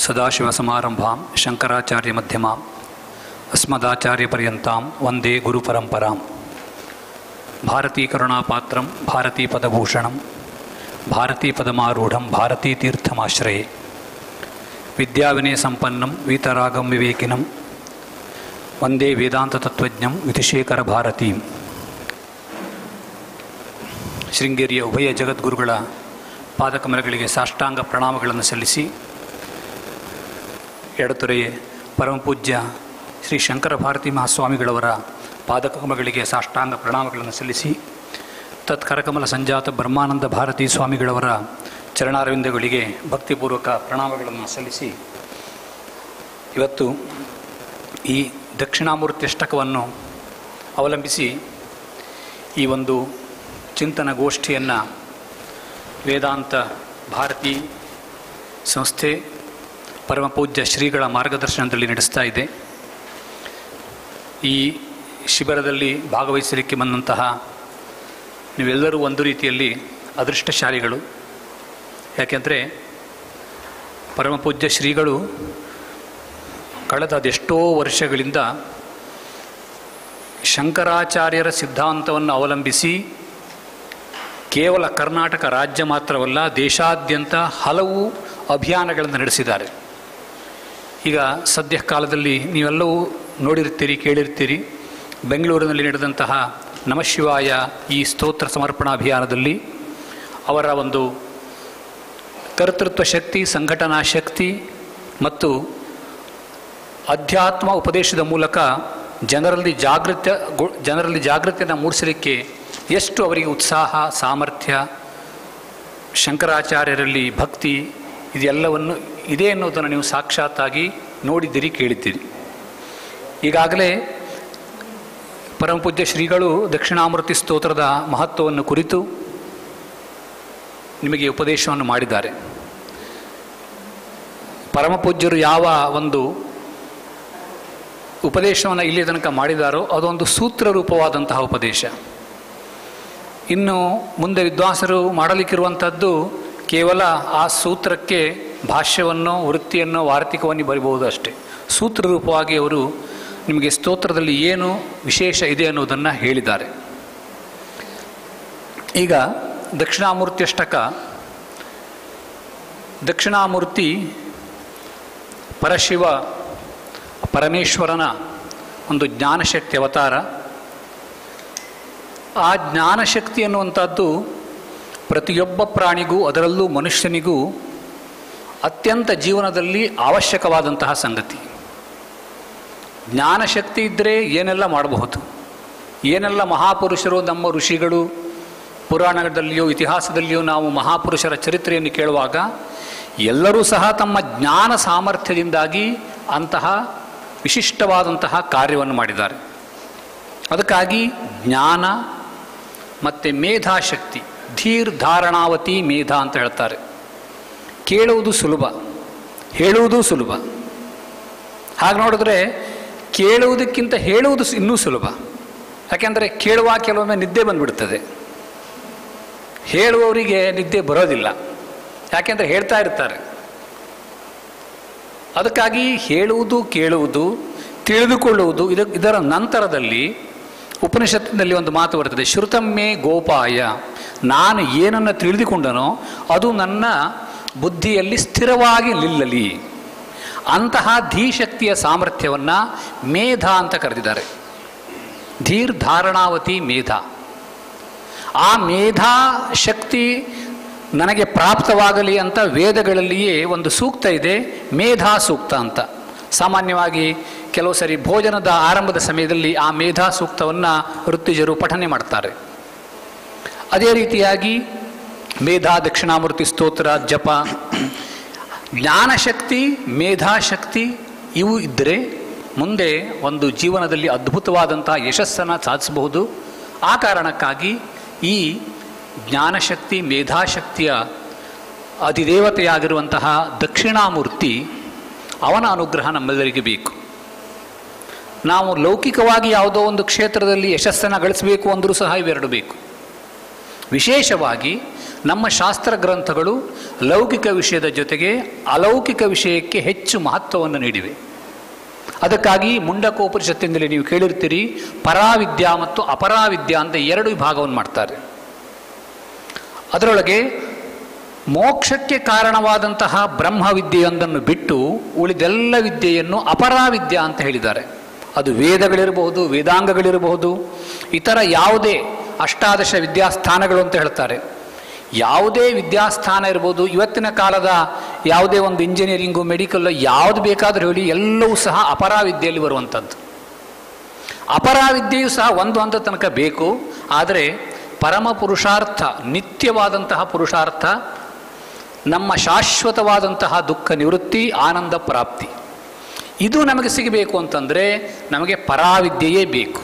ಸದಾಶಿವಸಮಾರಂಭಾಂ ಶಂಕರಾಚಾರ್ಯಮಧ್ಯಮಾಂ ಅಸ್ಮದಾಚಾರ್ಯಪರ್ಯಂತಾಂ ವಂದೇ ಗುರುಪರಂಪರಾಂ. ಭಾರತೀಕರುಣಾಪಾತ್ರಂ ಭಾರತೀಪದಭೂಷಣಂ ಭಾರತೀಪದಮಾರೂಢಂ ಭಾರತೀತೀರ್ಥಮಾಶ್ರಯೇ. ವಿದ್ಯಾವಿನಯಸಂಪನ್ನಂ ವೀತರಾಗಂ ವಿವೇಕಿನಂ ವಂದೇ ವೇದಾಂತತತ್ವಜ್ಞಂ ವಿಧಿಶೇಖರ ಭಾರತೀಂ. ಶೃಂಗೇರಿಯ ಉಭಯ ಜಗದ್ಗುರುಗಳ ಪಾದಕಮಲಗಳಿಗೆ ಸಾಷ್ಟಾಂಗ ಪ್ರಣಾಮಗಳನ್ನು ಸಲ್ಲಿಸಿ, ಎಡತೊರೆಯೇ ಪರಮಪೂಜ್ಯ ಶ್ರೀ ಶಂಕರ ಭಾರತಿ ಮಹಾಸ್ವಾಮಿಗಳವರ ಪಾದಕಮಲಗಳಿಗೆ ಸಾಷ್ಟಾಂಗ ಪ್ರಣಾಮಗಳನ್ನು ಸಲ್ಲಿಸಿ, ತತ್ಕರಕಮಲ ಸಂಜಾತ ಬ್ರಹ್ಮಾನಂದ ಭಾರತೀ ಸ್ವಾಮಿಗಳವರ ಚರಣಾರವಿಂದಗಳಿಗೆ ಭಕ್ತಿಪೂರ್ವಕ ಪ್ರಣಾಮಗಳನ್ನು ಸಲ್ಲಿಸಿ, ಇವತ್ತು ಈ ದಕ್ಷಿಣಾಮೂರ್ತಿ ಅಷ್ಟಕವನ್ನು ಅವಲಂಬಿಸಿ ಈ ಒಂದು ಚಿಂತನ ಗೋಷ್ಠಿಯನ್ನು ವೇದಾಂತ ಭಾರತಿ ಸಂಸ್ಥೆ ಪರಮಪೂಜ್ಯ ಶ್ರೀಗಳ ಮಾರ್ಗದರ್ಶನದಲ್ಲಿ ನಡೆಸ್ತಾ ಇದೆ. ಈ ಶಿಬಿರದಲ್ಲಿ ಭಾಗವಹಿಸಲಿಕ್ಕೆ ಬಂದಂತಹ ನೀವೆಲ್ಲರೂ ಒಂದು ರೀತಿಯಲ್ಲಿ ಅದೃಷ್ಟಶಾಲಿಗಳು. ಯಾಕೆಂದರೆ ಪರಮಪೂಜ್ಯ ಶ್ರೀಗಳು ಕಳೆದ ಅದೆಷ್ಟೋ ವರ್ಷಗಳಿಂದ ಶಂಕರಾಚಾರ್ಯರ ಸಿದ್ಧಾಂತವನ್ನು ಅವಲಂಬಿಸಿ ಕೇವಲ ಕರ್ನಾಟಕ ರಾಜ್ಯ ಮಾತ್ರವಲ್ಲ, ದೇಶಾದ್ಯಂತ ಹಲವು ಅಭಿಯಾನಗಳನ್ನು ನಡೆಸಿದ್ದಾರೆ. ಈಗ ಸದ್ಯ ಕಾಲದಲ್ಲಿ ನೀವೆಲ್ಲವೂ ನೋಡಿರ್ತೀರಿ, ಕೇಳಿರ್ತೀರಿ. ಬೆಂಗಳೂರಿನಲ್ಲಿ ನಡೆದಂತಹ ನಮಃಶಿವಾಯ ಈ ಸ್ತೋತ್ರ ಸಮರ್ಪಣಾ ಅಭಿಯಾನದಲ್ಲಿ ಅವರ ಒಂದು ಕರ್ತೃತ್ವ ಶಕ್ತಿ, ಸಂಘಟನಾ ಶಕ್ತಿ ಮತ್ತು ಅಧ್ಯಾತ್ಮ ಉಪದೇಶದ ಮೂಲಕ ಜನರಲ್ಲಿ ಜಾಗೃತಿಯನ್ನು ಮೂಡಿಸಲಿಕ್ಕೆ ಎಷ್ಟು ಅವರಿಗೆ ಉತ್ಸಾಹ, ಸಾಮರ್ಥ್ಯ, ಶಂಕರಾಚಾರ್ಯರಲ್ಲಿ ಭಕ್ತಿ ಇದೆಲ್ಲವನ್ನು ಇದೆ ಅನ್ನೋದನ್ನು ನೀವು ಸಾಕ್ಷಾತ್ತಾಗಿ ನೋಡಿದ್ದೀರಿ, ಕೇಳಿದ್ದೀರಿ. ಈಗಾಗಲೇ ಪರಮಪೂಜ್ಯ ಶ್ರೀಗಳು ದಕ್ಷಿಣಾಮೂರ್ತಿ ಸ್ತೋತ್ರದ ಮಹತ್ವವನ್ನು ಕುರಿತು ನಿಮಗೆ ಉಪದೇಶವನ್ನು ಮಾಡಿದ್ದಾರೆ. ಪರಮಪೂಜ್ಯರು ಯಾವ ಒಂದು ಉಪದೇಶವನ್ನು ಇಲ್ಲಿ ತನಕ ಮಾಡಿದಾರೋ ಅದೊಂದು ಸೂತ್ರ ರೂಪವಾದಂತಹ ಉಪದೇಶ. ಇನ್ನು ಮುಂದೆ ವಿದ್ವಾಂಸರು ಮಾಡಲಿಕ್ಕಿರುವಂಥದ್ದು ಕೇವಲ ಆ ಸೂತ್ರಕ್ಕೆ ಭಾಷ್ಯವನ್ನು, ವೃತ್ತಿಯನ್ನು, ವಾರ್ತಿಕವನ್ನು ಬರೀಬಹುದು ಅಷ್ಟೇ. ಸೂತ್ರ ರೂಪವಾಗಿ ಅವರು ನಿಮಗೆ ಸ್ತೋತ್ರದಲ್ಲಿ ಏನು ವಿಶೇಷ ಇದೆ ಅನ್ನೋದನ್ನು ಹೇಳಿದ್ದಾರೆ. ಈಗ ದಕ್ಷಿಣಾಮೂರ್ತಿ ಅಷ್ಟಕ, ದಕ್ಷಿಣಾಮೂರ್ತಿ ಪರಶಿವ ಪರಮೇಶ್ವರನ ಒಂದು ಜ್ಞಾನಶಕ್ತಿ ಅವತಾರ. ಆ ಜ್ಞಾನಶಕ್ತಿ ಅನ್ನುವಂಥದ್ದು ಪ್ರತಿಯೊಬ್ಬ ಪ್ರಾಣಿಗೂ, ಅದರಲ್ಲೂ ಮನುಷ್ಯನಿಗೂ ಅತ್ಯಂತ ಜೀವನದಲ್ಲಿ ಅವಶ್ಯಕವಾದಂತಹ ಸಂಗತಿ. ಜ್ಞಾನಶಕ್ತಿ ಇದ್ದರೆ ಏನೆಲ್ಲ ಮಾಡಬಹುದು. ಏನೆಲ್ಲ ಮಹಾಪುರುಷರು, ನಮ್ಮ ಋಷಿಗಳು, ಪುರಾಣದಲ್ಲಿಯೋ ಇತಿಹಾಸದಲ್ಲಿಯೋ ನಾವು ಮಹಾಪುರುಷರ ಚರಿತ್ರೆಯನ್ನು ಕೇಳುವಾಗ ಎಲ್ಲರೂ ಸಹ ತಮ್ಮ ಜ್ಞಾನ ಸಾಮರ್ಥ್ಯದಿಂದಾಗಿ ಅಂತಹ ವಿಶಿಷ್ಟವಾದಂತಹ ಕಾರ್ಯವನ್ನು ಮಾಡಿದ್ದಾರೆ. ಅದಕ್ಕಾಗಿ ಜ್ಞಾನ ಮತ್ತು ಮೇಧಾಶಕ್ತಿ, ಧೀರ್ ಧಾರಣಾವತಿ ಮೇಧಾ ಅಂತ ಹೇಳ್ತಾರೆ. ಕೇಳುವುದು ಸುಲಭ, ಹೇಳುವುದು ಸುಲಭ. ಹಾಗೆ ನೋಡಿದ್ರೆ ಕೇಳುವುದಕ್ಕಿಂತ ಹೇಳುವುದು ಇನ್ನೂ ಸುಲಭ. ಯಾಕೆಂದರೆ ಕೇಳುವ ಕೆಲವೊಮ್ಮೆ ನಿದ್ದೆ ಬಂದುಬಿಡ್ತದೆ, ಹೇಳುವವರಿಗೆ ನಿದ್ದೆ ಬರೋದಿಲ್ಲ. ಯಾಕೆಂದರೆ ಹೇಳ್ತಾ ಇರ್ತಾರೆ. ಅದಕ್ಕಾಗಿ ಹೇಳುವುದು, ಕೇಳುವುದು, ತಿಳಿದುಕೊಳ್ಳುವುದು, ಇದರ ನಂತರದಲ್ಲಿ ಉಪನಿಷತ್ತಿನಲ್ಲಿ ಒಂದು ಮಾತು ಬರ್ತದೆ, ಶ್ರುತಮ್ಮೆ ಗೋಪಾಯ. ನಾನು ಏನನ್ನು ತಿಳಿದುಕೊಂಡನೋ ಅದು ನನ್ನ ಬುದ್ಧಿಯಲ್ಲಿ ಸ್ಥಿರವಾಗಿ ನಿಲ್ಲಲಿ. ಅಂತಹ ಧೀಶಕ್ತಿಯ ಸಾಮರ್ಥ್ಯವನ್ನು ಮೇಧಾ ಅಂತ ಕರೆದಿದ್ದಾರೆ. ಧೀರ್ ಧಾರಣಾವತಿ ಮೇಧಾ. ಆ ಮೇಧಾ ಶಕ್ತಿ ನನಗೆ ಪ್ರಾಪ್ತವಾಗಲಿ ಅಂತ ವೇದಗಳಲ್ಲಿಯೇ ಒಂದು ಸೂಕ್ತ ಇದೆ, ಮೇಧಾ ಸೂಕ್ತ ಅಂತ. ಸಾಮಾನ್ಯವಾಗಿ ಕೆಲವು ಸರಿ ಭೋಜನದ ಆರಂಭದ ಸಮಯದಲ್ಲಿ ಆ ಮೇಧಾ ಸೂಕ್ತವನ್ನು ಋತ್ವಿಜರು ಪಠನೆ ಮಾಡ್ತಾರೆ. ಅದೇ ರೀತಿಯಾಗಿ ಮೇಧಾ, ದಕ್ಷಿಣಾಮೂರ್ತಿ ಸ್ತೋತ್ರ, ಜಪ, ಜ್ಞಾನಶಕ್ತಿ, ಮೇಧಾಶಕ್ತಿ ಇವು ಇದ್ದರೆ ಮುಂದೆ ಒಂದು ಜೀವನದಲ್ಲಿ ಅದ್ಭುತವಾದಂಥ ಯಶಸ್ಸನ್ನು ಸಾಧಿಸಬಹುದು. ಆ ಕಾರಣಕ್ಕಾಗಿ ಈ ಜ್ಞಾನಶಕ್ತಿ, ಮೇಧಾಶಕ್ತಿಯ ಅಧಿದೇವತೆಯಾಗಿರುವಂತಹ ದಕ್ಷಿಣಾಮೂರ್ತಿ, ಅವನ ಅನುಗ್ರಹ ನಮ್ಮೆಲ್ಲರಿಗೆ ಬೇಕು. ನಾವು ಲೌಕಿಕವಾಗಿ ಯಾವುದೋ ಒಂದು ಕ್ಷೇತ್ರದಲ್ಲಿ ಯಶಸ್ಸನ್ನು ಗಳಿಸಬೇಕು ಅಂದರೂ ಸಹ ಇವೆರಡು ಬೇಕು. ವಿಶೇಷವಾಗಿ ನಮ್ಮ ಶಾಸ್ತ್ರ ಗ್ರಂಥಗಳು ಲೌಕಿಕ ವಿಷಯದ ಜೊತೆಗೆ ಅಲೌಕಿಕ ವಿಷಯಕ್ಕೆ ಹೆಚ್ಚು ಮಹತ್ವವನ್ನು ನೀಡಿವೆ. ಅದಕ್ಕಾಗಿ ಮುಂಡಕೋಪನಿಷತ್ತಿನಲ್ಲಿ ನೀವು ಕೇಳಿರ್ತೀರಿ, ಪರಾವಿದ್ಯಾ ಮತ್ತು ಅಪರಾವಿದ್ಯಾ ಅಂತ ಎರಡು ವಿಭಾಗವನ್ನು ಮಾಡ್ತಾರೆ. ಅದರೊಳಗೆ ಮೋಕ್ಷಕ್ಕೆ ಕಾರಣವಾದಂತಹ ಬ್ರಹ್ಮವಿದ್ಯೆಯೊಂದನ್ನು ಬಿಟ್ಟು ಉಳಿದೆಲ್ಲ ವಿದ್ಯೆಯನ್ನು ಅಪರಾವಿದ್ಯಾ ಅಂತ ಹೇಳಿದ್ದಾರೆ. ಅದು ವೇದಗಳಿರಬಹುದು, ವೇದಾಂಗಗಳಿರಬಹುದು, ಇತರ ಯಾವುದೇ ಅಷ್ಟಾದಶ ವಿದ್ಯಾಸ್ಥಾನಗಳು ಅಂತ ಹೇಳ್ತಾರೆ. ಯಾವುದೇ ವಿದ್ಯಾಸ್ಥಾನ ಇರ್ಬೋದು, ಇವತ್ತಿನ ಕಾಲದ ಯಾವುದೇ ಒಂದು ಇಂಜಿನಿಯರಿಂಗು, ಮೆಡಿಕಲ್ಲು, ಯಾವುದು ಬೇಕಾದರೂ ಹೇಳಿ, ಎಲ್ಲವೂ ಸಹ ಅಪರಾವಿದ್ಯೆಯಲ್ಲಿ ಬರುವಂಥದ್ದು. ಅಪರಾವಿದ್ಯೆಯೂ ಸಹ ಒಂದು ಹಂತ ತನಕ ಬೇಕು. ಆದರೆ ಪರಮ ಪುರುಷಾರ್ಥ, ನಿತ್ಯವಾದಂತಹ ಪುರುಷಾರ್ಥ, ನಮ್ಮ ಶಾಶ್ವತವಾದಂತಹ ದುಃಖ ನಿವೃತ್ತಿ, ಆನಂದ ಪ್ರಾಪ್ತಿ, ಇದು ನಮಗೆ ಸಿಗಬೇಕು ಅಂತಂದರೆ ನಮಗೆ ಪರಾವಿದ್ಯೆಯೇ ಬೇಕು.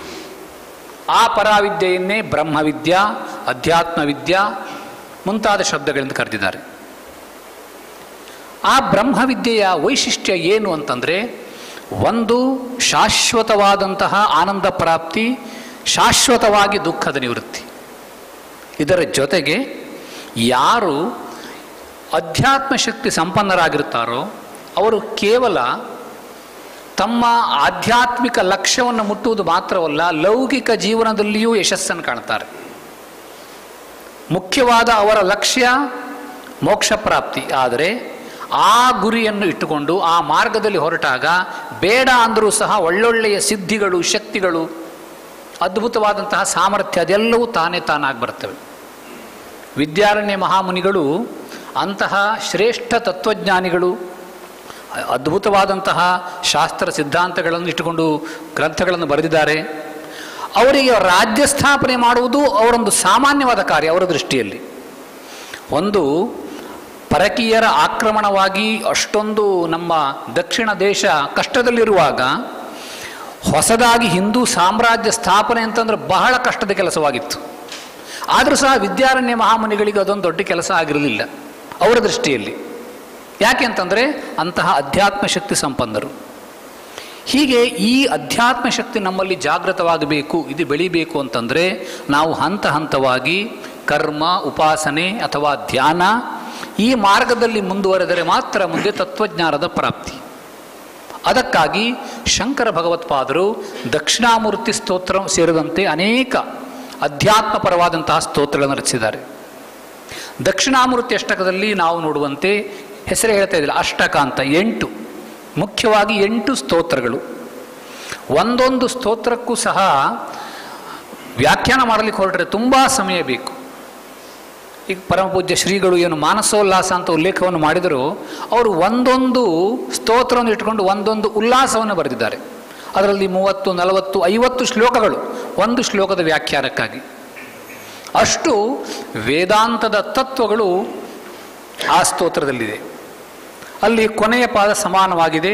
ಆ ಪರಾವಿದ್ಯೆಯನ್ನೇ ಬ್ರಹ್ಮವಿದ್ಯಾ, ಅಧ್ಯಾತ್ಮವಿದ್ಯಾ ಮುಂತಾದ ಶಬ್ದಗಳಿಂದ ಕರೆದಿದ್ದಾರೆ. ಆ ಬ್ರಹ್ಮವಿದ್ಯೆಯ ವೈಶಿಷ್ಟ್ಯ ಏನು ಅಂತಂದರೆ, ಒಂದು ಶಾಶ್ವತವಾದಂತಹ ಆನಂದ ಪ್ರಾಪ್ತಿ, ಶಾಶ್ವತವಾಗಿ ದುಃಖದ ನಿವೃತ್ತಿ. ಇದರ ಜೊತೆಗೆ ಯಾರು ಅಧ್ಯಾತ್ಮ ಶಕ್ತಿ ಸಂಪನ್ನರಾಗಿರ್ತಾರೋ ಅವರು ಕೇವಲ ತಮ್ಮ ಆಧ್ಯಾತ್ಮಿಕ ಲಕ್ಷ್ಯವನ್ನು ಮುಟ್ಟುವುದು ಮಾತ್ರವಲ್ಲ, ಲೌಕಿಕ ಜೀವನದಲ್ಲಿಯೂ ಯಶಸ್ಸನ್ನು ಕಾಣ್ತಾರೆ. ಮುಖ್ಯವಾದ ಅವರ ಲಕ್ಷ್ಯ ಮೋಕ್ಷ ಪ್ರಾಪ್ತಿ. ಆದರೆ ಆ ಗುರಿಯನ್ನು ಇಟ್ಟುಕೊಂಡು ಆ ಮಾರ್ಗದಲ್ಲಿ ಹೊರಟಾಗ ಬೇಡ ಅಂದರೂ ಸಹ ಒಳ್ಳೊಳ್ಳೆಯ ಸಿದ್ಧಿಗಳು, ಶಕ್ತಿಗಳು, ಅದ್ಭುತವಾದಂತಹ ಸಾಮರ್ಥ್ಯ ಅದೆಲ್ಲವೂ ತಾನಾಗಿ ಬರ್ತವೆ. ವಿದ್ಯಾರಣ್ಯ ಮಹಾಮುನಿಗಳು ಅಂತಹ ಶ್ರೇಷ್ಠ ತತ್ವಜ್ಞಾನಿಗಳು, ಅದ್ಭುತವಾದಂತಹ ಶಾಸ್ತ್ರ ಸಿದ್ಧಾಂತಗಳನ್ನು ಇಟ್ಟುಕೊಂಡು ಗ್ರಂಥಗಳನ್ನು ಬರೆದಿದ್ದಾರೆ. ಅವರಿಗೆ ರಾಜ್ಯ ಸ್ಥಾಪನೆ ಮಾಡುವುದು ಅವರೊಂದು ಸಾಮಾನ್ಯವಾದ ಕಾರ್ಯ. ಅವರ ದೃಷ್ಟಿಯಲ್ಲಿ ಒಂದು ಪರಕೀಯರ ಆಕ್ರಮಣವಾಗಿ ಅಷ್ಟೊಂದು ನಮ್ಮ ದಕ್ಷಿಣ ದೇಶ ಕಷ್ಟದಲ್ಲಿರುವಾಗ ಹೊಸದಾಗಿ ಹಿಂದೂ ಸಾಮ್ರಾಜ್ಯ ಸ್ಥಾಪನೆ ಅಂತಂದರೆ ಬಹಳ ಕಷ್ಟದ ಕೆಲಸವಾಗಿತ್ತು. ಆದರೂ ಸಹ ವಿದ್ಯಾರಣ್ಯ ಮಹಾಮುನಿಗಳಿಗೆ ಅದೊಂದು ದೊಡ್ಡ ಕೆಲಸ ಆಗಿರಲಿಲ್ಲ ಅವರ ದೃಷ್ಟಿಯಲ್ಲಿ. ಯಾಕೆ ಅಂತಂದರೆ ಅಂತಹ ಅಧ್ಯಾತ್ಮ ಶಕ್ತಿ ಸಂಪನ್ನರು. ಹೀಗೆ ಈ ಅಧ್ಯಾತ್ಮ ಶಕ್ತಿ ನಮ್ಮಲ್ಲಿ ಜಾಗೃತವಾಗಬೇಕು, ಇದು ಬೆಳಿಬೇಕು ಅಂತಂದರೆ ನಾವು ಹಂತ ಹಂತವಾಗಿ ಕರ್ಮ, ಉಪಾಸನೆ ಅಥವಾ ಧ್ಯಾನ ಈ ಮಾರ್ಗದಲ್ಲಿ ಮುಂದುವರೆದರೆ ಮಾತ್ರ ಮುಂದೆ ತತ್ವಜ್ಞಾನದ ಪ್ರಾಪ್ತಿ. ಅದಕ್ಕಾಗಿ ಶಂಕರ ಭಗವತ್ಪಾದರು ದಕ್ಷಿಣಾಮೂರ್ತಿ ಸ್ತೋತ್ರ ಸೇರಿದಂತೆ ಅನೇಕ ಅಧ್ಯಾತ್ಮಪರವಾದಂತಹ ಸ್ತೋತ್ರಗಳನ್ನು ರಚಿಸಿದ್ದಾರೆ. ದಕ್ಷಿಣಾಮೂರ್ತಿ ಅಷ್ಟಕದಲ್ಲಿ ನಾವು ನೋಡುವಂತೆ, ಹೆಸರೇ ಹೇಳ್ತಾ ಇದ್ದಿಲ್ಲ, ಅಷ್ಟಕ ಅಂತ 8, ಮುಖ್ಯವಾಗಿ 8 ಸ್ತೋತ್ರಗಳು. ಒಂದೊಂದು ಸ್ತೋತ್ರಕ್ಕೂ ಸಹ ವ್ಯಾಖ್ಯಾನ ಮಾಡಲಿಕ್ಕೆ ಹೊರಟ್ರೆ ತುಂಬ ಸಮಯ ಬೇಕು. ಈಗ ಪರಮಪೂಜ್ಯ ಶ್ರೀಗಳು ಏನು ಮಾನಸೋಲ್ಲಾಸ ಅಂತ ಉಲ್ಲೇಖವನ್ನು ಮಾಡಿದರೂ ಅವರು ಒಂದೊಂದು ಸ್ತೋತ್ರವನ್ನು ಇಟ್ಟುಕೊಂಡು ಒಂದೊಂದು ಉಲ್ಲಾಸವನ್ನು ಬರೆದಿದ್ದಾರೆ. ಅದರಲ್ಲಿ 30, 40, 50 ಶ್ಲೋಕಗಳು ಒಂದು ಶ್ಲೋಕದ ವ್ಯಾಖ್ಯಾನಕ್ಕಾಗಿ. ಅಷ್ಟು ವೇದಾಂತದ ತತ್ವಗಳು ಆ ಸ್ತೋತ್ರದಲ್ಲಿದೆ. ಅಲ್ಲಿ ಕೊನೆಯ ಪಾದ ಸಮಾನವಾಗಿದೆ.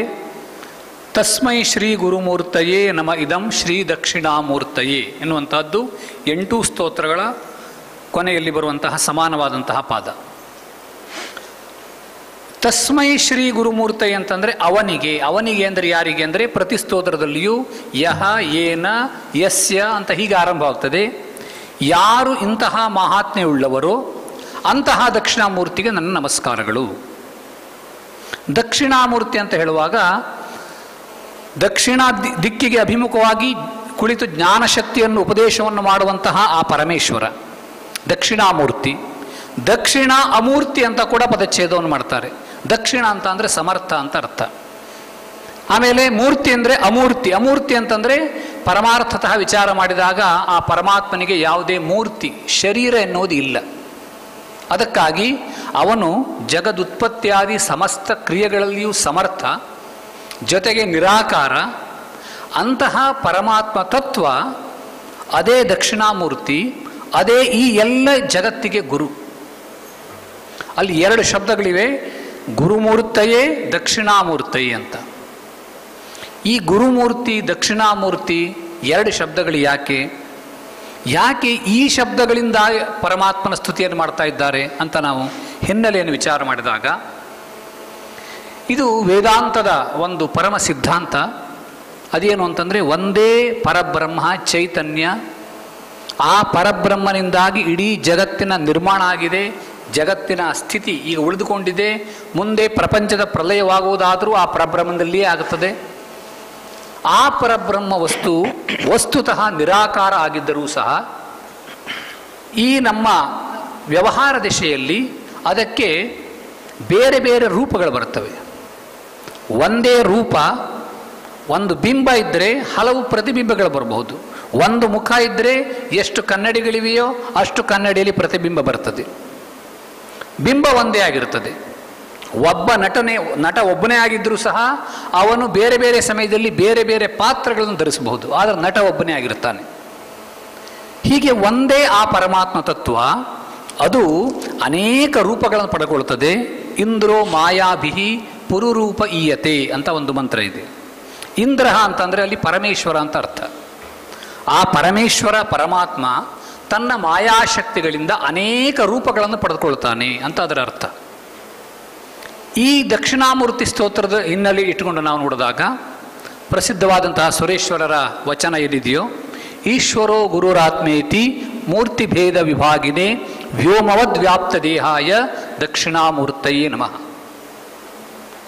ತಸ್ಮೈ ಶ್ರೀ ಗುರುಮೂರ್ತಯೇ ನಮ ಇದಂ ಶ್ರೀ ದಕ್ಷಿಣಾಮೂರ್ತಯೇ ಎನ್ನುವಂತಹದ್ದು 8 ಸ್ತೋತ್ರಗಳ ಕೊನೆಯಲ್ಲಿ ಬರುವಂತಹ ಸಮಾನವಾದಂತಹ ಪಾದ. ತಸ್ಮೈ ಶ್ರೀ ಗುರುಮೂರ್ತಯೇ ಅಂತಂದರೆ ಅವನಿಗೆ. ಅವನಿಗೆ ಅಂದರೆ ಯಾರಿಗೆ ಅಂದರೆ ಪ್ರತಿ ಸ್ತೋತ್ರದಲ್ಲಿಯೂ ಯಹ, ಏನ, ಯಸ್ಯ ಅಂತ ಹೀಗೆ ಆರಂಭವಾಗ್ತದೆ. ಯಾರು ಇಂತಹ ಮಹಾತ್ಮೆಯುಳ್ಳವರೋ ಅಂತಹ ದಕ್ಷಿಣಾಮೂರ್ತಿಗೆ ನನ್ನ ನಮಸ್ಕಾರಗಳು. ದಕ್ಷಿಣಾಮೂರ್ತಿ ಅಂತ ಹೇಳುವಾಗ ದಕ್ಷಿಣ ದಿಕ್ಕಿಗೆ ಅಭಿಮುಖವಾಗಿ ಕುಳಿತು ಜ್ಞಾನಶಕ್ತಿಯನ್ನು ಉಪದೇಶವನ್ನು ಮಾಡುವಂತಹ ಆ ಪರಮೇಶ್ವರ ದಕ್ಷಿಣಾಮೂರ್ತಿ. ದಕ್ಷಿಣ ಅಮೂರ್ತಿ ಅಂತ ಕೂಡ ಪದಚ್ಛೇದವನ್ನು ಮಾಡ್ತಾರೆ. ದಕ್ಷಿಣ ಅಂತ ಅಂದರೆ ಸಮರ್ಥ ಅಂತ ಅರ್ಥ. ಆಮೇಲೆ ಮೂರ್ತಿ ಅಂದರೆ ಅಮೂರ್ತಿ. ಅಮೂರ್ತಿ ಅಂತಂದರೆ ಪರಮಾರ್ಥತಃ ವಿಚಾರ ಮಾಡಿದಾಗ ಆ ಪರಮಾತ್ಮನಿಗೆ ಯಾವುದೇ ಮೂರ್ತಿ, ಶರೀರ ಎನ್ನುವುದು ಇಲ್ಲ. ಅದಕ್ಕಾಗಿ ಅವನು ಜಗದುತ್ಪತ್ತಿಯಾದಿ ಸಮಸ್ತ ಕ್ರಿಯೆಗಳಲ್ಲಿಯೂ ಸಮರ್ಥ, ಜೊತೆಗೆ ನಿರಾಕಾರ. ಅಂತಹ ಪರಮಾತ್ಮ ತತ್ವ ಅದೇ ದಕ್ಷಿಣಾಮೂರ್ತಿ, ಅದೇ ಈ ಎಲ್ಲ ಜಗತ್ತಿಗೆ ಗುರು. ಅಲ್ಲಿ 2 ಶಬ್ದಗಳಿವೆ, ಗುರುಮೂರ್ತಯೇ ದಕ್ಷಿಣಾಮೂರ್ತಯೇ ಅಂತ. ಈ ಗುರುಮೂರ್ತಿ, ದಕ್ಷಿಣಾಮೂರ್ತಿ 2 ಶಬ್ದಗಳು ಯಾಕೆ ಈ ಶಬ್ದಗಳಿಂದ ಪರಮಾತ್ಮನ ಸ್ತುತಿಯನ್ನು ಮಾಡ್ತಾ ಇದ್ದಾರೆ ಅಂತ ನಾವು ಹಿನ್ನೆಲೆಯನ್ನು ವಿಚಾರ ಮಾಡಿದಾಗ, ಇದು ವೇದಾಂತದ ಒಂದು ಪರಮ ಸಿದ್ಧಾಂತ. ಅದೇನು ಅಂತಂದರೆ ಒಂದೇ ಪರಬ್ರಹ್ಮ ಚೈತನ್ಯ, ಆ ಪರಬ್ರಹ್ಮನಿಂದಾಗಿ ಇಡೀ ಜಗತ್ತಿನ ನಿರ್ಮಾಣ ಆಗಿದೆ, ಜಗತ್ತಿನ ಸ್ಥಿತಿ ಈಗ ಉಳಿದುಕೊಂಡಿದೆ. ಮುಂದೆ ಪ್ರಪಂಚದ ಪ್ರಲಯವಾಗುವುದಾದರೂ ಆ ಪರಬ್ರಹ್ಮದಲ್ಲಿಯೇ ಆಗುತ್ತದೆ. ಆ ಪರಬ್ರಹ್ಮ ವಸ್ತುತಃ ನಿರಾಕಾರ ಆಗಿದ್ದರೂ ಸಹ ಈ ನಮ್ಮ ವ್ಯವಹಾರ ದಿಶೆಯಲ್ಲಿ ಅದಕ್ಕೆ ಬೇರೆ ಬೇರೆ ರೂಪಗಳು ಬರ್ತವೆ. ಒಂದೇ ರೂಪ, ಒಂದು ಬಿಂಬ ಇದ್ದರೆ ಹಲವು ಪ್ರತಿಬಿಂಬಗಳು ಬರಬಹುದು. ಒಂದು ಮುಖ ಇದ್ದರೆ ಎಷ್ಟು ಕನ್ನಡಿಗಳಿವೆಯೋ ಅಷ್ಟು ಕನ್ನಡಿಯಲ್ಲಿ ಪ್ರತಿಬಿಂಬ ಬರ್ತದೆ. ಬಿಂಬ ಒಂದೇ ಆಗಿರುತ್ತದೆ. ಒಬ್ಬ ನಟ ಒಬ್ಬನೇ ಆಗಿದ್ದರೂ ಸಹ ಅವನು ಬೇರೆ ಬೇರೆ ಸಮಯದಲ್ಲಿ ಬೇರೆ ಬೇರೆ ಪಾತ್ರಗಳನ್ನು ಧರಿಸಬಹುದು, ಆದರೆ ನಟ ಒಬ್ಬನೇ ಆಗಿರುತ್ತಾನೆ. ಹೀಗೆ ಒಂದೇ ಆ ಪರಮಾತ್ಮ ತತ್ವ ಅದು ಅನೇಕ ರೂಪಗಳನ್ನು ಪಡ್ಕೊಳ್ತದೆ. ಇಂದ್ರೋ ಮಾಯಾಭಿಹಿ ಪುರುರೂಪ ಈಯತೆ ಅಂತ ಒಂದು ಮಂತ್ರ ಇದೆ. ಇಂದ್ರ ಅಂತಂದರೆ ಅಲ್ಲಿ ಪರಮೇಶ್ವರ ಅಂತ ಅರ್ಥ. ಆ ಪರಮೇಶ್ವರ ಪರಮಾತ್ಮ ತನ್ನ ಮಾಯಾಶಕ್ತಿಗಳಿಂದ ಅನೇಕ ರೂಪಗಳನ್ನು ಪಡೆದುಕೊಳ್ತಾನೆ ಅಂತ ಅದರ ಅರ್ಥ. ಈ ದಕ್ಷಿಣಾಮೂರ್ತಿ ಸ್ತೋತ್ರದ ಹಿನ್ನೆಲೆ ಇಟ್ಟುಕೊಂಡು ನಾವು ನೋಡಿದಾಗ ಪ್ರಸಿದ್ಧವಾದಂತಹ ಸುರೇಶ್ವರರ ವಚನ ಏನಿದೆಯೋ, ಈಶ್ವರೋ ಗುರುರಾತ್ಮೇತಿ ಮೂರ್ತಿಭೇದ ವಿಭಾಗಿನೇ ವ್ಯೋಮವದ್ ವ್ಯಾಪ್ತ ದೇಹಾಯ ದಕ್ಷಿಣಾಮೂರ್ತಯೇ ನಮಃ.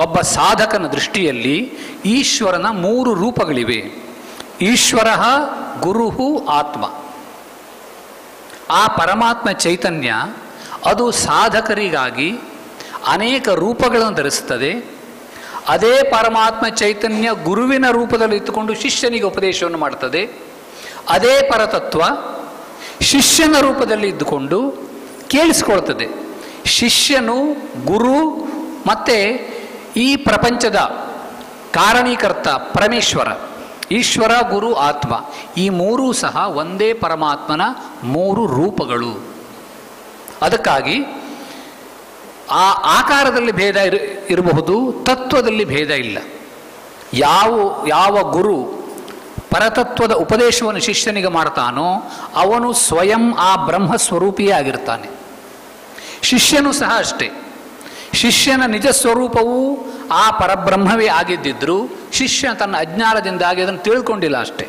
ಒಬ್ಬ ಸಾಧಕನ ದೃಷ್ಟಿಯಲ್ಲಿ ಈಶ್ವರನ 3 ರೂಪಗಳಿವೆ. ಈಶ್ವರ, ಗುರುಹು, ಆತ್ಮ. ಆ ಪರಮಾತ್ಮ ಚೈತನ್ಯ ಅದು ಸಾಧಕರಿಗಾಗಿ ಅನೇಕ ರೂಪಗಳನ್ನು ಧರಿಸುತ್ತದೆ. ಅದೇ ಪರಮಾತ್ಮ ಚೈತನ್ಯ ಗುರುವಿನ ರೂಪದಲ್ಲಿ ಇಟ್ಟುಕೊಂಡು ಶಿಷ್ಯನಿಗೆ ಉಪದೇಶವನ್ನು ಮಾಡುತ್ತದೆ. ಅದೇ ಪರತತ್ವ ಶಿಷ್ಯನ ರೂಪದಲ್ಲಿ ಇದ್ದುಕೊಂಡು ಕೇಳಿಸ್ಕೊಳ್ತದೆ. ಶಿಷ್ಯನು, ಗುರು ಮತ್ತು ಈ ಪ್ರಪಂಚದ ಕಾರಣೀಕರ್ತ ಪರಮೇಶ್ವರ, ಈಶ್ವರ, ಗುರು, ಆತ್ಮ, ಈ 3 ಸಹ ಒಂದೇ ಪರಮಾತ್ಮನ 3 ರೂಪಗಳು. ಅದಕ್ಕಾಗಿ ಆ ಆಕಾರದಲ್ಲಿ ಭೇದ ಇರಬಹುದು, ತತ್ವದಲ್ಲಿ ಭೇದ ಇಲ್ಲ. ಯಾವ ಗುರು ಪರತತ್ವದ ಉಪದೇಶವನ್ನು ಶಿಷ್ಯನಿಗೆ ಮಾಡ್ತಾನೋ ಅವನು ಸ್ವಯಂ ಆ ಬ್ರಹ್ಮಸ್ವರೂಪಿಯೇ ಆಗಿರ್ತಾನೆ. ಶಿಷ್ಯನೂ ಸಹ ಅಷ್ಟೇ. ಶಿಷ್ಯನ ನಿಜ ಸ್ವರೂಪವೂ ಆ ಪರಬ್ರಹ್ಮವೇ ಆಗಿದ್ದಿದ್ರು ಶಿಷ್ಯ ತನ್ನ ಅಜ್ಞಾನದಿಂದಾಗಿ ಅದನ್ನು ತಿಳ್ಕೊಂಡಿಲ್ಲ ಅಷ್ಟೇ.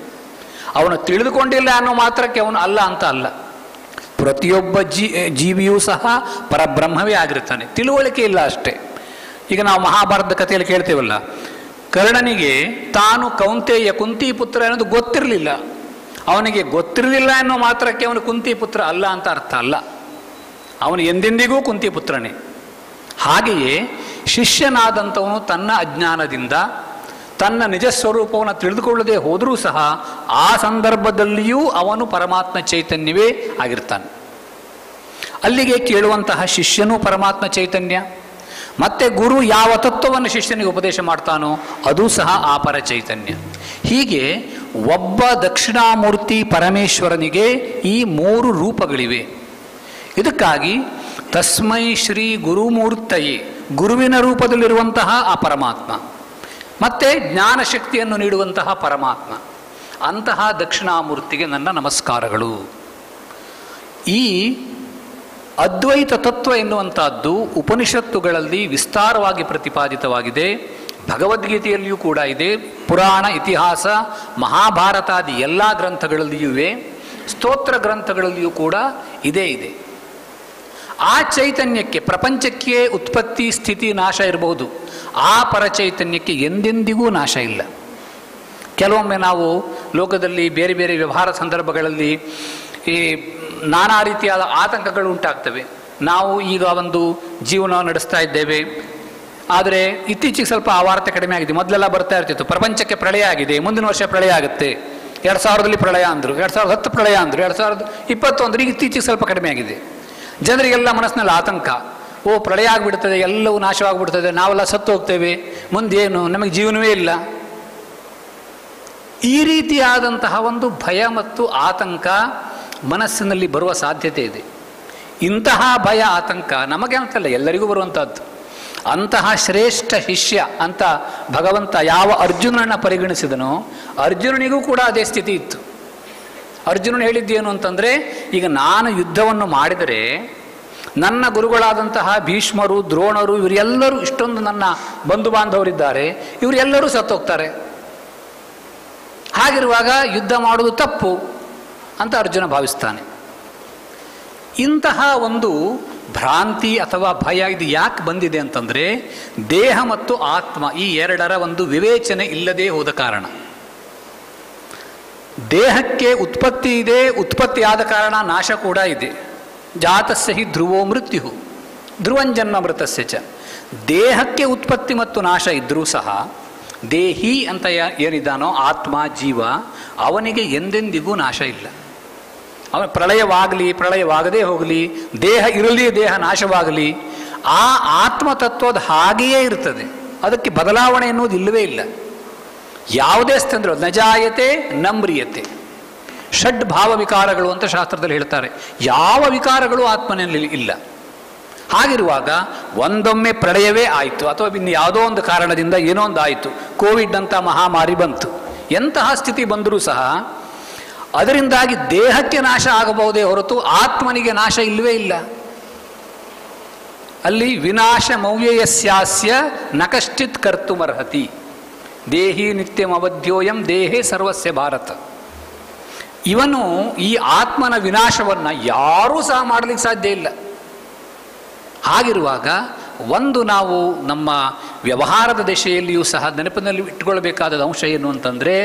ಅವನು ತಿಳಿದುಕೊಂಡಿಲ್ಲ ಅನ್ನೋ ಮಾತ್ರಕ್ಕೆ ಅವನು ಅಲ್ಲ ಅಂತ ಅಲ್ಲ. ಪ್ರತಿಯೊಬ್ಬ ಜೀವಿಯೂ ಸಹ ಪರಬ್ರಹ್ಮವೇ ಆಗಿರ್ತಾನೆ, ತಿಳುವಳಿಕೆ ಇಲ್ಲ ಅಷ್ಟೇ. ಈಗ ನಾವು ಮಹಾಭಾರತದ ಕಥೆಯಲ್ಲಿ ಕೇಳ್ತೇವಲ್ಲ, ಕರ್ಣನಿಗೆ ತಾನು ಕೌಂತೆಯ ಕುಂತಿ ಪುತ್ರ ಅನ್ನೋದು ಗೊತ್ತಿರಲಿಲ್ಲ. ಅವನಿಗೆ ಗೊತ್ತಿರಲಿಲ್ಲ ಅನ್ನೋ ಮಾತ್ರಕ್ಕೆ ಅವನು ಕುಂತಿ ಪುತ್ರ ಅಲ್ಲ ಅಂತ ಅರ್ಥ ಅಲ್ಲ. ಅವನು ಎಂದೆಂದಿಗೂ ಕುಂತಿ ಪುತ್ರನೇ. ಹಾಗೆಯೇ ಶಿಷ್ಯನಾದಂಥವನು ತನ್ನ ಅಜ್ಞಾನದಿಂದ ತನ್ನ ನಿಜ ಸ್ವರೂಪವನ್ನು ತಿಳಿದುಕೊಳ್ಳದೆ ಹೋದರೂ ಸಹ ಆ ಸಂದರ್ಭದಲ್ಲಿಯೂ ಅವನು ಪರಮಾತ್ಮ ಚೈತನ್ಯವೇ ಆಗಿರ್ತಾನೆ. ಅಲ್ಲಿಗೆ ಕೇಳುವಂತಹ ಶಿಷ್ಯನೂ ಪರಮಾತ್ಮ ಚೈತನ್ಯ. ಮತ್ತು ಗುರು ಯಾವ ತತ್ವವನ್ನು ಶಿಷ್ಯನಿಗೆ ಉಪದೇಶ ಮಾಡ್ತಾನೋ ಅದು ಸಹ ಆ ಪರ ಚೈತನ್ಯ. ಹೀಗೆ ಒಬ್ಬ ದಕ್ಷಿಣಾಮೂರ್ತಿ ಪರಮೇಶ್ವರನಿಗೆ ಈ 3 ರೂಪಗಳಿವೆ. ಇದಕ್ಕಾಗಿ ತಸ್ಮೈ ಶ್ರೀ ಗುರುಮೂರ್ತಯೇ, ಗುರುವಿನ ರೂಪದಲ್ಲಿರುವಂತಹ ಆ ಪರಮಾತ್ಮ, ಮತ್ತು ಜ್ಞಾನಶಕ್ತಿಯನ್ನು ನೀಡುವಂತಹ ಪರಮಾತ್ಮ, ಅಂತಹ ದಕ್ಷಿಣಾಮೂರ್ತಿಗೆ ನನ್ನ ನಮಸ್ಕಾರಗಳು. ಈ ಅದ್ವೈತ ತತ್ವ ಎನ್ನುವಂಥದ್ದು ಉಪನಿಷತ್ತುಗಳಲ್ಲಿ ವಿಸ್ತಾರವಾಗಿ ಪ್ರತಿಪಾದಿತವಾಗಿದೆ. ಭಗವದ್ಗೀತೆಯಲ್ಲಿಯೂ ಕೂಡ ಇದೆ. ಪುರಾಣ, ಇತಿಹಾಸ, ಮಹಾಭಾರತಾದಿ ಎಲ್ಲ ಗ್ರಂಥಗಳಲ್ಲಿಯೂ ಇವೆ. ಸ್ತೋತ್ರ ಗ್ರಂಥಗಳಲ್ಲಿಯೂ ಕೂಡ ಇದೇ ಇದೆ. ಆ ಚೈತನ್ಯಕ್ಕೆ, ಪ್ರಪಂಚಕ್ಕೆ ಉತ್ಪತ್ತಿ, ಸ್ಥಿತಿ, ನಾಶ ಇರಬಹುದು. ಆ ಪರಚೈತನ್ಯಕ್ಕೆ ಎಂದೆಂದಿಗೂ ನಾಶ ಇಲ್ಲ. ಕೆಲವೊಮ್ಮೆ ನಾವು ಲೋಕದಲ್ಲಿ ಬೇರೆ ಬೇರೆ ವ್ಯವಹಾರ ಸಂದರ್ಭಗಳಲ್ಲಿ ಈ ನಾನಾ ರೀತಿಯಾದ ಆತಂಕಗಳು ಉಂಟಾಗ್ತವೆ. ನಾವು ಈಗ ಒಂದು ಜೀವನ ನಡೆಸ್ತಾ ಇದ್ದೇವೆ, ಆದರೆ ಇತ್ತೀಚೆಗೆ ಸ್ವಲ್ಪ ಆ ವಾರ್ತೆ ಕಡಿಮೆ ಆಗಿದೆ. ಮೊದಲೆಲ್ಲ ಬರ್ತಾ ಇರ್ತಿತ್ತು, ಪ್ರಪಂಚಕ್ಕೆ ಪ್ರಳಯ ಆಗಿದೆ, ಮುಂದಿನ ವರ್ಷ ಪ್ರಳಯ ಆಗುತ್ತೆ. 2000ರಲ್ಲಿ ಪ್ರಳಯ ಅಂದರು, 2010 ಪ್ರಳಯ ಅಂದರು, 2021 ಈಗ ಇತ್ತೀಚೆಗೆ ಸ್ವಲ್ಪ ಕಡಿಮೆ ಆಗಿದೆ. ಜನರಿಗೆಲ್ಲ ಮನಸ್ಸಿನಲ್ಲಿ ಆತಂಕ, ಪ್ರಳಯ ಆಗಿಬಿಡ್ತದೆ, ಎಲ್ಲವೂ ನಾಶವಾಗಿಬಿಡ್ತದೆ, ನಾವೆಲ್ಲ ಸತ್ತು ಹೋಗ್ತೇವೆ, ಮುಂದೇನು, ನಮಗೆ ಜೀವನವೇ ಇಲ್ಲ. ಈ ರೀತಿಯಾದಂತಹ ಒಂದು ಭಯ ಮತ್ತು ಆತಂಕ ಮನಸ್ಸಿನಲ್ಲಿ ಬರುವ ಸಾಧ್ಯತೆ ಇದೆ. ಇಂತಹ ಭಯ, ಆತಂಕ ನಮಗೆ ಅಂತಲ್ಲ, ಎಲ್ಲರಿಗೂ ಬರುವಂಥದ್ದು. ಅಂತಹ ಶ್ರೇಷ್ಠ ಶಿಷ್ಯ ಅಂತ ಭಗವಂತ ಯಾವ ಅರ್ಜುನನನ್ನು ಪರಿಗಣಿಸಿದನೋ ಅರ್ಜುನನಿಗೂ ಕೂಡ ಅದೇ ಸ್ಥಿತಿ ಇತ್ತು. ಅರ್ಜುನನು ಹೇಳಿದ್ದೇನು ಅಂತಂದರೆ, ಈಗ ನಾನು ಯುದ್ಧವನ್ನು ಮಾಡಿದರೆ ನನ್ನ ಗುರುಗಳಾದಂತಹ ಭೀಷ್ಮರು, ದ್ರೋಣರು, ಇವರೆಲ್ಲರೂ, ಇಷ್ಟೊಂದು ನನ್ನ ಬಂಧು ಬಾಂಧವರಿದ್ದಾರೆ, ಇವರೆಲ್ಲರೂ ಸತ್ತೋಗ್ತಾರೆ. ಹಾಗಿರುವಾಗ ಯುದ್ಧ ಮಾಡೋದು ತಪ್ಪು ಅಂತ ಅರ್ಜುನ ಭಾವಿಸ್ತಾನೆ. ಇಂತಹ ಒಂದು ಭ್ರಾಂತಿ ಅಥವಾ ಭಯ ಇದು ಯಾಕೆ ಬಂದಿದೆ ಅಂತಂದರೆ, ದೇಹ ಮತ್ತು ಆತ್ಮ ಈ ಎರಡರ ಒಂದು ವಿವೇಚನೆ ಇಲ್ಲದೆ ಹೋದ ಕಾರಣ. ದೇಹಕ್ಕೆ ಉತ್ಪತ್ತಿ ಇದೆ, ಉತ್ಪತ್ತಿ ಆದ ಕಾರಣ ನಾಶ ಕೂಡ ಇದೆ. ಜಾತಸ್ಯ ಹಿ ಧ್ರುವೋ ಮೃತ್ಯು ಧ್ರುವಂಜನ್ಮ ಮೃತಸ್ಯ ಚ. ದೇಹಕ್ಕೆ ಉತ್ಪತ್ತಿ ಮತ್ತು ನಾಶ ಇದ್ದರೂ ಸಹ ದೇಹಿ ಅಂತ ಏನಿದ್ದಾನೋ ಆತ್ಮ ಜೀವ, ಅವನಿಗೆ ಎಂದೆಂದಿಗೂ ನಾಶ ಇಲ್ಲ. ಅವನ ಪ್ರಳಯವಾಗಲಿ ಪ್ರಳಯವಾಗದೇ ಹೋಗಲಿ, ದೇಹ ಇರಲಿ ದೇಹ ನಾಶವಾಗಲಿ, ಆ ಆತ್ಮತತ್ವದ ಹಾಗೆಯೇ ಇರ್ತದೆ. ಅದಕ್ಕೆ ಬದಲಾವಣೆ ಎನ್ನುವುದು ಇಲ್ಲವೇ ಇಲ್ಲ. ಯಾವುದೇ ಸ್ತಂದ್ರು ನಜಾಯತೆ ನಮ್ರಿಯತೆ, ಷಡ್ ಭಾವ ವಿಕಾರಗಳು ಅಂತ ಶಾಸ್ತ್ರದಲ್ಲಿ ಹೇಳ್ತಾರೆ. ಯಾವ ವಿಕಾರಗಳು ಆತ್ಮನಲ್ಲಿ ಇಲ್ಲ. ಹಾಗಿರುವಾಗ ಒಂದೊಮ್ಮೆ ಪ್ರಳಯವೇ ಆಯಿತು, ಅಥವಾ ಇನ್ನು ಯಾವುದೋ ಒಂದು ಕಾರಣದಿಂದ ಏನೋ ಒಂದು ಆಯಿತು, ಕೋವಿಡ್ ಅಂತ ಮಹಾಮಾರಿ ಬಂತು, ಎಂತಹ ಸ್ಥಿತಿ ಬಂದರೂ ಸಹ ಅದರಿಂದಾಗಿ ದೇಹಕ್ಕೆ ನಾಶ ಆಗಬಹುದೇ ಹೊರತು ಆತ್ಮನಿಗೆ ನಾಶ ಇಲ್ಲವೇ ಇಲ್ಲ. ಅಲ್ಲಿ ವಿನಾಶ ಮೌವ್ಯಯಸ್ಯಾಸ್ಯ ನ ಕಶ್ಚಿತ್ ಕರ್ತುಮರ್ಹತಿ ದೇಹಿ ನಿತ್ಯಂ ಅವಧ್ಯೋಯಂ ದೇಹೇ ಸರ್ವಸ್ಯ ಭಾರತ. ಇವನು ಈ ಆತ್ಮನ ವಿನಾಶವನ್ನು ಯಾರೂ ಸಹ ಮಾಡಲಿಕ್ಕೆ ಸಾಧ್ಯ ಇಲ್ಲ. ಹಾಗಿರುವಾಗ ಒಂದು ನಾವು ನಮ್ಮ ವ್ಯವಹಾರದ ದಿಶೆಯಲ್ಲಿಯೂ ಸಹ ನೆನಪಿನಲ್ಲಿ ಇಟ್ಟುಕೊಳ್ಬೇಕಾದ ಅಂಶ ಏನು ಅಂತಂದರೆ,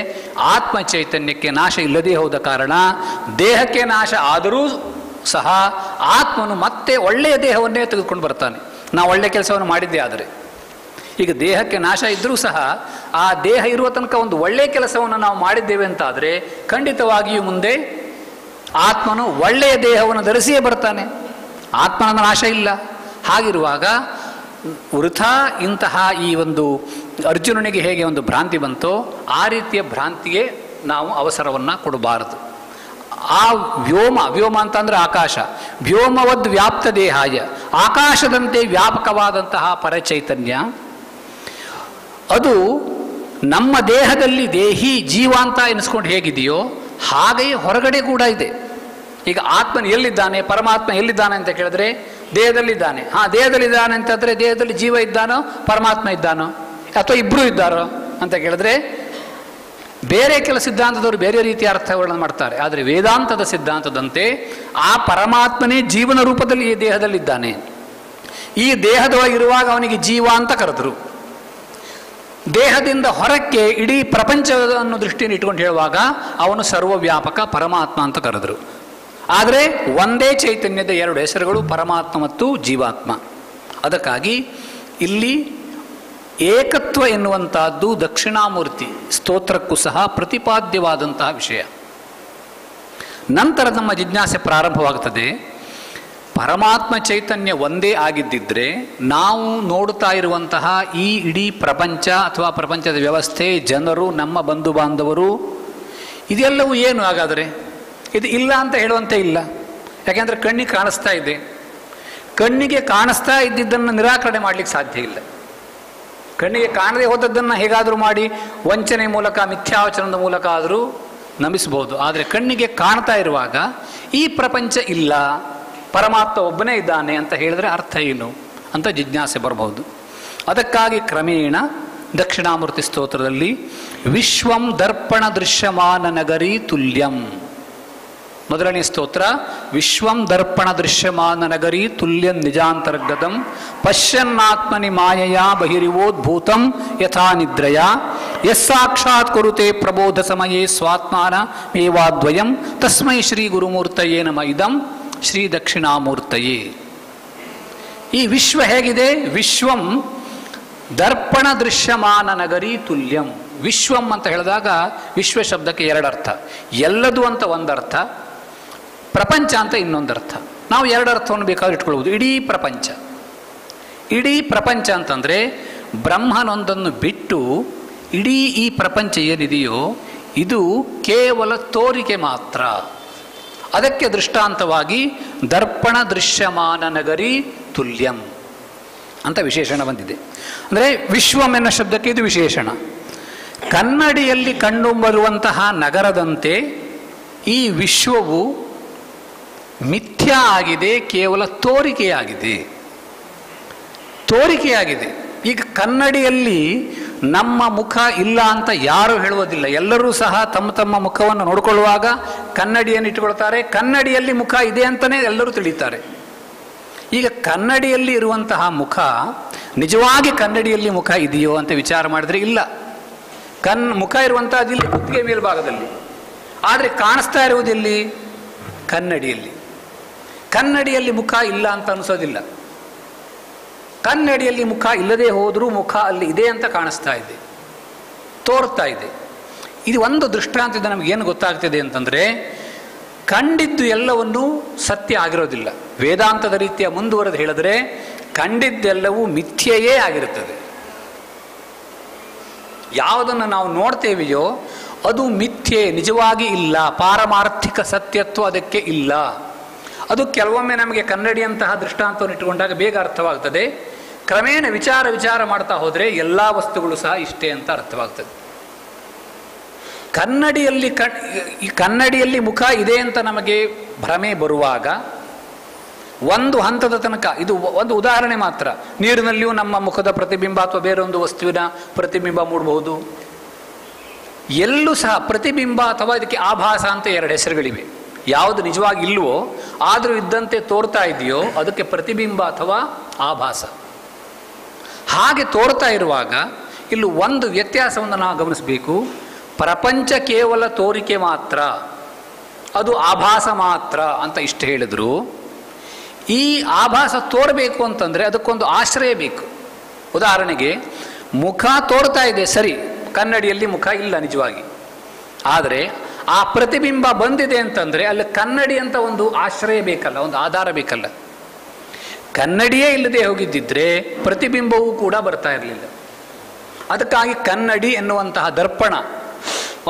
ಆತ್ಮ ಚೈತನ್ಯಕ್ಕೆ ನಾಶ ಇಲ್ಲದೇ ಹೋದ ಕಾರಣ ದೇಹಕ್ಕೆ ನಾಶ ಆದರೂ ಸಹ ಆತ್ಮನು ಮತ್ತೆ ಒಳ್ಳೆಯ ದೇಹವನ್ನೇ ತೆಗೆದುಕೊಂಡು ಬರ್ತಾನೆ. ನಾವು ಒಳ್ಳೆಯ ಕೆಲಸವನ್ನು ಮಾಡಿದ್ದೇ ಆದರೆ. ಈಗ ದೇಹಕ್ಕೆ ನಾಶ ಇದ್ದರೂ ಸಹ ಆ ದೇಹ ಇರುವ ತನಕ ಒಂದು ಒಳ್ಳೆಯ ಕೆಲಸವನ್ನು ನಾವು ಮಾಡಿದ್ದೇವೆ ಅಂತಾದರೆ ಖಂಡಿತವಾಗಿಯೂ ಮುಂದೆ ಆತ್ಮನು ಒಳ್ಳೆಯ ದೇಹವನ್ನು ಧರಿಸಿಯೇ ಬರ್ತಾನೆ. ಆತ್ಮನ ನಾಶ ಇಲ್ಲ. ಹಾಗಿರುವಾಗ ವೃಥಾ ಇಂತಹ ಈ ಒಂದು ಅರ್ಜುನನಿಗೆ ಹೇಗೆ ಒಂದು ಭ್ರಾಂತಿ ಬಂತೋ ಆ ರೀತಿಯ ಭ್ರಾಂತಿಗೆ ನಾವು ಅವಸರವನ್ನು ಕೊಡಬಾರದು. ಆ ವ್ಯೋಮ ಅಂತಂದರೆ ಆಕಾಶ, ವ್ಯೋಮವದ್ ವ್ಯಾಪ್ತ ದೇಹಾಯ, ಆಕಾಶದಂತೆ ವ್ಯಾಪಕವಾದಂತಹ ಪರಚೈತನ್ಯ ಅದು ನಮ್ಮ ದೇಹದಲ್ಲಿ ದೇಹಿ ಜೀವ ಅಂತ ಎನಿಸ್ಕೊಂಡು ಹೇಗಿದೆಯೋ ಹಾಗೆಯೇ ಹೊರಗಡೆ ಕೂಡ ಇದೆ. ಈಗ ಆತ್ಮನ ಎಲ್ಲಿದ್ದಾನೆ, ಪರಮಾತ್ಮ ಎಲ್ಲಿದ್ದಾನೆ ಅಂತ ಕೇಳಿದ್ರೆ ದೇಹದಲ್ಲಿದ್ದಾನೆ. ದೇಹದಲ್ಲಿದ್ದಾನೆ ಅಂತಂದರೆ ದೇಹದಲ್ಲಿ ಜೀವ ಇದ್ದಾನೋ ಪರಮಾತ್ಮ ಇದ್ದಾನೋ ಅಥವಾ ಇಬ್ಬರೂ ಇದ್ದಾರೋ ಅಂತ ಕೇಳಿದ್ರೆ ಬೇರೆ ಕೆಲ ಸಿದ್ಧಾಂತದವರು ಬೇರೆ ರೀತಿಯ ಅರ್ಥಗಳನ್ನು ಮಾಡ್ತಾರೆ. ಆದರೆ ವೇದಾಂತದ ಸಿದ್ಧಾಂತದಂತೆ ಆ ಪರಮಾತ್ಮನೇ ಜೀವನ ರೂಪದಲ್ಲಿ ಈ ದೇಹದಲ್ಲಿದ್ದಾನೆ. ಈ ದೇಹದೊಳಗಿರುವಾಗ ಅವನಿಗೆ ಜೀವ ಅಂತ ಕರೆದರು. ದೇಹದಿಂದ ಹೊರಕ್ಕೆ ಇಡೀ ಪ್ರಪಂಚವನ್ನು ದೃಷ್ಟಿಯನ್ನು ಇಟ್ಕೊಂಡು ಹೇಳುವಾಗ ಅವನು ಸರ್ವವ್ಯಾಪಕ ಪರಮಾತ್ಮ ಅಂತ ಕರೆದರು. ಆದರೆ ಒಂದೇ ಚೈತನ್ಯದ ಎರಡು ಹೆಸರುಗಳು, ಪರಮಾತ್ಮ ಮತ್ತು ಜೀವಾತ್ಮ. ಅದಕ್ಕಾಗಿ ಇಲ್ಲಿ ಏಕತ್ವ ಎನ್ನುವಂತಹದ್ದು ದಕ್ಷಿಣಾಮೂರ್ತಿ ಸ್ತೋತ್ರಕ್ಕೂ ಸಹ ಪ್ರತಿಪಾದ್ಯವಾದಂತಹ ವಿಷಯ. ನಂತರ ನಮ್ಮ ಜಿಜ್ಞಾಸೆ ಪ್ರಾರಂಭವಾಗುತ್ತದೆ. ಪರಮಾತ್ಮ ಚೈತನ್ಯ ಒಂದೇ ಆಗಿದ್ದಿದ್ರೆ ನಾವು ನೋಡುತ್ತಾ ಇರುವಂತಹ ಈ ಇಡೀ ಪ್ರಪಂಚ ಅಥವಾ ಪ್ರಪಂಚದ ವ್ಯವಸ್ಥೆ, ಜನರು, ನಮ್ಮ ಬಂಧು ಬಾಂಧವರು, ಇದೆಲ್ಲವೂ ಏನು ಹಾಗಾದರೆ? ಇದು ಇಲ್ಲ ಅಂತ ಹೇಳುವಂತೆ ಇಲ್ಲ. ಯಾಕೆಂದರೆ ಕಣ್ಣಿಗೆ ಕಾಣಿಸ್ತಾ ಇದೆ. ಕಣ್ಣಿಗೆ ಕಾಣಿಸ್ತಾ ಇದ್ದಿದ್ದನ್ನು ನಿರಾಕರಣೆ ಮಾಡಲಿಕ್ಕೆ ಸಾಧ್ಯ ಇಲ್ಲ. ಕಣ್ಣಿಗೆ ಕಾಣದೇ ಹೋದದ್ದನ್ನು ಹೇಗಾದರೂ ಮಾಡಿ ವಂಚನೆ ಮೂಲಕ, ಮಿಥ್ಯಾವಚನದ ಮೂಲಕ ಆದರೂ ನಂಬಿಸಬಹುದು. ಆದರೆ ಕಣ್ಣಿಗೆ ಕಾಣ್ತಾ ಇರುವಾಗ ಈ ಪ್ರಪಂಚ ಇಲ್ಲ, ಪರಮಾತ್ಮ ಒಬ್ಬನೇ ಇದ್ದಾನೆ ಅಂತ ಹೇಳಿದ್ರೆ ಅರ್ಥ ಏನು ಅಂತ ಜಿಜ್ಞಾಸೆ ಬರಬಹುದು. ಅದಕ್ಕಾಗಿ ಕ್ರಮೇಣ ದಕ್ಷಿಣಾಮೂರ್ತಿ ಸ್ತೋತ್ರದಲ್ಲಿ ವಿಶ್ವಂ ದರ್ಪಣ ದೃಶ್ಯಮಾನ ನಗರಿ ತುಲ್ಯಂ, ಮೊದಲನೇ ಸ್ತೋತ್ರ, ವಿಶ್ವಂ ದರ್ಪಣ ದೃಶ್ಯಮಾನ ನಗರಿ ತುಲ್ಯಂ ನಿಜಾಂತರ್ಗತಂ ಪಶ್ಯನ್ನಾತ್ಮನಿ ಮಾಯೆಯ ಬಹಿರಿವೋದ್ಭೂತಂ ಯಥಾ ನಿದ್ರಯ ಯಸ್ಸಾಕ್ಷಾತ್ ಕುರುತೆ ಪ್ರಬೋಧ ಸಮಯೇ ಸ್ವಾತ್ಮಾನ ಮೇವಾದ್ವಯಂ ತಸ್ಮೈ ಶ್ರೀ ಗುರುಮೂರ್ತಯೇ ನಮ ಇದಂ ಶ್ರೀ ದಕ್ಷಿಣಾಮೂರ್ತಯೇ. ಈ ವಿಶ್ವ ಹೇಗಿದೆ? ವಿಶ್ವಂ ದರ್ಪಣ ದೃಶ್ಯಮಾನ ನಗರಿ ತುಲ್ಯಂ. ವಿಶ್ವಂ ಅಂತ ಹೇಳಿದಾಗ ವಿಶ್ವ ಶಬ್ದಕ್ಕೆ ಎರಡರ್ಥ. ಎಲ್ಲದು ಅಂತ ಒಂದರ್ಥ, ಪ್ರಪಂಚ ಅಂತ ಇನ್ನೊಂದರ್ಥ. ನಾವು ಎರಡು ಅರ್ಥವನ್ನು ಬೇಕಾದ್ರೆ ಇಟ್ಕೊಳ್ಬೋದು. ಇಡೀ ಪ್ರಪಂಚ, ಇಡೀ ಪ್ರಪಂಚ ಅಂತಂದರೆ ಬ್ರಹ್ಮನೊಂದನ್ನು ಬಿಟ್ಟು ಇಡೀ ಈ ಪ್ರಪಂಚ ಏನಿದೆಯೋ ಇದು ಕೇವಲ ತೋರಿಕೆ ಮಾತ್ರ. ಅದಕ್ಕೆ ದೃಷ್ಟಾಂತವಾಗಿ ದರ್ಪಣ ದೃಶ್ಯಮಾನ ನಗರಿ ತುಲ್ಯಂ ಅಂತ ವಿಶೇಷಣ ಬಂದಿದೆ. ಅಂದರೆ ವಿಶ್ವಂ ಎನ್ನುವ ಶಬ್ದಕ್ಕೆ ಇದು ವಿಶೇಷಣ. ಕನ್ನಡಿಯಲ್ಲಿ ಕಂಡುಬರುವಂತಹ ನಗರದಂತೆ ಈ ವಿಶ್ವವು ಮಿಥ್ಯಾ ಆಗಿದೆ, ಕೇವಲ ತೋರಿಕೆಯಾಗಿದೆ. ತೋರಿಕೆಯಾಗಿದೆ. ಈಗ ಕನ್ನಡಿಯಲ್ಲಿ ನಮ್ಮ ಮುಖ ಇಲ್ಲ ಅಂತ ಯಾರೂ ಹೇಳುವುದಿಲ್ಲ. ಎಲ್ಲರೂ ಸಹ ತಮ್ಮ ತಮ್ಮ ಮುಖವನ್ನು ನೋಡಿಕೊಳ್ಳುವಾಗ ಕನ್ನಡಿಯನ್ನು ಇಟ್ಟುಕೊಳ್ತಾರೆ. ಕನ್ನಡಿಯಲ್ಲಿ ಮುಖ ಇದೆ ಅಂತಲೇ ಎಲ್ಲರೂ ತಿಳಿತಾರೆ. ಈಗ ಕನ್ನಡಿಯಲ್ಲಿ ಇರುವಂತಹ ಮುಖ ನಿಜವಾಗಿ ಕನ್ನಡಿಯಲ್ಲಿ ಮುಖ ಇದೆಯೋ ಅಂತ ವಿಚಾರ ಮಾಡಿದ್ರೆ ಇಲ್ಲ. ಮುಖ ಇರುವಂತಹದ್ದು ಇಲ್ಲಿ ಕುತ್ತಿಗೆ ಮೇಲ್ಭಾಗದಲ್ಲಿ, ಆದರೆ ಕಾಣಿಸ್ತಾ ಇರುವುದಿಲ್ಲಿ ಕನ್ನಡಿಯಲ್ಲಿ. ಕನ್ನಡಿಯಲ್ಲಿ ಮುಖ ಇಲ್ಲ ಅಂತ ಅನಿಸೋದಿಲ್ಲ. ಕನ್ನಡಿಯಲ್ಲಿ ಮುಖ ಇಲ್ಲದೆ ಹೋದರೂ ಮುಖ ಅಲ್ಲಿ ಇದೆ ಅಂತ ಕಾಣಿಸ್ತಾ ಇದೆ, ತೋರ್ತಾ ಇದೆ. ಇದು ಒಂದು ದೃಷ್ಟಾಂತದಿಂದ ನಮಗೇನು ಗೊತ್ತಾಗ್ತಿದೆ ಅಂತಂದರೆ, ಕಂಡಿದ್ದು ಎಲ್ಲವನ್ನೂ ಸತ್ಯ ಆಗಿರೋದಿಲ್ಲ. ವೇದಾಂತದ ರೀತಿಯ ಮುಂದುವರೆದು ಹೇಳಿದ್ರೆ ಕಂಡಿದ್ದೆಲ್ಲವೂ ಮಿಥ್ಯೆಯೇ ಆಗಿರುತ್ತದೆ. ಯಾವುದನ್ನು ನಾವು ನೋಡ್ತೇವೆಯೋ ಅದು ಮಿಥ್ಯೆ, ನಿಜವಾಗಿ ಇಲ್ಲ. ಪಾರಮಾರ್ಥಿಕ ಸತ್ಯತ್ವ ಅದಕ್ಕೆ ಇಲ್ಲ. ಅದು ಕೆಲವೊಮ್ಮೆ ನಮಗೆ ಕನ್ನಡಿಯಂತಹ ದೃಷ್ಟಾಂತವನ್ನು ಇಟ್ಟುಕೊಂಡಾಗ ಬೇಗ ಅರ್ಥವಾಗ್ತದೆ. ಕ್ರಮೇಣ ವಿಚಾರ ಮಾಡ್ತಾ ಹೋದರೆ ಎಲ್ಲ ವಸ್ತುಗಳು ಸಹ ಇಷ್ಟೇ ಅಂತ ಅರ್ಥವಾಗ್ತದೆ. ಕನ್ನಡಿಯಲ್ಲಿ ಮುಖ ಇದೆ ಅಂತ ನಮಗೆ ಭ್ರಮೆ ಬರುವಾಗ ಒಂದು ಹಂತದ ತನಕ, ಇದು ಒಂದು ಉದಾಹರಣೆ ಮಾತ್ರ, ನೀರಿನಲ್ಲಿಯೂ ನಮ್ಮ ಮುಖದ ಪ್ರತಿಬಿಂಬ ಅಥವಾ ಬೇರೊಂದು ವಸ್ತುವಿನ ಪ್ರತಿಬಿಂಬ ಮೂಡಬಹುದು. ಎಲ್ಲೂ ಸಹ ಪ್ರತಿಬಿಂಬ ಅಥವಾ ಇದಕ್ಕೆ ಆಭಾಸ ಅಂತ ಎರಡು ಹೆಸರುಗಳಿವೆ. ಯಾವುದು ನಿಜವಾಗಿ ಇಲ್ವೋ ಆದರೂ ಇದ್ದಂತೆ ತೋರ್ತಾ ಇದೆಯೋ ಅದಕ್ಕೆ ಪ್ರತಿಬಿಂಬ ಅಥವಾ ಆಭಾಸ. ಹಾಗೆ ತೋರ್ತಾ ಇರುವಾಗ ಇಲ್ಲಿ ಒಂದು ವ್ಯತ್ಯಾಸವನ್ನು ನಾವು ಗಮನಿಸಬೇಕು. ಪ್ರಪಂಚ ಕೇವಲ ತೋರಿಕೆ ಮಾತ್ರ, ಅದು ಆಭಾಸ ಮಾತ್ರ ಅಂತ ಇಷ್ಟು ಹೇಳಿದ್ರು. ಈ ಆಭಾಸ ತೋರಬೇಕು ಅಂತಂದರೆ ಅದಕ್ಕೊಂದು ಆಶ್ರಯ ಬೇಕು. ಉದಾಹರಣೆಗೆ ಮುಖ ತೋರ್ತಾ ಇದೆ, ಸರಿ, ಕನ್ನಡಿಯಲ್ಲಿ ಮುಖ ಇಲ್ಲ ನಿಜವಾಗಿ, ಆದರೆ ಆ ಪ್ರತಿಬಿಂಬ ಬಂದಿದೆ ಅಂತಂದರೆ ಅಲ್ಲಿ ಕನ್ನಡಿ ಅಂತ ಒಂದು ಆಶ್ರಯ ಬೇಕಲ್ಲ, ಒಂದು ಆಧಾರ ಬೇಕಲ್ಲ. ಕನ್ನಡಿಯೇ ಇಲ್ಲದೆ ಹೋಗಿದ್ದಿದ್ರೆ ಪ್ರತಿಬಿಂಬವೂ ಕೂಡ ಬರ್ತಾ ಇರಲಿಲ್ಲ. ಅದಕ್ಕಾಗಿ ಕನ್ನಡಿ ಎನ್ನುವಂತಹ ದರ್ಪಣ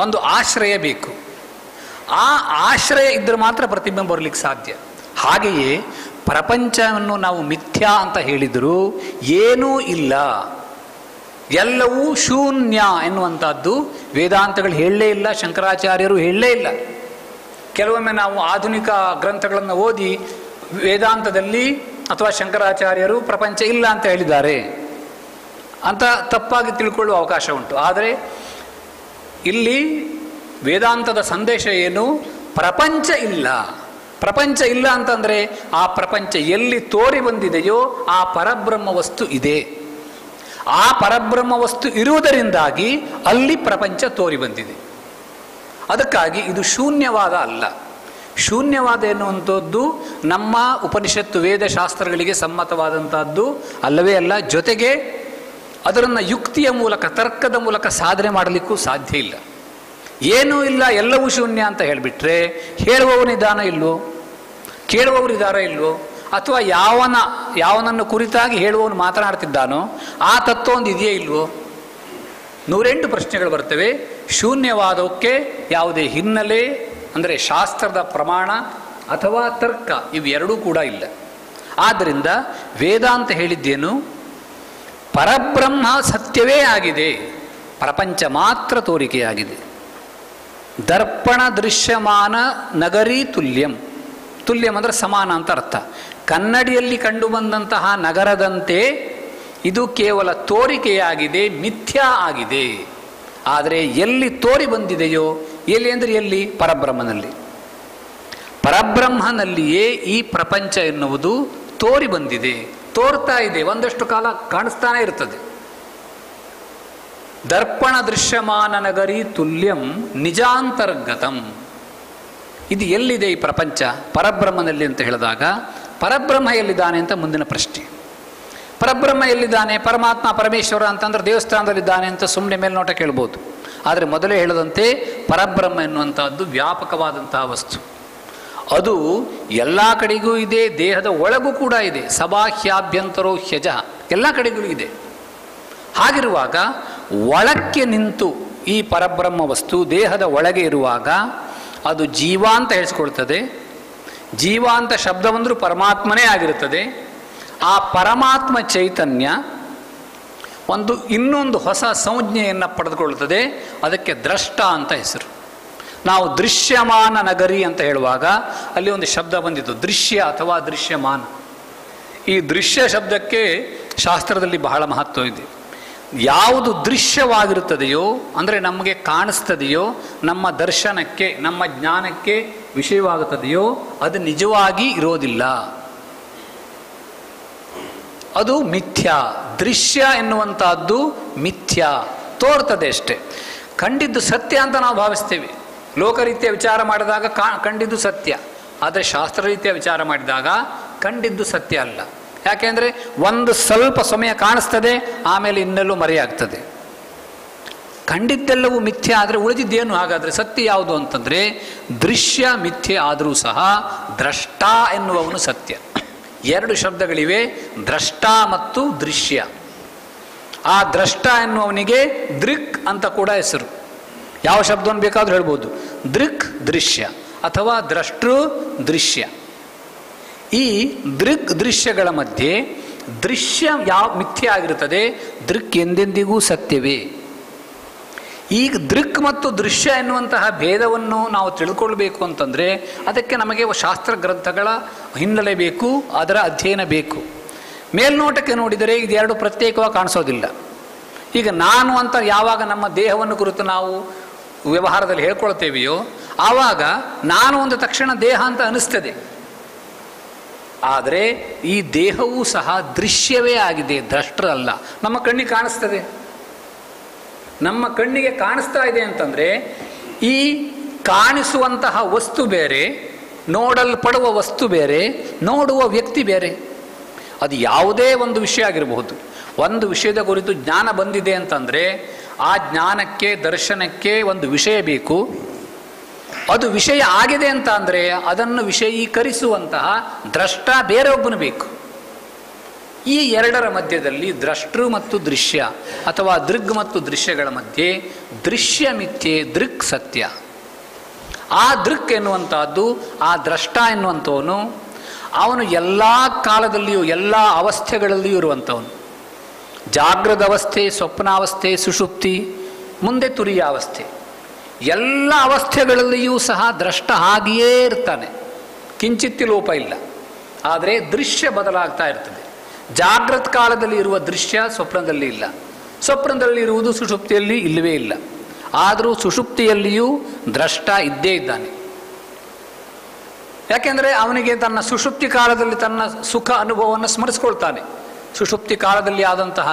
ಒಂದು ಆಶ್ರಯ ಬೇಕು. ಆ ಆಶ್ರಯ ಇದ್ದರೆ ಮಾತ್ರ ಪ್ರತಿಬಿಂಬ ಬರಲಿಕ್ಕೆ ಸಾಧ್ಯ. ಹಾಗೆಯೇ ಪ್ರಪಂಚವನ್ನು ನಾವು ಮಿಥ್ಯಾ ಅಂತ ಹೇಳಿದರೂ ಏನೂ ಇಲ್ಲ, ಎಲ್ಲವೂ ಶೂನ್ಯ ಎನ್ನುವಂಥದ್ದು ವೇದಾಂತಗಳು ಹೇಳಲೇ ಇಲ್ಲ, ಶಂಕರಾಚಾರ್ಯರು ಹೇಳಲೇ ಇಲ್ಲ. ಕೆಲವೊಮ್ಮೆ ನಾವು ಆಧುನಿಕ ಗ್ರಂಥಗಳನ್ನು ಓದಿ ವೇದಾಂತದಲ್ಲಿ ಅಥವಾ ಶಂಕರಾಚಾರ್ಯರು ಪ್ರಪಂಚ ಇಲ್ಲ ಅಂತ ಹೇಳಿದ್ದಾರೆ ಅಂತ ತಪ್ಪಾಗಿ ತಿಳ್ಕೊಳ್ಳುವ ಅವಕಾಶ ಉಂಟು. ಆದರೆ ಇಲ್ಲಿ ವೇದಾಂತದ ಸಂದೇಶ ಏನು? ಪ್ರಪಂಚ ಇಲ್ಲ. ಪ್ರಪಂಚ ಇಲ್ಲ ಅಂತಂದರೆ ಆ ಪ್ರಪಂಚ ಎಲ್ಲಿ ತೋರಿ ಬಂದಿದೆಯೋ ಆ ಪರಬ್ರಹ್ಮ ವಸ್ತು ಇದೆ. ಆ ಪರಬ್ರಹ್ಮ ವಸ್ತು ಇರುವುದರಿಂದಾಗಿ ಅಲ್ಲಿ ಪ್ರಪಂಚ ತೋರಿ ಬಂದಿದೆ. ಅದಕ್ಕಾಗಿ ಇದು ಶೂನ್ಯವಾದ ಅಲ್ಲ. ಶೂನ್ಯವಾದ ಎನ್ನುವಂಥದ್ದು ನಮ್ಮ ಉಪನಿಷತ್ತು ವೇದಶಾಸ್ತ್ರಗಳಿಗೆ ಸಮ್ಮತವಾದಂಥದ್ದು ಅಲ್ಲವೇ ಅಲ್ಲ. ಜೊತೆಗೆ ಅದನ್ನು ಯುಕ್ತಿಯ ಮೂಲಕ, ತರ್ಕದ ಮೂಲಕ ಸಾಧನೆ ಮಾಡಲಿಕ್ಕೂ ಸಾಧ್ಯ ಇಲ್ಲ. ಏನೂ ಇಲ್ಲ, ಎಲ್ಲವೂ ಶೂನ್ಯ ಅಂತ ಹೇಳಿಬಿಟ್ರೆ ಹೇಳುವವನಿದ್ದಾನ ಇಲ್ವೋ, ಕೇಳುವವರಿದ್ದಾರ ಇಲ್ವೋ, ಅಥವಾ ಯಾವನನ್ನು ಕುರಿತಾಗಿ ಹೇಳುವವನು ಮಾತನಾಡ್ತಿದ್ದಾನೋ ಆ ತತ್ವ ಒಂದು ಇದೆಯೇ ಇಲ್ವೋ? 108 ಪ್ರಶ್ನೆಗಳು ಬರ್ತವೆ. ಶೂನ್ಯವಾದಕ್ಕೆ ಯಾವುದೇ ಹಿನ್ನೆಲೆ ಅಂದರೆ ಶಾಸ್ತ್ರದ ಪ್ರಮಾಣ ಅಥವಾ ತರ್ಕ ಇವೆರಡೂ ಕೂಡ ಇಲ್ಲ. ಆದ್ದರಿಂದ ವೇದಾಂತ ಹೇಳಿದ್ದೇನು? ಪರಬ್ರಹ್ಮ ಸತ್ಯವೇ ಆಗಿದೆ, ಪ್ರಪಂಚ ಮಾತ್ರ ತೋರಿಕೆಯಾಗಿದೆ. ದರ್ಪಣ ದೃಶ್ಯಮಾನ ನಗರಿ ತುಲ್ಯಂ. ತುಲ್ಯಂ ಅಂದರೆ ಸಮಾನ ಅಂತ ಅರ್ಥ. ಕನ್ನಡಿಯಲ್ಲಿ ಕಂಡುಬಂದಂತಹ ನಗರದಂತೆ ಇದು ಕೇವಲ ತೋರಿಕೆಯಾಗಿದೆ, ಮಿಥ್ಯಾ ಆಗಿದೆ. ಆದರೆ ಎಲ್ಲಿ ತೋರಿ ಬಂದಿದೆಯೋ, ಎಲ್ಲಿ ಅಂದರೆ ಎಲ್ಲಿ? ಪರಬ್ರಹ್ಮನಲ್ಲಿ. ಪರಬ್ರಹ್ಮನಲ್ಲಿಯೇ ಈ ಪ್ರಪಂಚ ಎನ್ನುವುದು ತೋರಿ ಬಂದಿದೆ, ತೋರ್ತಾ ಇದೆ, ಒಂದಷ್ಟು ಕಾಲ ಕಾಣಿಸ್ತಾನೆ ಇರ್ತದೆ. ದರ್ಪಣ ದೃಶ್ಯಮಾನ ನಗರಿ ತುಲ್ಯಂ ನಿಜಾಂತರ್ಗತಂ. ಇದು ಎಲ್ಲಿದೆ ಈ ಪ್ರಪಂಚ? ಪರಬ್ರಹ್ಮನಲ್ಲಿ ಅಂತ ಹೇಳಿದಾಗ ಪರಬ್ರಹ್ಮ ಎಲ್ಲಿದ್ದಾನೆ ಅಂತ ಮುಂದಿನ ಪ್ರಶ್ನೆ. ಪರಬ್ರಹ್ಮ ಎಲ್ಲಿದ್ದಾನೆ? ಪರಮಾತ್ಮ ಪರಮೇಶ್ವರ ಅಂತಂದ್ರೆ ದೇವಸ್ಥಾನದಲ್ಲಿದ್ದಾನೆ ಅಂತ ಸುಮ್ಮನೆ ಮೇಲ್ನೋಟ ಕೇಳ್ಬೋದು. ಆದರೆ ಮೊದಲೇ ಹೇಳದಂತೆ ಪರಬ್ರಹ್ಮ ಎನ್ನುವಂಥದ್ದು ವ್ಯಾಪಕವಾದಂತಹ ವಸ್ತು. ಅದು ಎಲ್ಲ ಕಡೆಗೂ ಇದೆ, ದೇಹದ ಒಳಗೂ ಕೂಡ ಇದೆ. ಸಬಾಹ್ಯಾಭ್ಯಂತರೋ ಹ್ಯಜ, ಎಲ್ಲ ಕಡೆಗೂ ಇದೆ. ಹಾಗಿರುವಾಗ ಒಳಕ್ಕೆ ನಿಂತು ಈ ಪರಬ್ರಹ್ಮ ವಸ್ತು ದೇಹದ ಒಳಗೆ ಇರುವಾಗ ಅದು ಜೀವ ಅಂತ ಹೇಳಿಸ್ಕೊಳ್ತದೆ. ಜೀವ ಅಂತ ಶಬ್ದವಂದ್ರೂ ಪರಮಾತ್ಮನೇ ಆಗಿರುತ್ತದೆ. ಆ ಪರಮಾತ್ಮ ಚೈತನ್ಯ ಇನ್ನೊಂದು ಹೊಸ ಸಂಜ್ಞೆಯನ್ನು ಪಡೆದುಕೊಳ್ಳುತ್ತದೆ. ಅದಕ್ಕೆ ದ್ರಷ್ಟ ಅಂತ ಹೆಸರು. ನಾವು ದೃಶ್ಯಮಾನ ನಗರಿ ಅಂತ ಹೇಳುವಾಗ ಅಲ್ಲಿ ಒಂದು ಶಬ್ದ ಬಂದಿತ್ತು, ದೃಶ್ಯ ಅಥವಾ ದೃಶ್ಯಮಾನ. ಈ ದೃಶ್ಯ ಶಬ್ದಕ್ಕೆ ಶಾಸ್ತ್ರದಲ್ಲಿ ಬಹಳ ಮಹತ್ವ ಇದೆ. ಯಾವುದು ದೃಶ್ಯವಾಗಿರುತ್ತದೆಯೋ ಅಂದರೆ ನಮಗೆ ಕಾಣಿಸ್ತದೆಯೋ, ನಮ್ಮ ದರ್ಶನಕ್ಕೆ ನಮ್ಮ ಜ್ಞಾನಕ್ಕೆ ವಿಷಯವಾಗುತ್ತದೆಯೋ ಅದು ನಿಜವಾಗಿ ಇರೋದಿಲ್ಲ, ಅದು ಮಿಥ್ಯಾ. ದೃಶ್ಯ ಎನ್ನುವಂತಹದ್ದು ಮಿಥ್ಯಾ, ತೋರ್ತದೆ ಅಷ್ಟೆ. ಕಂಡಿದ್ದು ಸತ್ಯ ಅಂತ ನಾವು ಭಾವಿಸ್ತೇವೆ. ಲೋಕರೀತಿಯ ವಿಚಾರ ಮಾಡಿದಾಗ ಕಂಡಿದ್ದು ಸತ್ಯ, ಆದರೆ ಶಾಸ್ತ್ರರೀತಿಯ ವಿಚಾರ ಮಾಡಿದಾಗ ಕಂಡಿದ್ದು ಸತ್ಯ ಅಲ್ಲ. ಯಾಕೆಂದರೆ ಒಂದು ಸ್ವಲ್ಪ ಸಮಯ ಕಾಣಿಸ್ತದೆ, ಆಮೇಲೆ ಇನ್ನೆಲ್ಲೂ ಮರೆಯಾಗ್ತದೆ. ಕಂಡಿದ್ದೆಲ್ಲವೂ ಮಿಥ್ಯೆ ಆದರೆ ಉಳಿದಿದ್ದೇನು? ಹಾಗಾದರೆ ಸತ್ಯ ಯಾವುದು ಅಂತಂದರೆ, ದೃಶ್ಯ ಮಿಥ್ಯೆ ಆದರೂ ಸಹ ದ್ರಷ್ಟ ಎನ್ನುವವನು ಸತ್ಯ. ಎರಡು ಶಬ್ದಗಳಿವೆ, ದ್ರಷ್ಟ ಮತ್ತು ದೃಶ್ಯ. ಆ ದ್ರಷ್ಟ ಎನ್ನುವವನಿಗೆ ದೃಕ್ ಅಂತ ಕೂಡ ಹೆಸರು. ಯಾವ ಶಬ್ದವನ್ನು ಬೇಕಾದರೂ ಹೇಳ್ಬೋದು, ದೃಕ್ ದೃಶ್ಯ ಅಥವಾ ದ್ರಷ್ಟೃ ದೃಶ್ಯ. ಈ ದೃಕ್ ದೃಶ್ಯಗಳ ಮಧ್ಯೆ ದೃಶ್ಯ ಯಾವ ಮಿಥ್ಯೆ ಆಗಿರುತ್ತದೆ, ದೃಕ್ ಎಂದೆಂದಿಗೂ ಸತ್ಯವೇ. ಈಗ ದೃಕ್ ಮತ್ತು ದೃಶ್ಯ ಎನ್ನುವಂತಹ ಭೇದವನ್ನು ನಾವು ತಿಳ್ಕೊಳ್ಬೇಕು ಅಂತಂದರೆ ಅದಕ್ಕೆ ನಮಗೆ ಶಾಸ್ತ್ರ ಗ್ರಂಥಗಳ ಹಿನ್ನೆಲೆ ಬೇಕು, ಅದರ ಅಧ್ಯಯನ ಬೇಕು. ಮೇಲ್ನೋಟಕ್ಕೆ ನೋಡಿದರೆ ಇದೆರಡು ಪ್ರತ್ಯೇಕವಾಗಿ ಕಾಣಿಸೋದಿಲ್ಲ. ಈಗ ನಾನು ಅಂತ ಯಾವಾಗ ನಮ್ಮ ದೇಹವನ್ನು ಕುರಿತು ನಾವು ವ್ಯವಹಾರದಲ್ಲಿ ಹೇಳ್ಕೊಳ್ತೇವೆಯೋ ಆವಾಗ ನಾನು ಒಂದು ತಕ್ಷಣ ದೇಹ ಅಂತ ಅನಿಸ್ತದೆ. ಆದರೆ ಈ ದೇಹವೂ ಸಹ ದೃಶ್ಯವೇ ಆಗಿದೆ, ದ್ರಷ್ಟರ ಅಲ್ಲ. ನಮ್ಮ ಕಣ್ಣಿಗೆ ಕಾಣಿಸ್ತದೆ, ನಮ್ಮ ಕಣ್ಣಿಗೆ ಕಾಣಿಸ್ತಾ ಇದೆ ಅಂತಂದರೆ ಈ ಕಾಣಿಸುವಂತಹ ವಸ್ತು ಬೇರೆ, ನೋಡಲ್ಪಡುವ ವಸ್ತು ಬೇರೆ, ನೋಡುವ ವ್ಯಕ್ತಿ ಬೇರೆ. ಅದು ಯಾವುದೇ ಒಂದು ವಿಷಯ ಆಗಿರಬಹುದು. ಒಂದು ವಿಷಯದ ಕುರಿತು ಜ್ಞಾನ ಬಂದಿದೆ ಅಂತಂದರೆ ಆ ಜ್ಞಾನಕ್ಕೆ ದರ್ಶನಕ್ಕೆ ಒಂದು ವಿಷಯ ಬೇಕು. ಅದು ವಿಷಯ ಆಗಿದೆ ಅಂತ ಅಂದರೆ ಅದನ್ನು ವಿಷಯೀಕರಿಸುವಂತಹ ದ್ರಷ್ಟ ಬೇರೊಬ್ಬನು ಬೇಕು. ಈ ಎರಡರ ಮಧ್ಯದಲ್ಲಿ ದ್ರಷ್ಟೃ ಮತ್ತು ದೃಶ್ಯ ಅಥವಾ ದೃಗ್ ಮತ್ತು ದೃಶ್ಯಗಳ ಮಧ್ಯೆ ದೃಶ್ಯ ಮಿಥ್ಯೆ, ದೃಕ್ ಸತ್ಯ. ಆ ದೃಕ್ ಎನ್ನುವಂಥದ್ದು, ಆ ದ್ರಷ್ಟ ಎನ್ನುವಂಥವನು ಅವನು ಎಲ್ಲ ಕಾಲದಲ್ಲಿಯೂ ಎಲ್ಲ ಅವಸ್ಥೆಗಳಲ್ಲಿಯೂ ಇರುವಂಥವನು. ಜಾಗೃತ ಅವಸ್ಥೆ, ಸ್ವಪ್ನಾವಸ್ಥೆ, ಸುಷುಪ್ತಿ, ಮುಂದೆ ತುರಿಯ ಅವಸ್ಥೆ, ಎಲ್ಲ ಅವಸ್ಥೆಗಳಲ್ಲಿಯೂ ಸಹ ದ್ರಷ್ಟ ಹಾಗೆಯೇ ಇರ್ತಾನೆ, ಕಿಂಚಿತ್ತಿ ಲೋಪ ಇಲ್ಲ. ಆದರೆ ದೃಶ್ಯ ಬದಲಾಗ್ತಾ ಇರ್ತದೆ. ಜಾಗೃತ ಕಾಲದಲ್ಲಿ ಇರುವ ದೃಶ್ಯ ಸ್ವಪ್ನದಲ್ಲಿ ಇಲ್ಲ, ಸ್ವಪ್ನದಲ್ಲಿ ಇರುವುದು ಸುಷುಪ್ತಿಯಲ್ಲಿ ಇಲ್ಲವೇ ಇಲ್ಲ. ಆದರೂ ಸುಷುಪ್ತಿಯಲ್ಲಿಯೂ ದ್ರಷ್ಟ ಇದ್ದೇ ಇದ್ದಾನೆ. ಯಾಕೆಂದರೆ ಅವನಿಗೆ ತನ್ನ ಸುಷುಪ್ತಿ ಕಾಲದಲ್ಲಿ ತನ್ನ ಸುಖ ಅನುಭವವನ್ನು ಸ್ಮರಿಸಿಕೊಳ್ತಾನೆ, ಸುಷುಪ್ತಿ ಕಾಲದಲ್ಲಿ ಆದಂತಹ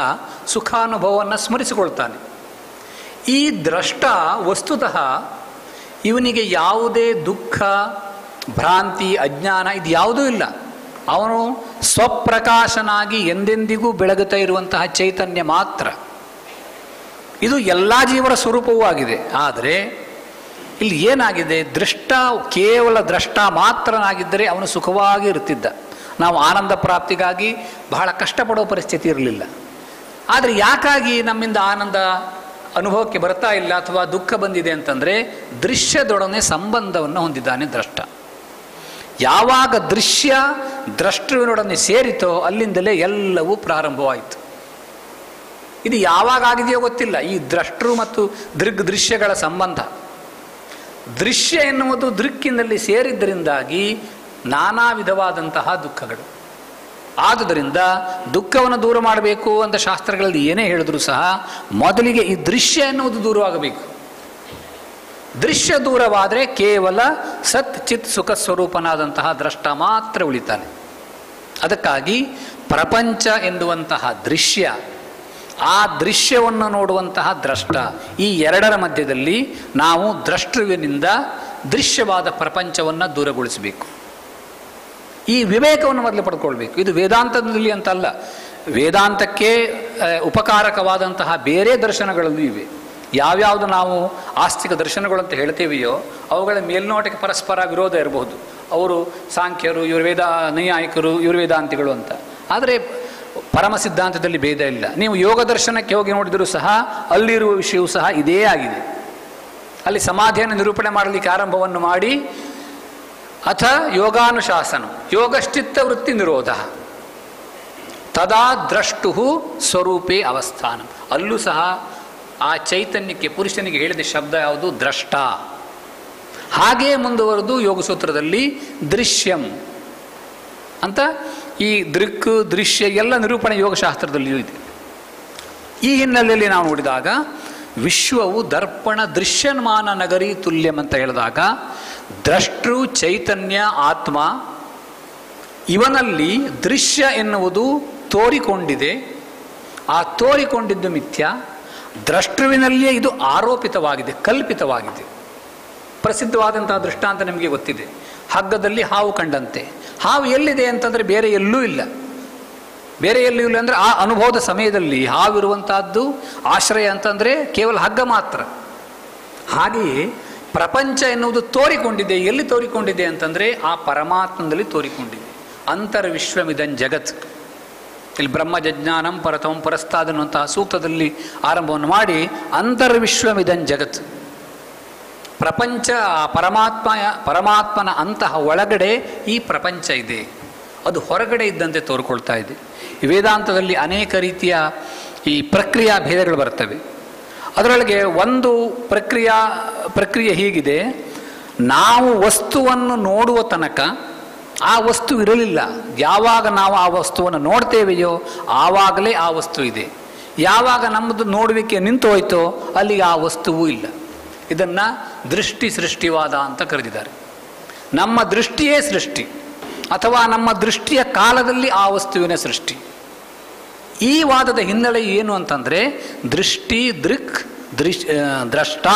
ಸುಖಾನುಭವವನ್ನು ಸ್ಮರಿಸಿಕೊಳ್ತಾನೆ. ಈ ದ್ರಷ್ಟ ವಸ್ತುತಃ ಇವನಿಗೆ ಯಾವುದೇ ದುಃಖ, ಭ್ರಾಂತಿ, ಅಜ್ಞಾನ ಇದು ಯಾವುದೂ ಇಲ್ಲ. ಅವನು ಸ್ವಪ್ರಕಾಶನಾಗಿ ಎಂದೆಂದಿಗೂ ಬೆಳಗುತ್ತಾ ಇರುವಂತಹ ಚೈತನ್ಯ ಮಾತ್ರ. ಇದು ಎಲ್ಲ ಜೀವರ ಸ್ವರೂಪವೂ ಆಗಿದೆ. ಆದರೆ ಇಲ್ಲಿ ಏನಾಗಿದೆ, ದೃಷ್ಟ ಕೇವಲ ದ್ರಷ್ಟ ಮಾತ್ರನಾಗಿದ್ದರೆ ಅವನು ಸುಖವಾಗಿ ಇರುತ್ತಿದ್ದ. ನಾವು ಆನಂದ ಪ್ರಾಪ್ತಿಗಾಗಿ ಬಹಳ ಕಷ್ಟಪಡೋ ಪರಿಸ್ಥಿತಿ ಇರಲಿಲ್ಲ. ಆದರೆ ಯಾಕಾಗಿ ನಮ್ಮಿಂದ ಆನಂದ ಅನುಭವಕ್ಕೆ ಬರ್ತಾ ಇಲ್ಲ ಅಥವಾ ದುಃಖ ಬಂದಿದೆ ಅಂತಂದರೆ ದೃಶ್ಯದೊಡನೆ ಸಂಬಂಧವನ್ನು ಹೊಂದಿದ್ದಾನೆ ದ್ರಷ್ಟ. ಯಾವಾಗ ದೃಶ್ಯ ದ್ರಷ್ಟುವಿನೊಡನೆ ಸೇರಿತೋ ಅಲ್ಲಿಂದಲೇ ಎಲ್ಲವೂ ಪ್ರಾರಂಭವಾಯಿತು. ಇದು ಯಾವಾಗ ಆಗಿದೆಯೋ ಗೊತ್ತಿಲ್ಲ, ಈ ದ್ರಷ್ಟರು ಮತ್ತು ದೃಗ್ ದೃಶ್ಯಗಳ ಸಂಬಂಧ. ದೃಶ್ಯ ಎನ್ನುವುದು ದೃಕ್ಕಿನಲ್ಲಿ ಸೇರಿದ್ದರಿಂದಾಗಿ ನಾನಾ ವಿಧವಾದಂತಹ ದುಃಖಗಳು. ಆದುದರಿಂದ ದುಃಖವನ್ನು ದೂರ ಮಾಡಬೇಕು ಅಂತ ಶಾಸ್ತ್ರಗಳಲ್ಲಿ ಏನೇ ಹೇಳಿದ್ರು ಸಹ ಮೊದಲಿಗೆ ಈ ದೃಶ್ಯ ಎನ್ನುವುದು ದೂರವಾಗಬೇಕು. ದೃಶ್ಯ ದೂರವಾದರೆ ಕೇವಲ ಸತ್ ಚಿತ್ ಸುಖ ಸ್ವರೂಪನಾದಂತಹ ದ್ರಷ್ಟ ಮಾತ್ರ ಉಳಿತಾನೆ. ಅದಕ್ಕಾಗಿ ಪ್ರಪಂಚ ಎನ್ನುವಂತಹ ದೃಶ್ಯ, ಆ ದೃಶ್ಯವನ್ನು ನೋಡುವಂತಹ ದ್ರಷ್ಟ, ಈ ಎರಡರ ಮಧ್ಯದಲ್ಲಿ ನಾವು ದ್ರಷ್ಟೃವಿನಿಂದ ದೃಶ್ಯವಾದ ಪ್ರಪಂಚವನ್ನು ದೂರಗೊಳಿಸಬೇಕು. ಈ ವಿವೇಕವನ್ನು ಮೊದಲು ಪಡ್ಕೊಳ್ಬೇಕು. ಇದು ವೇದಾಂತದಲ್ಲಿ ಅಂತಲ್ಲ, ವೇದಾಂತಕ್ಕೆ ಉಪಕಾರಕವಾದಂತಹ ಬೇರೆ ದರ್ಶನಗಳಲ್ಲೂ ಇವೆ. ಯಾವ್ಯಾವುದು ನಾವು ಆಸ್ತಿಕ ದರ್ಶನಗಳು ಅಂತ ಹೇಳ್ತೇವೆಯೋ ಅವುಗಳ ಮೇಲ್ನೋಟಕ್ಕೆ ಪರಸ್ಪರ ವಿರೋಧ ಇರಬಹುದು. ಅವರು ಸಾಂಖ್ಯರು, ಇವರು ನೈಯಾಯಿಕರು, ಇವರು ವೇದಾಂತಿಗಳು ಅಂತ. ಆದರೆ ಪರಮ ಸಿದ್ಧಾಂತದಲ್ಲಿ ಭೇದ ಇಲ್ಲ. ನೀವು ಯೋಗ ದರ್ಶನಕ್ಕೆ ಹೋಗಿ ನೋಡಿದರೂ ಸಹ ಅಲ್ಲಿರುವ ವಿಷಯವೂ ಸಹ ಇದೇ ಆಗಿದೆ. ಅಲ್ಲಿ ಸಮಾಧಿಯನ್ನು ನಿರೂಪಣೆ ಮಾಡಲಿಕ್ಕೆ ಆರಂಭವನ್ನು ಮಾಡಿ ಅಥ ಯೋಗಾನುಶಾಸನ ಯೋಗಶ್ಚಿತ್ತ ವೃತ್ತಿ ನಿರೋಧ ತದಾ ದ್ರಷ್ಟು ಸ್ವರೂಪೇ ಅವಸ್ಥಾನ. ಅಲ್ಲೂ ಸಹ ಆ ಚೈತನ್ಯಕ್ಕೆ, ಪುರುಷನಿಗೆ ಹೇಳಿದ ಶಬ್ದ ಯಾವುದು? ದ್ರಷ್ಟ. ಹಾಗೆಯೇ ಮುಂದುವರೆದು ಯೋಗಸೂತ್ರದಲ್ಲಿ ದೃಶ್ಯಂ ಅಂತ ಈ ದೃಕ್ ದೃಶ್ಯ ಎಲ್ಲ ನಿರೂಪಣೆ ಯೋಗಶಾಸ್ತ್ರದಲ್ಲಿಯೂ ಇದೆ. ಈ ಹಿನ್ನೆಲೆಯಲ್ಲಿ ನಾವು ನೋಡಿದಾಗ ವಿಶ್ವವು ದರ್ಪಣ ದೃಶ್ಯಮಾನ ನಗರಿ ತುಲ್ಯಂ ಅಂತ ಹೇಳಿದಾಗ ದ್ರಷ್ಟೃ ಚೈತನ್ಯ ಆತ್ಮ ಇವನಲ್ಲಿ ದೃಶ್ಯ ಎನ್ನುವುದು ತೋರಿಕೊಂಡಿದೆ. ಆ ತೋರಿಕೊಂಡಿದ್ದು ಮಿಥ್ಯ. ದ್ರಷ್ಟೃವಿನಲ್ಲಿಯೇ ಇದು ಆರೋಪಿತವಾಗಿದೆ, ಕಲ್ಪಿತವಾಗಿದೆ. ಪ್ರಸಿದ್ಧವಾದಂತಹ ದೃಷ್ಟಾಂತ ನಿಮಗೆ ಗೊತ್ತಿದೆ. ಹಗ್ಗದಲ್ಲಿ ಹಾವು ಕಂಡಂತೆ. ಹಾವು ಎಲ್ಲಿದೆ ಅಂತಂದರೆ ಬೇರೆ ಎಲ್ಲೂ ಇಲ್ಲ. ಬೇರೆ ಎಲ್ಲೂ ಇಲ್ಲ ಅಂದರೆ ಆ ಅನುಭವದ ಸಮಯದಲ್ಲಿ ಹಾವಿರುವಂತಹದ್ದು ಆಶ್ರಯ ಅಂತಂದರೆ ಕೇವಲ ಹಗ್ಗ ಮಾತ್ರ. ಹಾಗೆಯೇ ಪ್ರಪಂಚ ಎನ್ನುವುದು ತೋರಿಕೊಂಡಿದೆ. ಎಲ್ಲಿ ತೋರಿಕೊಂಡಿದೆ ಅಂತಂದರೆ ಆ ಪರಮಾತ್ಮನಲ್ಲಿ ತೋರಿಕೊಂಡಿದೆ. ಅಂತರ್ವಿಶ್ವಮಿದಂ ಜಗತ್. ಇಲ್ಲಿ ಬ್ರಹ್ಮಜ್ಞಾನಂ ಪರತಂ ಪರಸ್ತಾದ್ ಅನ್ನುವಂತಹ ಸೂಕ್ತದಲ್ಲಿ ಆರಂಭವನ್ನು ಮಾಡಿ ಅಂತರ್ವಿಶ್ವಮಿದಂ ಜಗತ್, ಪ್ರಪಂಚ ಪರಮಾತ್ಮನ ಅಂತಹ ಒಳಗಡೆ ಈ ಪ್ರಪಂಚ ಇದೆ, ಅದು ಹೊರಗಡೆ ಇದ್ದಂತೆ ತೋರ್ಕೊಳ್ತಾ ಇದೆ. ವೇದಾಂತದಲ್ಲಿ ಅನೇಕ ರೀತಿಯ ಈ ಪ್ರಕ್ರಿಯಾ ಭೇದಗಳು ಬರ್ತವೆ. ಅದರೊಳಗೆ ಒಂದು ಪ್ರಕ್ರಿಯೆ ಹೀಗಿದೆ. ನಾವು ವಸ್ತುವನ್ನು ನೋಡುವ ತನಕ ಆ ವಸ್ತು ಇರಲಿಲ್ಲ. ಯಾವಾಗ ನಾವು ಆ ವಸ್ತುವನ್ನು ನೋಡ್ತೇವೆಯೋ ಆವಾಗಲೇ ಆ ವಸ್ತು ಇದೆ. ಯಾವಾಗ ನಮ್ಮದು ನೋಡುವಿಕೆ ನಿಂತು ಹೋಯ್ತೋ ಅಲ್ಲಿಗೆ ಆ ವಸ್ತುವೂ ಇಲ್ಲ. ಇದನ್ನು ದೃಷ್ಟಿ ಸೃಷ್ಟಿವಾದ ಅಂತ ಕರೆದಿದ್ದಾರೆ. ನಮ್ಮ ದೃಷ್ಟಿಯೇ ಸೃಷ್ಟಿ, ಅಥವಾ ನಮ್ಮ ದೃಷ್ಟಿಯ ಕಾಲದಲ್ಲಿ ಆ ವಸ್ತುವಿನ ಸೃಷ್ಟಿ. ಈ ವಾದದ ಹಿನ್ನೆಲೆ ಏನು ಅಂತಂದರೆ ದೃಷ್ಟಿ ದ್ರಷ್ಟ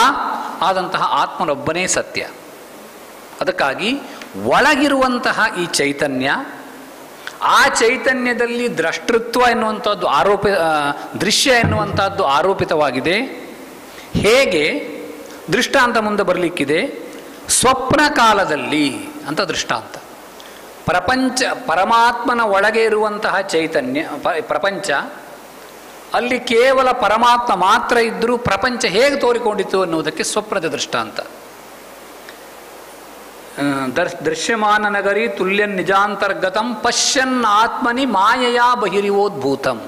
ಆದಂತಹ ಆತ್ಮನೊಬ್ಬನೇ ಸತ್ಯ. ಅದಕ್ಕಾಗಿ ಒಳಗಿರುವಂತಹ ಈ ಚೈತನ್ಯ, ಆ ಚೈತನ್ಯದಲ್ಲಿ ದ್ರಷ್ಟೃತ್ವ ಎನ್ನುವಂಥದ್ದು ದೃಶ್ಯ ಎನ್ನುವಂಥದ್ದು ಆರೋಪಿತವಾಗಿದೆ. ಹೇಗೆ ದೃಷ್ಟಾಂತ ಮುಂದೆ ಬರಲಿಕ್ಕಿದೆ. ಸ್ವಪ್ನ ಕಾಲದಲ್ಲಿ ಅಂತ ದೃಷ್ಟಾಂತ. ಪರಮಾತ್ಮನ ಒಳಗೆ ಇರುವಂತಹ ಚೈತನ್ಯ ಪ್ರಪಂಚ, ಅಲ್ಲಿ ಕೇವಲ ಪರಮಾತ್ಮ ಮಾತ್ರ ಇದ್ದರೂ ಪ್ರಪಂಚ ಹೇಗೆ ತೋರಿಕೊಂಡಿತು ಅನ್ನುವುದಕ್ಕೆ ಸ್ವಪ್ನದ ದೃಷ್ಟಾಂತ. ದೃಶ್ಯಮಾನ ನಗರಿ ತುಲ್ಯನ್ ನಿಜಾಂತರ್ಗತಂ ಪಶ್ಯನ್ ಆತ್ಮನಿ ಮಾಯೆಯ ಬಹಿರಿವೋದ್ಭೂತಂ.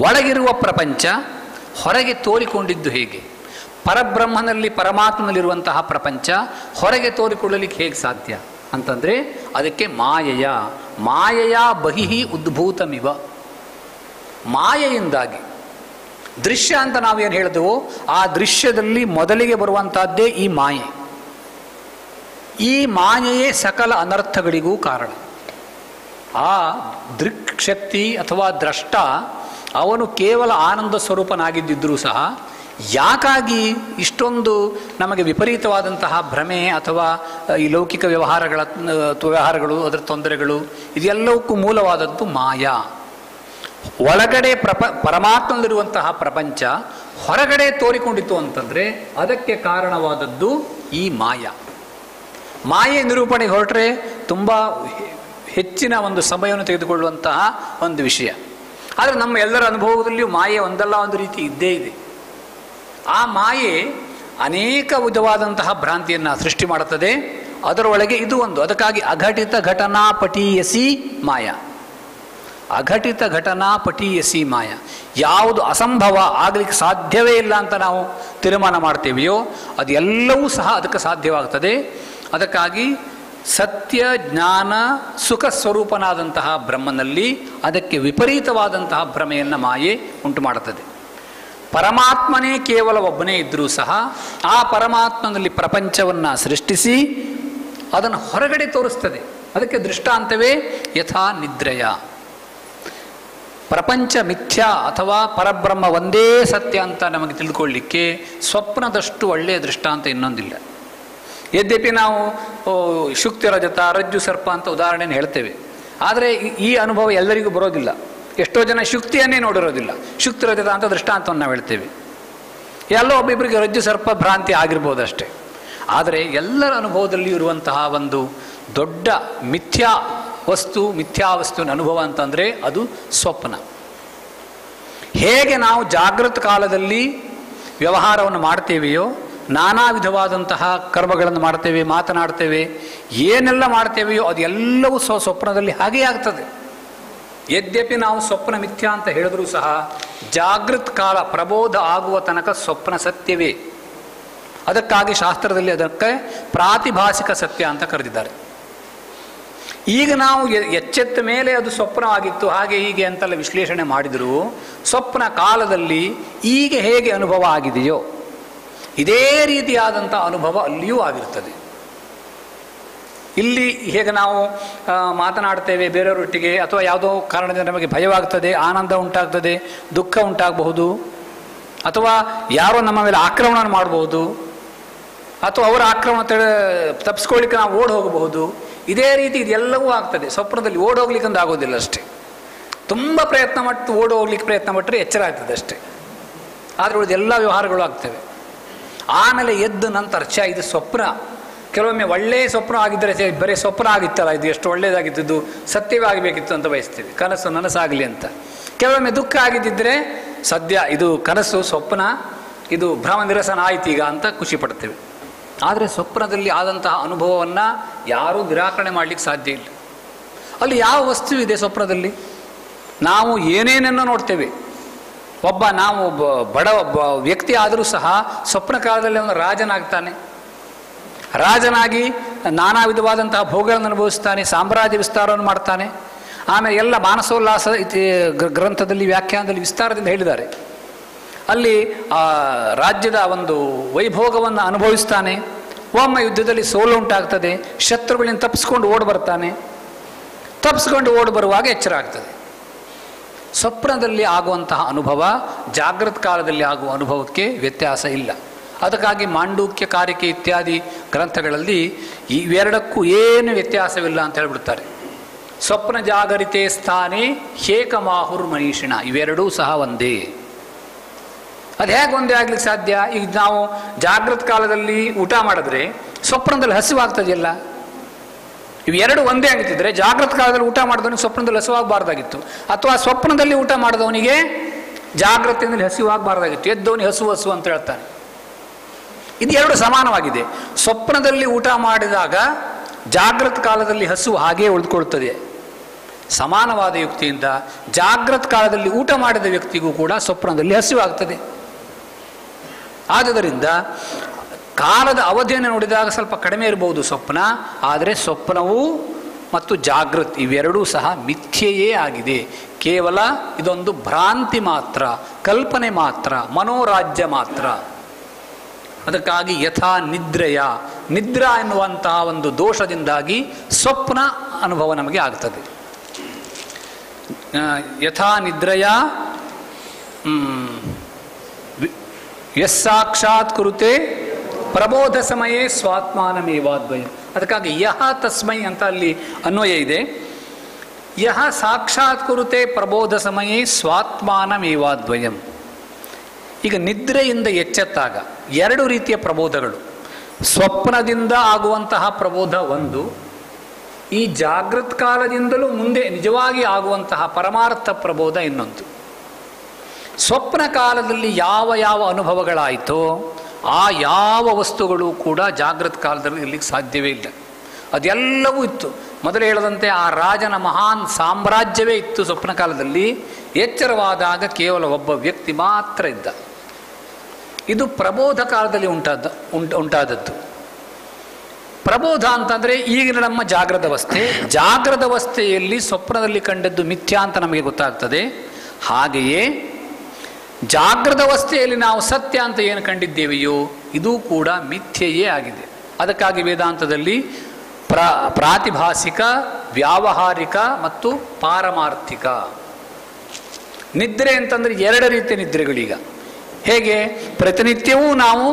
ಒಳಗಿರುವ ಪ್ರಪಂಚ ಹೊರಗೆ ತೋರಿಕೊಂಡಿದ್ದು ಹೇಗೆ? ಪರಬ್ರಹ್ಮನಲ್ಲಿ ಪರಮಾತ್ಮನಲ್ಲಿರುವಂತಹ ಪ್ರಪಂಚ ಹೊರಗೆ ತೋರಿಕೊಳ್ಳಲಿಕ್ಕೆ ಹೇಗೆ ಸಾಧ್ಯ ಅಂತಂದರೆ ಅದಕ್ಕೆ ಮಾಯೆಯ ಬಹಿಹಿ ಉದ್ಭೂತಮಿವ. ಮಾಯೆಯಿಂದಾಗಿ ದೃಶ್ಯ ಅಂತ ನಾವೇನು ಹೇಳಿದೆವೋ ಆ ದೃಶ್ಯದಲ್ಲಿ ಮೊದಲಿಗೆ ಬರುವಂತಹದ್ದೇ ಈ ಮಾಯೆ. ಈ ಮಾಯೆಯೇ ಸಕಲ ಅನರ್ಥಗಳಿಗೂ ಕಾರಣ. ಆ ದೃಕ್ಶಕ್ತಿ ಅಥವಾ ದ್ರಷ್ಟ ಅವನು ಕೇವಲ ಆನಂದ ಸ್ವರೂಪನಾಗಿದ್ದರೂ ಸಹ ಯಾಕಾಗಿ ಇಷ್ಟೊಂದು ನಮಗೆ ವಿಪರೀತವಾದಂತಹ ಭ್ರಮೆ ಅಥವಾ ಈ ಲೌಕಿಕ ವ್ಯವಹಾರಗಳು ಅದರ ತೊಂದರೆಗಳು ಇದೆಲ್ಲವಕ್ಕೂ ಮೂಲವಾದದ್ದು ಮಾಯಾ. ಒಳಗಡೆ ಪರಮಾತ್ಮನಲ್ಲಿರುವಂತಹ ಪ್ರಪಂಚ ಹೊರಗಡೆ ತೋರಿಕೊಂಡಿತು ಅಂತಂದರೆ ಅದಕ್ಕೆ ಕಾರಣವಾದದ್ದು ಈ ಮಾಯಾ. ಮಾಯೆ ನಿರೂಪಣೆಗೆ ಹೊರಟ್ರೆ ತುಂಬ ಹೆಚ್ಚಿನ ಒಂದು ಸಮಯವನ್ನು ತೆಗೆದುಕೊಳ್ಳುವಂತಹ ಒಂದು ವಿಷಯ. ಆದರೆ ನಮ್ಮ ಎಲ್ಲರ ಅನುಭವದಲ್ಲಿಯೂ ಮಾಯೆ ಒಂದಲ್ಲ ಒಂದು ರೀತಿ ಇದ್ದೇ ಇದೆ. ಆ ಮಾಯೆ ಅನೇಕ ವಿಧವಾದಂತಹ ಭ್ರಾಂತಿಯನ್ನು ಸೃಷ್ಟಿ ಮಾಡುತ್ತದೆ. ಅದರೊಳಗೆ ಇದು ಒಂದು. ಅದಕ್ಕಾಗಿ ಅಘಟಿತ ಘಟನಾ ಪಟೀಯಸಿ ಮಾಯ. ಅಘಟಿತ ಘಟನಾ ಪಟೀಯಸಿ ಮಾಯ. ಯಾವುದು ಅಸಂಭವ ಆಗಲಿಕ್ಕೆ ಸಾಧ್ಯವೇ ಇಲ್ಲ ಅಂತ ನಾವು ತೀರ್ಮಾನ ಮಾಡ್ತೇವೆಯೋ ಅದೆಲ್ಲವೂ ಸಹ ಅದಕ್ಕೆ ಸಾಧ್ಯವಾಗ್ತದೆ. ಅದಕ್ಕಾಗಿ ಸತ್ಯ ಜ್ಞಾನ ಸುಖ ಸ್ವರೂಪನಾದಂತಹ ಬ್ರಹ್ಮನಲ್ಲಿ ಅದಕ್ಕೆ ವಿಪರೀತವಾದಂತಹ ಭ್ರಮೆಯನ್ನು ಮಾಯೆ ಉಂಟು ಮಾಡುತ್ತದೆ. ಪರಮಾತ್ಮನೇ ಕೇವಲ ಒಬ್ಬನೇ ಇದ್ದರೂ ಸಹ ಆ ಪರಮಾತ್ಮನಲ್ಲಿ ಪ್ರಪಂಚವನ್ನು ಸೃಷ್ಟಿಸಿ ಅದನ್ನು ಹೊರಗಡೆ ತೋರಿಸ್ತದೆ. ಅದಕ್ಕೆ ದೃಷ್ಟಾಂತವೇ ಯಥಾ ನಿದ್ರೆಯ. ಪ್ರಪಂಚ ಮಿಥ್ಯ ಅಥವಾ ಪರಬ್ರಹ್ಮ ಒಂದೇ ಸತ್ಯ ಅಂತ ನಮಗೆ ತಿಳಿದುಕೊಳ್ಳಲಿಕ್ಕೆ ಸ್ವಪ್ನದಷ್ಟು ಒಳ್ಳೆಯ ದೃಷ್ಟಾಂತ ಇನ್ನೊಂದಿಲ್ಲ. ಯದ್ಯಪಿ ನಾವು ಶುಕ್ತಿ ರಜತ ರಜ್ಜು ಸರ್ಪ ಅಂತ ಉದಾಹರಣೆಯನ್ನು ಹೇಳ್ತೇವೆ. ಆದರೆ ಈ ಅನುಭವ ಎಲ್ಲರಿಗೂ ಬರೋದಿಲ್ಲ. ಎಷ್ಟೋ ಜನ ಶುಕ್ತಿಯನ್ನೇ ನೋಡಿರೋದಿಲ್ಲ. ಶುಕ್ತಿ ರಜತ ಅಂತ ದೃಷ್ಟಾಂತವನ್ನು ನಾವು ಹೇಳ್ತೇವೆ. ಎಲ್ಲೋ ಒಬ್ಬೊಬ್ಬರಿಗೆ ರಜ್ಜು ಸರ್ಪ ಭ್ರಾಂತಿ ಆಗಿರ್ಬೋದಷ್ಟೇ. ಆದರೆ ಎಲ್ಲರ ಅನುಭವದಲ್ಲಿ ಇರುವಂತಹ ಒಂದು ದೊಡ್ಡ ಮಿಥ್ಯಾವಸ್ತುವಿನ ಅನುಭವ ಅಂತಂದರೆ ಅದು ಸ್ವಪ್ನ. ಹೇಗೆ ನಾವು ಜಾಗೃತ ಕಾಲದಲ್ಲಿ ವ್ಯವಹಾರವನ್ನು ಮಾಡ್ತೇವೆಯೋ, ನಾನಾ ವಿಧವಾದಂತಹ ಕರ್ಮಗಳನ್ನು ಮಾಡ್ತೇವೆ, ಮಾತನಾಡ್ತೇವೆ, ಏನೆಲ್ಲ ಮಾಡ್ತೇವೆಯೋ ಅದೆಲ್ಲವೂ ಸ್ವಪ್ನದಲ್ಲಿ ಹಾಗೇ ಆಗ್ತದೆ. ಯದ್ಯಪಿ ನಾವು ಸ್ವಪ್ನ ಮಿಥ್ಯಾ ಅಂತ ಹೇಳಿದ್ರೂ ಸಹ ಜಾಗೃತ್ ಕಾಲ ಪ್ರಬೋಧ ಆಗುವ ತನಕ ಸ್ವಪ್ನ ಸತ್ಯವೇ. ಅದಕ್ಕಾಗಿ ಶಾಸ್ತ್ರದಲ್ಲಿ ಅದಕ್ಕೆ ಪ್ರಾತಿಭಾಸಿಕ ಸತ್ಯ ಅಂತ ಕರೆದಿದ್ದಾರೆ. ಈಗ ನಾವು ಎಚ್ಚೆತ್ತ ಮೇಲೆ ಅದು ಸ್ವಪ್ನವಾಗಿತ್ತು ಹಾಗೆ ಹೀಗೆ ಅಂತೆಲ್ಲ ವಿಶ್ಲೇಷಣೆ ಮಾಡಿದರೂ ಸ್ವಪ್ನ ಕಾಲದಲ್ಲಿ ಈಗ ಹೇಗೆ ಅನುಭವ ಆಗಿದೆಯೋ ಇದೇ ರೀತಿಯಾದಂಥ ಅನುಭವ ಅಲ್ಲಿಯೂ ಆಗಿರ್ತದೆ. ಇಲ್ಲಿ ಹೇಗೆ ನಾವು ಮಾತನಾಡ್ತೇವೆ ಬೇರೆಯವರೊಟ್ಟಿಗೆ, ಅಥವಾ ಯಾವುದೋ ಕಾರಣದಿಂದ ನಮಗೆ ಭಯವಾಗ್ತದೆ, ಆನಂದ ಉಂಟಾಗ್ತದೆ, ದುಃಖ ಉಂಟಾಗಬಹುದು, ಅಥವಾ ಯಾರೋ ನಮ್ಮ ಮೇಲೆ ಆಕ್ರಮಣ ಮಾಡಬಹುದು, ಅಥವಾ ಅವರ ಆಕ್ರಮಣ ತಪ್ಪಿಸ್ಕೊಳ್ಳಿಕ್ಕೆ ನಾವು ಓಡಿ ಹೋಗಬಹುದು. ಇದೇ ರೀತಿ ಇದೆಲ್ಲವೂ ಆಗ್ತದೆ. ಸ್ವಪ್ನದಲ್ಲಿ ಓಡಿ ಹೋಗ್ಲಿಕ್ಕಂತ ಆಗೋದಿಲ್ಲ ಅಷ್ಟೇ, ತುಂಬ ಪ್ರಯತ್ನ ಮತ್ತು ಓಡಿ ಹೋಗ್ಲಿಕ್ಕೆ ಪ್ರಯತ್ನ ಪಟ್ಟರೆ ಎಚ್ಚರ ಆಗ್ತದೆ ಅಷ್ಟೇ. ಆದರೆ ಉಳಿದೆಲ್ಲ ವ್ಯವಹಾರಗಳು ಆಗ್ತವೆ. ಆಮೇಲೆ ಎದ್ದು ನಂತರ ಇದು ಸ್ವಪ್ನ, ಕೆಲವೊಮ್ಮೆ ಒಳ್ಳೆಯ ಸ್ವಪ್ನ ಆಗಿದ್ದರೆ ಬರೀ ಸ್ವಪ್ನ ಆಗಿತ್ತಲ್ಲ, ಇದು ಎಷ್ಟು ಒಳ್ಳೆಯದಾಗಿತ್ತು, ಇದು ಸತ್ಯವೇ ಆಗಬೇಕಿತ್ತು ಅಂತ ಬಯಸ್ತೀವಿ, ಕನಸು ನನಸಾಗಲಿ ಅಂತ. ಕೆಲವೊಮ್ಮೆ ದುಃಖ ಆಗಿದ್ದಿದ್ರೆ ಸದ್ಯ ಇದು ಕನಸು ಸ್ವಪ್ನ, ಇದು ಭ್ರಮ ನಿರಸನ ಆಯ್ತು ಈಗ ಅಂತ ಖುಷಿ ಪಡ್ತೇವೆ. ಆದರೆ ಸ್ವಪ್ನದಲ್ಲಿ ಆದಂತಹ ಅನುಭವವನ್ನು ಯಾರೂ ನಿರಾಕರಣೆ ಮಾಡಲಿಕ್ಕೆ ಸಾಧ್ಯ ಇಲ್ಲ. ಅಲ್ಲಿ ಯಾವ ವಸ್ತು ಇದೆ ಸ್ವಪ್ನದಲ್ಲಿ? ನಾವು ಏನೇನನ್ನು ನೋಡ್ತೇವೆ. ನಾವು ಬಡ ವ್ಯಕ್ತಿ ಆದರೂ ಸಹ ಸ್ವಪ್ನ ಕಾಲದಲ್ಲಿ ಅವನು ರಾಜನಾಗ್ತಾನೆ. ರಾಜನಾಗಿ ನಾನಾ ವಿಧವಾದಂತಹ ಭೋಗಗಳನ್ನು ಅನುಭವಿಸ್ತಾನೆ, ಸಾಮ್ರಾಜ್ಯ ವಿಸ್ತಾರವನ್ನು ಮಾಡ್ತಾನೆ. ಆಮೇಲೆ ಎಲ್ಲ ಮಾನಸೋಲ್ಲಾಸ ಗ್ರಂಥದಲ್ಲಿ ವ್ಯಾಖ್ಯಾನದಲ್ಲಿ ವಿಸ್ತಾರದಿಂದ ಹೇಳಿದ್ದಾರೆ. ಅಲ್ಲಿ ಆ ರಾಜ್ಯದ ಒಂದು ವೈಭೋಗವನ್ನು ಅನುಭವಿಸ್ತಾನೆ. ಒಮ್ಮೆ ಯುದ್ಧದಲ್ಲಿ ಸೋಲು ಉಂಟಾಗ್ತದೆ, ಶತ್ರುಗಳಿಂದ ತಪ್ಪಿಸ್ಕೊಂಡು ಓಡಿ ಬರ್ತಾನೆ. ತಪ್ಪಿಸ್ಕೊಂಡು ಓಡಿ ಬರುವಾಗ ಎಚ್ಚರ ಆಗ್ತದೆ. ಸ್ವಪ್ನದಲ್ಲಿ ಆಗುವಂತಹ ಅನುಭವ ಜಾಗೃತ ಕಾಲದಲ್ಲಿ ಆಗುವ ಅನುಭವಕ್ಕೆ ವ್ಯತ್ಯಾಸ ಇಲ್ಲ. ಅದಕ್ಕಾಗಿ ಮಾಂಡೂಕ್ಯ, ಕಾರಿಕೆ ಇತ್ಯಾದಿ ಗ್ರಂಥಗಳಲ್ಲಿ ಇವೆರಡಕ್ಕೂ ಏನು ವ್ಯತ್ಯಾಸವಿಲ್ಲ ಅಂತ ಹೇಳ್ಬಿಡ್ತಾರೆ. ಸ್ವಪ್ನ ಜಾಗರಿತೆ ಸ್ಥಾನೇ ಹೇಕಮಾಹುರ್ ಮನೀಷಿಣ, ಇವೆರಡೂ ಸಹ ಒಂದೇ. ಅದು ಹೇಗೆ ಒಂದೇ ಆಗ್ಲಿಕ್ಕೆ ಸಾಧ್ಯ? ಈಗ ನಾವು ಜಾಗೃತ ಕಾಲದಲ್ಲಿ ಊಟ ಮಾಡಿದ್ರೆ ಸ್ವಪ್ನದಲ್ಲಿ ಹಸಿವಾಗ್ತದೆಯಲ್ಲ, ಇವೆರಡು ಒಂದೇ ಆಗಿತ್ತಿದ್ರೆ ಜಾಗೃತ ಕಾಲದಲ್ಲಿ ಊಟ ಮಾಡಿದವನಿಗೆ ಸ್ವಪ್ನದಲ್ಲಿ ಹಸಿವಾಗಬಾರ್ದಾಗಿತ್ತು, ಅಥವಾ ಸ್ವಪ್ನದಲ್ಲಿ ಊಟ ಮಾಡಿದವನಿಗೆ ಜಾಗೃತಿಯಲ್ಲಿ ಹಸಿವಾಗಬಾರ್ದಾಗಿತ್ತು. ಎದ್ದವನಿಗೆ ಹಸು ಅಂತ ಹೇಳ್ತಾನೆ. ಇದು ಎರಡು ಸಮಾನವಾಗಿದೆ. ಸ್ವಪ್ನದಲ್ಲಿ ಊಟ ಮಾಡಿದಾಗ ಜಾಗೃತ ಕಾಲದಲ್ಲಿ ಹಸು ಹಾಗೇ ಉಳಿದುಕೊಳ್ತದೆ. ಸಮಾನವಾದ ಯುಕ್ತಿಯಿಂದ ಜಾಗೃತ ಕಾಲದಲ್ಲಿ ಊಟ ಮಾಡಿದ ವ್ಯಕ್ತಿಗೂ ಕೂಡ ಸ್ವಪ್ನದಲ್ಲಿ ಹಸಿವಾಗ್ತದೆ. ಆದ್ದರಿಂದ ಕಾಲದ ಅವಧಿಯನ್ನು ನೋಡಿದಾಗ ಸ್ವಲ್ಪ ಕಡಿಮೆ ಇರಬಹುದು ಸ್ವಪ್ನ, ಆದರೆ ಸ್ವಪ್ನವೂ ಮತ್ತು ಜಾಗೃತ್ ಇವೆರಡೂ ಸಹ ಮಿಥ್ಯೆಯೇ ಆಗಿದೆ. ಕೇವಲ ಇದೊಂದು ಭ್ರಾಂತಿ ಮಾತ್ರ, ಕಲ್ಪನೆ ಮಾತ್ರ, ಮನೋರಾಜ್ಯ ಮಾತ್ರ. ಅದಕ್ಕಾಗಿ ಯಥಾ ನಿದ್ರೆಯ, ನಿದ್ರಾ ಎನ್ನುವಂತಹ ಒಂದು ದೋಷದಿಂದಾಗಿ ಸ್ವಪ್ನ ಅನುಭವ ನಮಗೆ ಆಗ್ತದೆ. ಯಥಾ ನಿದ್ರೆಯ ಯಸ್ಸಾಕ್ಷಾತ್ ಕುರುತೆ ಪ್ರಬೋಧ ಸಮಯೇ ಸ್ವಾತ್ಮಾನಮೇವಾದ್ವಯ. ಅದಕ್ಕಾಗಿ ಯಹ ತಸ್ಮೈ ಅಂತ ಅಲ್ಲಿ ಅನ್ವಯ ಇದೆ. ಯಹ ಸಾಕ್ಷಾತ್ ಕುರುತೆ ಪ್ರಬೋಧ ಸಮಯೇ ಸ್ವಾತ್ಮಾನಮೇವಾದ್ವಯಂ. ಈಗ ನಿದ್ರೆಯಿಂದ ಎಚ್ಚೆತ್ತಾಗ ಎರಡು ರೀತಿಯ ಪ್ರಬೋಧಗಳು. ಸ್ವಪ್ನದಿಂದ ಆಗುವಂತಹ ಪ್ರಬೋಧ ಒಂದು, ಈ ಜಾಗೃತ ಕಾಲದಿಂದಲೂ ಮುಂದೆ ನಿಜವಾಗಿ ಆಗುವಂತಹ ಪರಮಾರ್ಥ ಪ್ರಬೋಧ ಇನ್ನೊಂದು. ಸ್ವಪ್ನ ಕಾಲದಲ್ಲಿ ಯಾವ ಯಾವ ಅನುಭವಗಳಾಯಿತೋ ಆ ಯಾವ ವಸ್ತುಗಳು ಕೂಡ ಜಾಗೃತ ಕಾಲದಲ್ಲಿ ಇರಲಿಕ್ಕೆ ಸಾಧ್ಯವೇ ಇಲ್ಲ. ಅದೆಲ್ಲವೂ ಇತ್ತು. ಮೊದಲು ಹೇಳದಂತೆ ಆ ರಾಜನ ಮಹಾನ್ ಸಾಮ್ರಾಜ್ಯವೇ ಇತ್ತು ಸ್ವಪ್ನ ಕಾಲದಲ್ಲಿ. ಎಚ್ಚರವಾದಾಗ ಕೇವಲ ಒಬ್ಬ ವ್ಯಕ್ತಿ ಮಾತ್ರ ಇದ್ದ. ಇದು ಪ್ರಬೋಧ ಕಾಲದಲ್ಲಿ ಉಂಟಾದದ್ದು. ಪ್ರಬೋಧ ಅಂತಂದರೆ ಈಗಿನ ನಮ್ಮ ಜಾಗೃತ ಅವಸ್ಥೆ. ಜಾಗೃತ ಅವಸ್ಥೆಯಲ್ಲಿ ಸ್ವಪ್ನದಲ್ಲಿ ಕಂಡದ್ದು ಮಿಥ್ಯಾ ಅಂತ ನಮಗೆ ಗೊತ್ತಾಗ್ತದೆ. ಹಾಗೆಯೇ ಜಾಗೃತ ಅವಸ್ಥೆಯಲ್ಲಿ ನಾವು ಸತ್ಯ ಅಂತ ಏನು ಕಂಡಿದ್ದೇವೆಯೋ ಇದು ಕೂಡ ಮಿಥ್ಯೆಯೇ ಆಗಿದೆ. ಅದಕ್ಕಾಗಿ ವೇದಾಂತದಲ್ಲಿ ಪ್ರಾತಿಭಾಸಿಕ, ವ್ಯಾವಹಾರಿಕ ಮತ್ತು ಪಾರಮಾರ್ಥಿಕ ನಿದ್ರೆ ಅಂತಂದರೆ ಎರಡು ರೀತಿಯ ನಿದ್ರೆಗಳೀಗ. ಹೇಗೆ ಪ್ರತಿನಿತ್ಯವೂ ನಾವು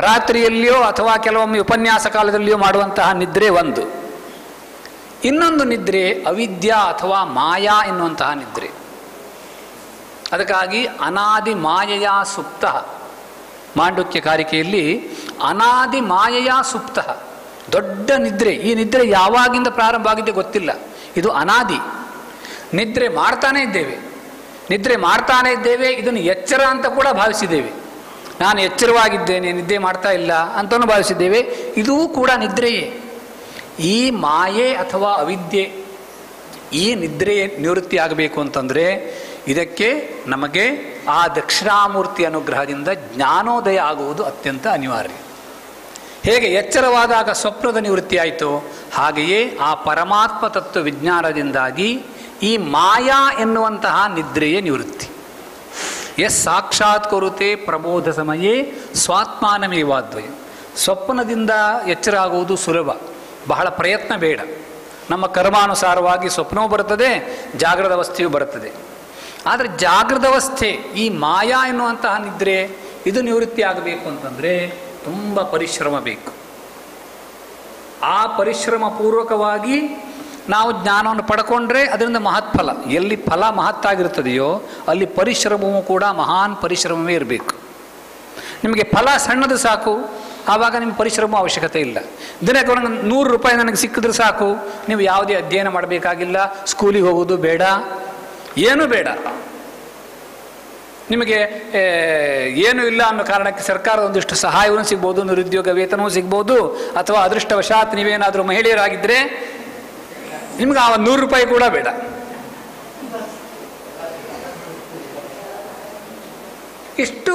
ರಾತ್ರಿಯಲ್ಲಿಯೋ ಅಥವಾ ಕೆಲವೊಮ್ಮೆ ಉಪನ್ಯಾಸ ಕಾಲದಲ್ಲಿಯೋ ಮಾಡುವಂತಹ ನಿದ್ರೆ ಒಂದು. ಇನ್ನೊಂದು ನಿದ್ರೆ ಅವಿದ್ಯಾ ಅಥವಾ ಮಾಯಾ ಎನ್ನುವಂತಹ ನಿದ್ರೆ. ಅದಕ್ಕಾಗಿ ಅನಾದಿ ಮಾಯೆಯ ಸುಪ್ತ, ಮಾಂಡುಕ್ಯ ಕಾರಿಕೆಯಲ್ಲಿ ಅನಾದಿ ಮಾಯೆಯ ಸುಪ್ತ ದೊಡ್ಡ ನಿದ್ರೆ. ಈ ನಿದ್ರೆ ಯಾವಾಗಿಂದ ಪ್ರಾರಂಭ ಆಗಿದೆ ಗೊತ್ತಿಲ್ಲ. ಇದು ಅನಾದಿ. ನಿದ್ರೆ ಮಾಡ್ತಾನೇ ಇದ್ದೇವೆ. ಇದನ್ನು ಎಚ್ಚರ ಅಂತ ಕೂಡ ಭಾವಿಸಿದ್ದೇವೆ. ನಾನು ಎಚ್ಚರವಾಗಿದ್ದೇನೆ, ನಿದ್ದೆ ಮಾಡ್ತಾ ಇಲ್ಲ ಅಂತಲೂ ಭಾವಿಸಿದ್ದೇವೆ. ಇದೂ ಕೂಡ ನಿದ್ರೆಯೇ. ಈ ಮಾಯೆ ಅಥವಾ ಅವಿದ್ಯೆ, ಈ ನಿದ್ರೆ ನಿವೃತ್ತಿ ಆಗಬೇಕು ಅಂತಂದರೆ ಇದಕ್ಕೆ ನಮಗೆ ಆ ದಕ್ಷಿಣಾಮೂರ್ತಿ ಅನುಗ್ರಹದಿಂದ ಜ್ಞಾನೋದಯ ಆಗುವುದು ಅತ್ಯಂತ ಅನಿವಾರ್ಯ. ಹೇಗೆ ಎಚ್ಚರವಾದಾಗ ಸ್ವಪ್ನದ ನಿವೃತ್ತಿ ಆಯಿತು, ಹಾಗೆಯೇ ಆ ಪರಮಾತ್ಮ ತತ್ವ ವಿಜ್ಞಾನದಿಂದಾಗಿ ಈ ಮಾಯಾ ಎನ್ನುವಂತಹ ನಿದ್ರೆಯೇ ನಿವೃತ್ತಿ. ಎಸ್ ಸಾಕ್ಷಾತ್ ಕೊರುತೆ ಪ್ರಬೋಧ ಸಮಯೇ ಸ್ವಾತ್ಮಾನಮೇವಾದ್ವಯ. ಸ್ವಪ್ನದಿಂದ ಎಚ್ಚರ ಆಗುವುದು ಸುಲಭ, ಬಹಳ ಪ್ರಯತ್ನ ಬೇಡ. ನಮ್ಮ ಕರ್ಮಾನುಸಾರವಾಗಿ ಸ್ವಪ್ನವೂ ಬರುತ್ತದೆ, ಜಾಗೃತ ಅವಸ್ಥೆಯೂ ಬರುತ್ತದೆ. ಆದರೆ ಜಾಗೃತ ಅವಸ್ಥೆ ಈ ಮಾಯಾ ಎನ್ನುವಂತಹ ನಿದ್ರೆ ಇದು ನಿವೃತ್ತಿ ಆಗಬೇಕು ಅಂತಂದರೆ ತುಂಬ ಪರಿಶ್ರಮ ಬೇಕು. ಆ ಪರಿಶ್ರಮ ಪೂರ್ವಕವಾಗಿ ನಾವು ಜ್ಞಾನವನ್ನು ಪಡ್ಕೊಂಡ್ರೆ ಅದರಿಂದ ಮಹತ್ಫಲ. ಎಲ್ಲಿ ಫಲ ಮಹತ್ತಾಗಿರುತ್ತದೆಯೋ ಅಲ್ಲಿ ಪರಿಶ್ರಮವೂ ಕೂಡ ಮಹಾನ್ ಪರಿಶ್ರಮವೇ ಇರಬೇಕು. ನಿಮಗೆ ಫಲ ಸಣ್ಣದು ಸಾಕು, ಆವಾಗ ನಿಮ್ಗೆ ಪರಿಶ್ರಮ ಅವಶ್ಯಕತೆ ಇಲ್ಲ. ದಿನಕ್ಕೆ ಒಂದು 100 ರೂಪಾಯಿ ನನಗೆ ಸಿಕ್ಕಿದ್ರೆ ಸಾಕು, ನೀವು ಯಾವುದೇ ಅಧ್ಯಯನ ಮಾಡಬೇಕಾಗಿಲ್ಲ, ಸ್ಕೂಲಿಗೆ ಹೋಗೋದು ಬೇಡ, ಏನೂ ಬೇಡ. ನಿಮಗೆ ಏನೂ ಇಲ್ಲ ಅನ್ನೋ ಕಾರಣಕ್ಕೆ ಸರ್ಕಾರದ ಒಂದಿಷ್ಟು ಸಹಾಯವೂ ಸಿಗ್ಬೋದು, ನಿರುದ್ಯೋಗ ವೇತನವೂ ಸಿಗ್ಬೋದು, ಅಥವಾ ಅದೃಷ್ಟವಶಾತ್ ನೀವೇನಾದರೂ ಮಹಿಳೆಯರಾಗಿದ್ದರೆ ನಿಮ್ಗೆ ಆ 100 ರೂಪಾಯಿ ಕೂಡ ಬೇಡ. ಇಷ್ಟು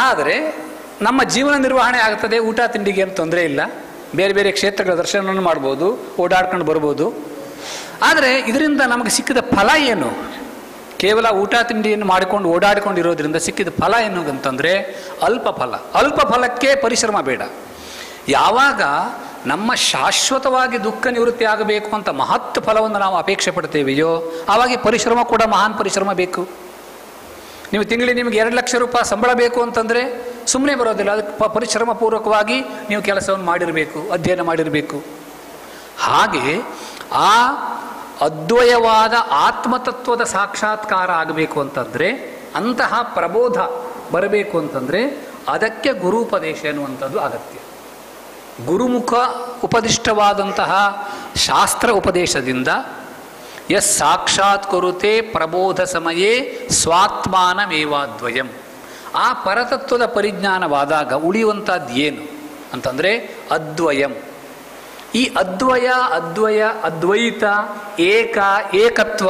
ಆದರೆ ನಮ್ಮ ಜೀವನ ನಿರ್ವಹಣೆ ಆಗ್ತದೆ, ಊಟ ತಿಂಡಿಗೆ ಏನು ತೊಂದರೆ ಇಲ್ಲ, ಬೇರೆ ಬೇರೆ ಕ್ಷೇತ್ರಗಳ ದರ್ಶನವನ್ನು ಮಾಡ್ಬೋದು, ಓಡಾಡ್ಕೊಂಡು ಬರ್ಬೋದು. ಆದರೆ ಇದರಿಂದ ನಮಗೆ ಸಿಕ್ಕಿದ ಫಲ ಏನು? ಕೇವಲ ಊಟ ತಿಂಡಿಯನ್ನು ಮಾಡಿಕೊಂಡು ಓಡಾಡಿಕೊಂಡಿರೋದ್ರಿಂದ ಸಿಕ್ಕಿದ ಫಲ ಏನು ಅಂತಂದರೆ ಅಲ್ಪ ಫಲ. ಅಲ್ಪ ಫಲಕ್ಕೆ ಪರಿಶ್ರಮ ಬೇಡ. ಯಾವಾಗ ನಮ್ಮ ಶಾಶ್ವತವಾಗಿ ದುಃಖ ನಿವೃತ್ತಿ ಆಗಬೇಕು ಅಂತ ಮಹತ್ ಫಲವನ್ನು ನಾವು ಅಪೇಕ್ಷೆ ಪಡ್ತೇವೆಯೋ ಆವಾಗ ಪರಿಶ್ರಮ ಕೂಡ ಮಹಾನ್ ಪರಿಶ್ರಮ ಬೇಕು. ನೀವು ತಿಂಗಳಿಗೆ ನಿಮಗೆ 2 ಲಕ್ಷ ರೂಪಾಯಿ ಸಂಬಳ ಬೇಕು ಅಂತಂದರೆ ಸುಮ್ಮನೆ ಬರೋದಿಲ್ಲ, ಅದಕ್ಕೆ ಪರಿಶ್ರಮ ಪೂರ್ವಕವಾಗಿ ನೀವು ಕೆಲಸವನ್ನು ಮಾಡಿರಬೇಕು, ಅಧ್ಯಯನ ಮಾಡಿರಬೇಕು. ಹಾಗೆ ಆ ಅದ್ವಯವಾದ ಆತ್ಮತತ್ವದ ಸಾಕ್ಷಾತ್ಕಾರ ಆಗಬೇಕು ಅಂತಂದರೆ, ಅಂತಹ ಪ್ರಬೋಧ ಬರಬೇಕು ಅಂತಂದರೆ ಅದಕ್ಕೆ ಗುರುಪದೇಶ ಎನ್ನುವಂಥದ್ದು ಅಗತ್ಯ. ಗುರುಮುಖ ಉಪದಿಷ್ಟವಾದಂತಹ ಶಾಸ್ತ್ರ ಉಪದೇಶದಿಂದ ಯಸ್ ಸಾಕ್ಷಾತ್ ಕುರುತೆ ಪ್ರಬೋಧ ಸಮಯೇ ಸ್ವಾತ್ಮಾನಮೇವಾದ್ವಯಂ, ಆ ಪರತತ್ವದ ಪರಿಜ್ಞಾನವಾದಾಗ ಉಳಿಯುವಂಥದ್ದು ಏನು ಅಂತಂದರೆ ಅದ್ವಯಂ. ಈ ಅದ್ವಯ ಅದ್ವಯ ಅದ್ವೈತ ಏಕ ಏಕತ್ವ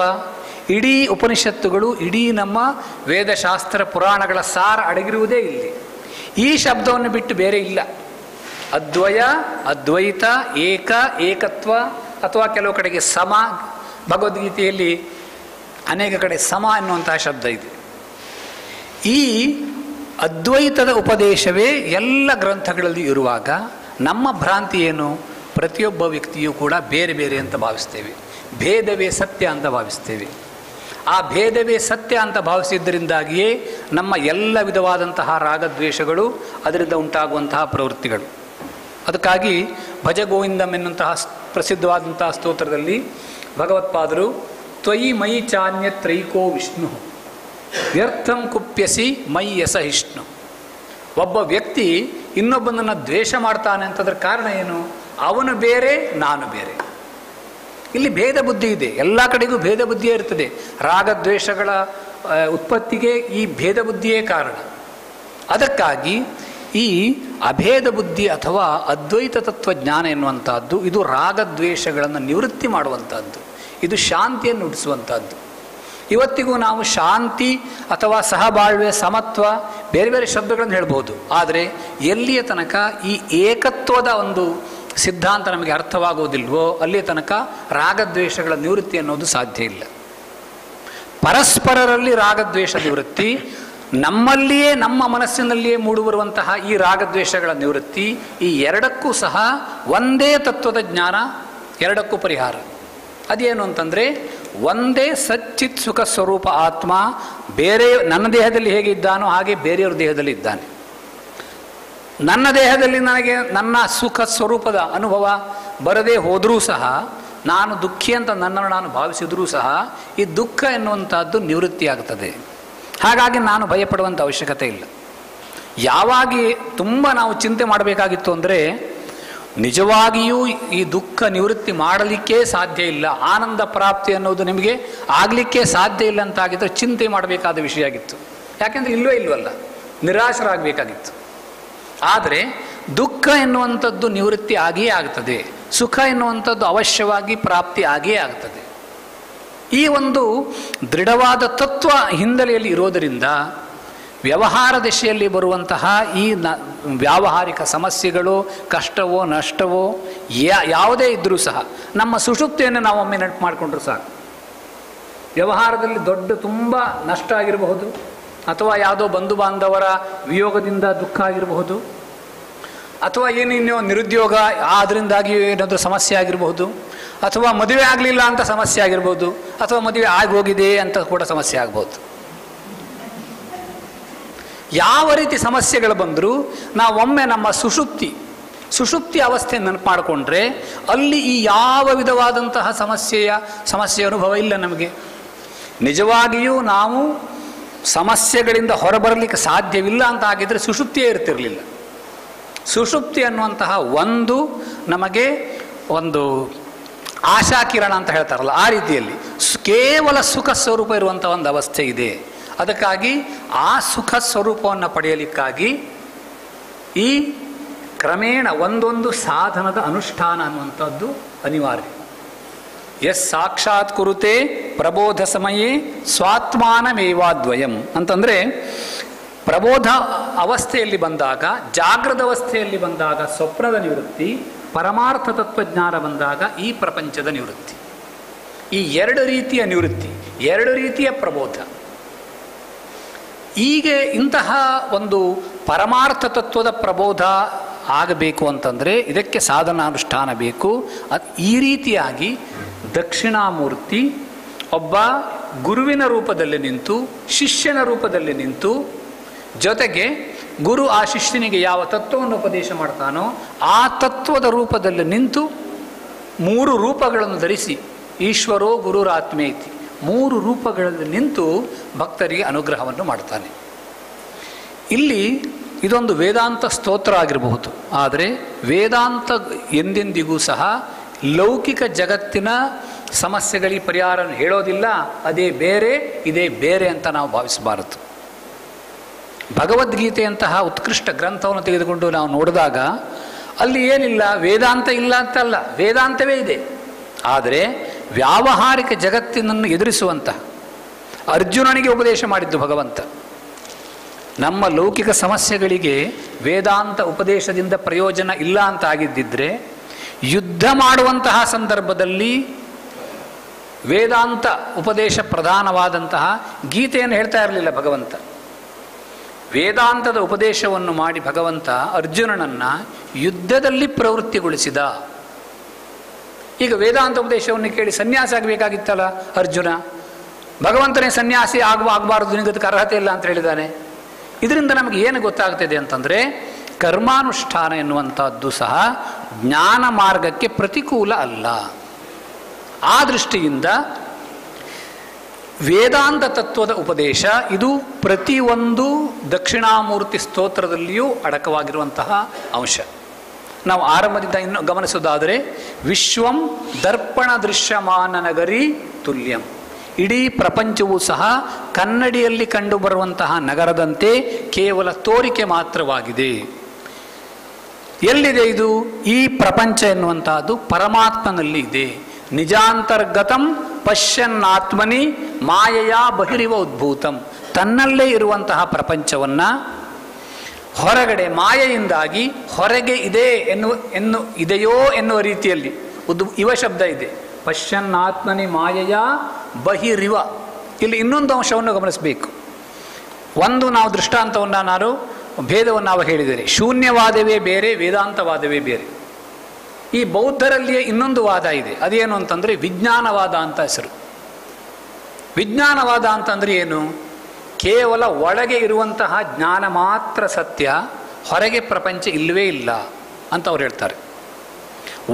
ಇಡೀ ಉಪನಿಷತ್ತುಗಳು, ಇಡೀ ನಮ್ಮ ವೇದಶಾಸ್ತ್ರ ಪುರಾಣಗಳ ಸಾರ ಅಡಗಿರುವುದೇ ಇಲ್ಲಿ. ಈ ಶಬ್ದವನ್ನು ಬಿಟ್ಟು ಬೇರೆ ಇಲ್ಲ. ಅದ್ವಯ ಅದ್ವೈತ ಏಕ ಏಕತ್ವ, ಅಥವಾ ಕೆಲವು ಕಡೆಗೆ ಸಮ, ಭಗವದ್ಗೀತೆಯಲ್ಲಿ ಅನೇಕ ಕಡೆ ಸಮ ಎನ್ನುವಂತಹ ಶಬ್ದ ಇದೆ. ಈ ಅದ್ವೈತದ ಉಪದೇಶವೇ ಎಲ್ಲ ಗ್ರಂಥಗಳಲ್ಲಿ ಇರುವಾಗ ನಮ್ಮ ಭ್ರಾಂತಿ ಏನು? ಪ್ರತಿಯೊಬ್ಬ ವ್ಯಕ್ತಿಯೂ ಕೂಡ ಬೇರೆ ಬೇರೆ ಅಂತ ಭಾವಿಸ್ತೇವೆ, ಭೇದವೇ ಸತ್ಯ ಅಂತ ಭಾವಿಸ್ತೇವೆ. ಆ ಭೇದವೇ ಸತ್ಯ ಅಂತ ಭಾವಿಸಿದ್ದರಿಂದಾಗಿಯೇ ನಮ್ಮ ಎಲ್ಲ ವಿಧವಾದಂತಹ ರಾಗದ್ವೇಷಗಳು, ಅದರಿಂದ ಉಂಟಾಗುವಂತಹ ಪ್ರವೃತ್ತಿಗಳು. ಅದಕ್ಕಾಗಿ ಭಜ ಗೋವಿಂದಂ ಎನ್ನುವಂತಹ ಪ್ರಸಿದ್ಧವಾದಂತಹ ಸ್ತೋತ್ರದಲ್ಲಿ ಭಗವತ್ಪಾದರು ತ್ವಯಿ ಮೈ ಚಾನ್ಯತ್ರೈಕೋ ವಿಷ್ಣು ವ್ಯರ್ಥಂ ಕುಪ್ಯಸಿ ಮೈ ಯಸ ವಿಷ್ಣು. ಒಬ್ಬ ವ್ಯಕ್ತಿ ಇನ್ನೊಬ್ಬನನ್ನು ದ್ವೇಷ ಮಾಡ್ತಾನೆ ಅಂತದ್ರ ಕಾರಣ ಏನು? ಅವನು ಬೇರೆ, ನಾನು ಬೇರೆ. ಇಲ್ಲಿ ಭೇದ ಬುದ್ಧಿ ಇದೆ, ಎಲ್ಲ ಕಡೆಗೂ ಭೇದ ಬುದ್ಧಿಯೇ ಇರ್ತದೆ. ರಾಗದ್ವೇಷಗಳ ಉತ್ಪತ್ತಿಗೆ ಈ ಭೇದ ಬುದ್ಧಿಯೇ ಕಾರಣ. ಅದಕ್ಕಾಗಿ ಈ ಅಭೇದ ಬುದ್ಧಿ ಅಥವಾ ಅದ್ವೈತ ತತ್ವಜ್ಞಾನ ಎನ್ನುವಂಥದ್ದು ಇದು ರಾಗದ್ವೇಷಗಳನ್ನು ನಿವೃತ್ತಿ ಮಾಡುವಂಥದ್ದು, ಇದು ಶಾಂತಿಯನ್ನು ಹುಟ್ಟಿಸುವಂಥದ್ದು. ಇವತ್ತಿಗೂ ನಾವು ಶಾಂತಿ ಅಥವಾ ಸಹಬಾಳ್ವೆ, ಸಮತ್ವ, ಬೇರೆ ಬೇರೆ ಶಬ್ದಗಳನ್ನು ಹೇಳ್ಬೋದು. ಆದರೆ ಎಲ್ಲಿಯ ತನಕ ಈ ಏಕತ್ವದ ಒಂದು ಸಿದ್ಧಾಂತ ನಮಗೆ ಅರ್ಥವಾಗುವುದಿಲ್ವೋ ಅಲ್ಲಿಯ ತನಕ ರಾಗದ್ವೇಷಗಳ ನಿವೃತ್ತಿ ಅನ್ನೋದು ಸಾಧ್ಯ ಇಲ್ಲ. ಪರಸ್ಪರರಲ್ಲಿ ರಾಗದ್ವೇಷ ನಿವೃತ್ತಿ, ನಮ್ಮಲ್ಲಿಯೇ ನಮ್ಮ ಮನಸ್ಸಿನಲ್ಲಿಯೇ ಮೂಡಿಬರುವಂತಹ ಈ ರಾಗದ್ವೇಷಗಳ ನಿವೃತ್ತಿ, ಈ ಎರಡಕ್ಕೂ ಸಹ ಒಂದೇ ತತ್ವದ ಜ್ಞಾನ, ಎರಡಕ್ಕೂ ಪರಿಹಾರ. ಅದೇನು ಅಂತಂದರೆ ಒಂದೇ ಸಚ್ಚಿತ್ ಸುಖ ಸ್ವರೂಪ ಆತ್ಮ ಬೇರೆ ನನ್ನ ದೇಹದಲ್ಲಿ ಹೇಗೆ ಇದ್ದಾನೋ ಹಾಗೆ ಬೇರೆಯವ್ರ ದೇಹದಲ್ಲಿ ಇದ್ದಾನೆ. ನನ್ನ ದೇಹದಲ್ಲಿ ನನಗೆ ನನ್ನ ಸುಖ ಸ್ವರೂಪದ ಅನುಭವ ಬರದೇ ಹೋದರೂ ಸಹ, ನಾನು ದುಃಖಿ ಅಂತ ನನ್ನನ್ನು ನಾನು ಭಾವಿಸಿದರೂ ಸಹ ಈ ದುಃಖ ಎನ್ನುವಂಥದ್ದು ನಿವೃತ್ತಿಯಾಗುತ್ತದೆ. ಹಾಗಾಗಿ ನಾನು ಭಯಪಡುವಂಥ ಅವಶ್ಯಕತೆ ಇಲ್ಲ. ಯಾವಾಗ ತುಂಬ ನಾವು ಚಿಂತೆ ಮಾಡಬೇಕಾಗಿತ್ತು ಅಂದರೆ ನಿಜವಾಗಿಯೂ ಈ ದುಃಖ ನಿವೃತ್ತಿ ಮಾಡಲಿಕ್ಕೇ ಸಾಧ್ಯ ಇಲ್ಲ, ಆನಂದ ಪ್ರಾಪ್ತಿ ಅನ್ನೋದು ನಿಮಗೆ ಆಗಲಿಕ್ಕೆ ಸಾಧ್ಯ ಇಲ್ಲ ಅಂತಾಗಿದ್ದರೆ ಚಿಂತೆ ಮಾಡಬೇಕಾದ ವಿಷಯ ಆಗಿತ್ತು. ಯಾಕೆಂದರೆ ಇಲ್ವಲ್ಲ, ನಿರಾಶರಾಗಬೇಕಾಗಿತ್ತು. ಆದರೆ ದುಃಖ ಎನ್ನುವಂಥದ್ದು ನಿವೃತ್ತಿ ಆಗಿಯೇ ಆಗ್ತದೆ, ಸುಖ ಎನ್ನುವಂಥದ್ದು ಅವಶ್ಯವಾಗಿ ಪ್ರಾಪ್ತಿ ಆಗಿಯೇ ಆಗ್ತದೆ. ಈ ಒಂದು ದೃಢವಾದ ತತ್ವ ಹಿನ್ನೆಲೆಯಲ್ಲಿ ಇರೋದರಿಂದ ವ್ಯವಹಾರ ದಿಶೆಯಲ್ಲಿ ಬರುವಂತಹ ಈ ವ್ಯಾವಹಾರಿಕ ಸಮಸ್ಯೆಗಳು, ಕಷ್ಟವೋ ನಷ್ಟವೋ ಯಾವುದೇ ಇದ್ದರೂ ಸಹ ನಮ್ಮ ಸುಷುಪ್ತಿಯನ್ನು ನಾವು ಒಮ್ಮೆ ನೆನಪು ಮಾಡಿಕೊಂಡ್ರು ಸಾಕು. ವ್ಯವಹಾರದಲ್ಲಿ ತುಂಬ ನಷ್ಟ ಆಗಿರಬಹುದು, ಅಥವಾ ಯಾವುದೋ ಬಂಧು ಬಾಂಧವರ ವಿಯೋಗದಿಂದ ದುಃಖ ಆಗಿರಬಹುದು, ಅಥವಾ ಏನೇನೋ ನಿರುದ್ಯೋಗ ಅದರಿಂದಾಗಿ ಏನಾದರೂ ಸಮಸ್ಯೆ ಆಗಿರಬಹುದು, ಅಥವಾ ಮದುವೆ ಆಗಲಿಲ್ಲ ಅಂತ ಸಮಸ್ಯೆ ಆಗಿರ್ಬೋದು, ಅಥವಾ ಮದುವೆ ಆಗೋಗಿದೆ ಅಂತ ಕೂಡ ಸಮಸ್ಯೆ ಆಗ್ಬೋದು. ಯಾವ ರೀತಿ ಸಮಸ್ಯೆಗಳು ಬಂದರೂ ನಾವೊಮ್ಮೆ ನಮ್ಮ ಸುಷುಪ್ತಿ ಅವಸ್ಥೆ ನೆನಪು ಮಾಡಿಕೊಂಡ್ರೆ ಅಲ್ಲಿ ಈ ಯಾವ ವಿಧವಾದಂತಹ ಸಮಸ್ಯೆ ಅನುಭವ ಇಲ್ಲ ನಮಗೆ. ನಿಜವಾಗಿಯೂ ನಾವು ಸಮಸ್ಯೆಗಳಿಂದ ಹೊರಬರಲಿಕ್ಕೆ ಸಾಧ್ಯವಿಲ್ಲ ಅಂತ ಆಗಿದ್ರೆ ಸುಷುಪ್ತಿಯೇ ಇರ್ತಿರಲಿಲ್ಲ. ಸುಷುಪ್ತಿ ಅನ್ನುವಂತಹ ನಮಗೆ ಒಂದು ಆಶಾಕಿರಣ ಅಂತ ಹೇಳ್ತಾರಲ್ಲ, ಆ ರೀತಿಯಲ್ಲಿ ಕೇವಲ ಸುಖ ಸ್ವರೂಪ ಇರುವಂಥ ಒಂದು ಅವಸ್ಥೆ ಇದೆ. ಅದಕ್ಕಾಗಿ ಆ ಸುಖ ಸ್ವರೂಪವನ್ನು ಪಡೆಯಲಿಕ್ಕಾಗಿ ಈ ಕ್ರಮೇಣ ಒಂದೊಂದು ಸಾಧನದ ಅನುಷ್ಠಾನ ಅನ್ನುವಂಥದ್ದು ಅನಿವಾರ್ಯ. ಸಾಕ್ಷಾತ್ ಕುರುತೆ ಪ್ರಬೋಧ ಸಮಯೇ ಸ್ವಾತ್ಮಾನಮೇವಾದ್ವಯಂ ಅಂತಂದರೆ, ಪ್ರಬೋಧ ಅವಸ್ಥೆಯಲ್ಲಿ ಬಂದಾಗ, ಜಾಗೃತ ಅವಸ್ಥೆಯಲ್ಲಿ ಬಂದಾಗ ಸ್ವಪ್ನದ ನಿವೃತ್ತಿ, ಪರಮಾರ್ಥ ತತ್ವಜ್ಞಾನ ಬಂದಾಗ ಈ ಪ್ರಪಂಚದ ನಿವೃತ್ತಿ. ಈ ಎರಡು ರೀತಿಯ ನಿವೃತ್ತಿ, ಎರಡು ರೀತಿಯ ಪ್ರಬೋಧ. ಹೀಗೆ ಇಂತಹ ಒಂದು ಪರಮಾರ್ಥ ತತ್ವದ ಪ್ರಬೋಧ ಆಗಬೇಕು ಅಂತಂದರೆ ಇದಕ್ಕೆ ಸಾಧನಾನುಷ್ಠಾನ ಬೇಕು. ಈ ರೀತಿಯಾಗಿ ದಕ್ಷಿಣಾಮೂರ್ತಿ ಒಬ್ಬ ಗುರುವಿನ ರೂಪದಲ್ಲಿ ನಿಂತು, ಶಿಷ್ಯನ ರೂಪದಲ್ಲಿ ನಿಂತು, ಜೊತೆಗೆ ಗುರು ಆ ಶಿಷ್ಯನಿಗೆ ಯಾವ ತತ್ವವನ್ನು ಉಪದೇಶ ಮಾಡ್ತಾನೋ ಆ ತತ್ವದ ರೂಪದಲ್ಲಿ ನಿಂತು 3 ರೂಪಗಳನ್ನು ಧರಿಸಿ, ಈಶ್ವರೋ ಗುರುರಾತ್ಮೇತಿ 3 ರೂಪಗಳಲ್ಲಿ ನಿಂತು ಭಕ್ತರಿಗೆ ಅನುಗ್ರಹವನ್ನು ಮಾಡ್ತಾನೆ. ಇಲ್ಲಿ ಇದೊಂದು ವೇದಾಂತ ಸ್ತೋತ್ರ ಆಗಿರಬಹುದು, ಆದರೆ ವೇದಾಂತ ಎಂದೆಂದಿಗೂ ಸಹ ಲೌಕಿಕ ಜಗತ್ತಿನ ಸಮಸ್ಯೆಗಳಿಗೆ ಪರಿಹಾರ ಹೇಳೋದಿಲ್ಲ. ಅದೇ ಬೇರೆ, ಇದೇ ಬೇರೆ ಅಂತ ನಾವು ಭಾವಿಸಬಾರದು. ಭಗವದ್ಗೀತೆಯಂತಹ ಉತ್ಕೃಷ್ಟ ಗ್ರಂಥವನ್ನು ತೆಗೆದುಕೊಂಡು ನಾವು ನೋಡಿದಾಗ ಅಲ್ಲಿ ಏನಿಲ್ಲ, ವೇದಾಂತ ಇಲ್ಲ ಅಂತಲ್ಲ, ವೇದಾಂತವೇ ಇದೆ. ಆದರೆ ವ್ಯಾವಹಾರಿಕ ಜಗತ್ತಿನನ್ನು ಎದುರಿಸುವಂತಹ ಅರ್ಜುನನಿಗೆ ಉಪದೇಶ ಮಾಡಿದ್ದು ಭಗವಂತ. ನಮ್ಮ ಲೌಕಿಕ ಸಮಸ್ಯೆಗಳಿಗೆ ವೇದಾಂತ ಉಪದೇಶದಿಂದ ಪ್ರಯೋಜನ ಇಲ್ಲ ಅಂತ ಆಗಿದ್ದಿದ್ರೆ ಯುದ್ಧ ಮಾಡುವಂತಹ ಸಂದರ್ಭದಲ್ಲಿ ವೇದಾಂತ ಉಪದೇಶ ಪ್ರಧಾನವಾದಂತಹ ಗೀತೆಯನ್ನು ಹೇಳ್ತಾ ಇರಲಿಲ್ಲ ಭಗವಂತ. ವೇದಾಂತದ ಉಪದೇಶವನ್ನು ಮಾಡಿ ಭಗವಂತ ಅರ್ಜುನನನ್ನು ಯುದ್ಧದಲ್ಲಿ ಪ್ರವೃತ್ತಿಗೊಳಿಸಿದ. ಈಗ ವೇದಾಂತ ಉಪದೇಶವನ್ನು ಕೇಳಿ ಸನ್ಯಾಸಿ ಆಗಬೇಕಾಗಿತ್ತಲ್ಲ ಅರ್ಜುನ, ಭಗವಂತನೇ ಸನ್ಯಾಸಿ ಆಗಬಾರದು, ನಿಗದಕ್ಕೆ ಅರ್ಹತೆ ಇಲ್ಲ ಅಂತ ಹೇಳಿದ್ದಾನೆ. ಇದರಿಂದ ನಮಗೆ ಏನು ಗೊತ್ತಾಗ್ತಿದೆ ಅಂತಂದರೆ, ಕರ್ಮಾನುಷ್ಠಾನ ಎನ್ನುವಂಥದ್ದು ಸಹ ಜ್ಞಾನ ಮಾರ್ಗಕ್ಕೆ ಪ್ರತಿಕೂಲ ಅಲ್ಲ. ಆ ದೃಷ್ಟಿಯಿಂದ ವೇದಾಂತ ತತ್ವದ ಉಪದೇಶ ಇದು ಪ್ರತಿಯೊಂದು ದಕ್ಷಿಣಾಮೂರ್ತಿ ಸ್ತೋತ್ರದಲ್ಲಿಯೂ ಅಡಕವಾಗಿರುವಂತಹ ಅಂಶ. ನಾವು ಆರಂಭದಿಂದ ಇನ್ನು ಗಮನಿಸೋದಾದರೆ, ವಿಶ್ವಂ ದರ್ಪಣ ದೃಶ್ಯಮಾನ ನಗರಿ ತುಲ್ಯಂ, ಇಡೀ ಪ್ರಪಂಚವೂ ಸಹ ಕನ್ನಡಿಯಲ್ಲಿ ಕಂಡುಬರುವಂತಹ ನಗರದಂತೆ ಕೇವಲ ತೋರಿಕೆ ಮಾತ್ರವಾಗಿದೆ. ಎಲ್ಲಿದೆ ಇದು? ಈ ಪ್ರಪಂಚ ಎನ್ನುವಂತಹದ್ದು ಪರಮಾತ್ಮನಲ್ಲಿ ಇದೆ. ನಿಜಾಂತರ್ಗತಂ ಪಶ್ಯನ್ನಾತ್ಮನಿ ಮಾಯೆಯ ಬಹಿರಿವ ಉದ್ಭೂತಂ, ತನ್ನಲ್ಲೇ ಇರುವಂತಹ ಪ್ರಪಂಚವನ್ನು ಹೊರಗಡೆ ಮಾಯೆಯಿಂದಾಗಿ ಹೊರಗೆ ಇದೆ ಇದೆಯೋ ಎನ್ನುವ ರೀತಿಯಲ್ಲಿ ಇವ ಶಬ್ದ ಇದೆ. ಪಶ್ಯನ್ನಾತ್ಮನಿ ಮಾಯೆಯ ಬಹಿರಿವ. ಇಲ್ಲಿ ಇನ್ನೊಂದು ಅಂಶವನ್ನು ಗಮನಿಸಬೇಕು. ನಾವು ದೃಷ್ಟಾಂತವನ್ನು ಭೇದವನ್ನು ನಾವು ಹೇಳಿದ್ದೇನೆ. ಶೂನ್ಯವಾದವೇ ಬೇರೆ, ವೇದಾಂತವಾದವೇ ಬೇರೆ. ಈ ಬೌದ್ಧರಲ್ಲಿಯೇ ಇನ್ನೊಂದು ವಾದ ಇದೆ. ಅದೇನು ಅಂತಂದರೆ ವಿಜ್ಞಾನವಾದ ಅಂತ ಹೆಸರು. ವಿಜ್ಞಾನವಾದ ಅಂತಂದರೆ ಏನು? ಕೇವಲ ಒಳಗೆ ಇರುವಂತಹ ಜ್ಞಾನ ಮಾತ್ರ ಸತ್ಯ, ಹೊರಗೆ ಪ್ರಪಂಚ ಇಲ್ಲವೇ ಇಲ್ಲ ಅಂತ ಅವ್ರು ಹೇಳ್ತಾರೆ.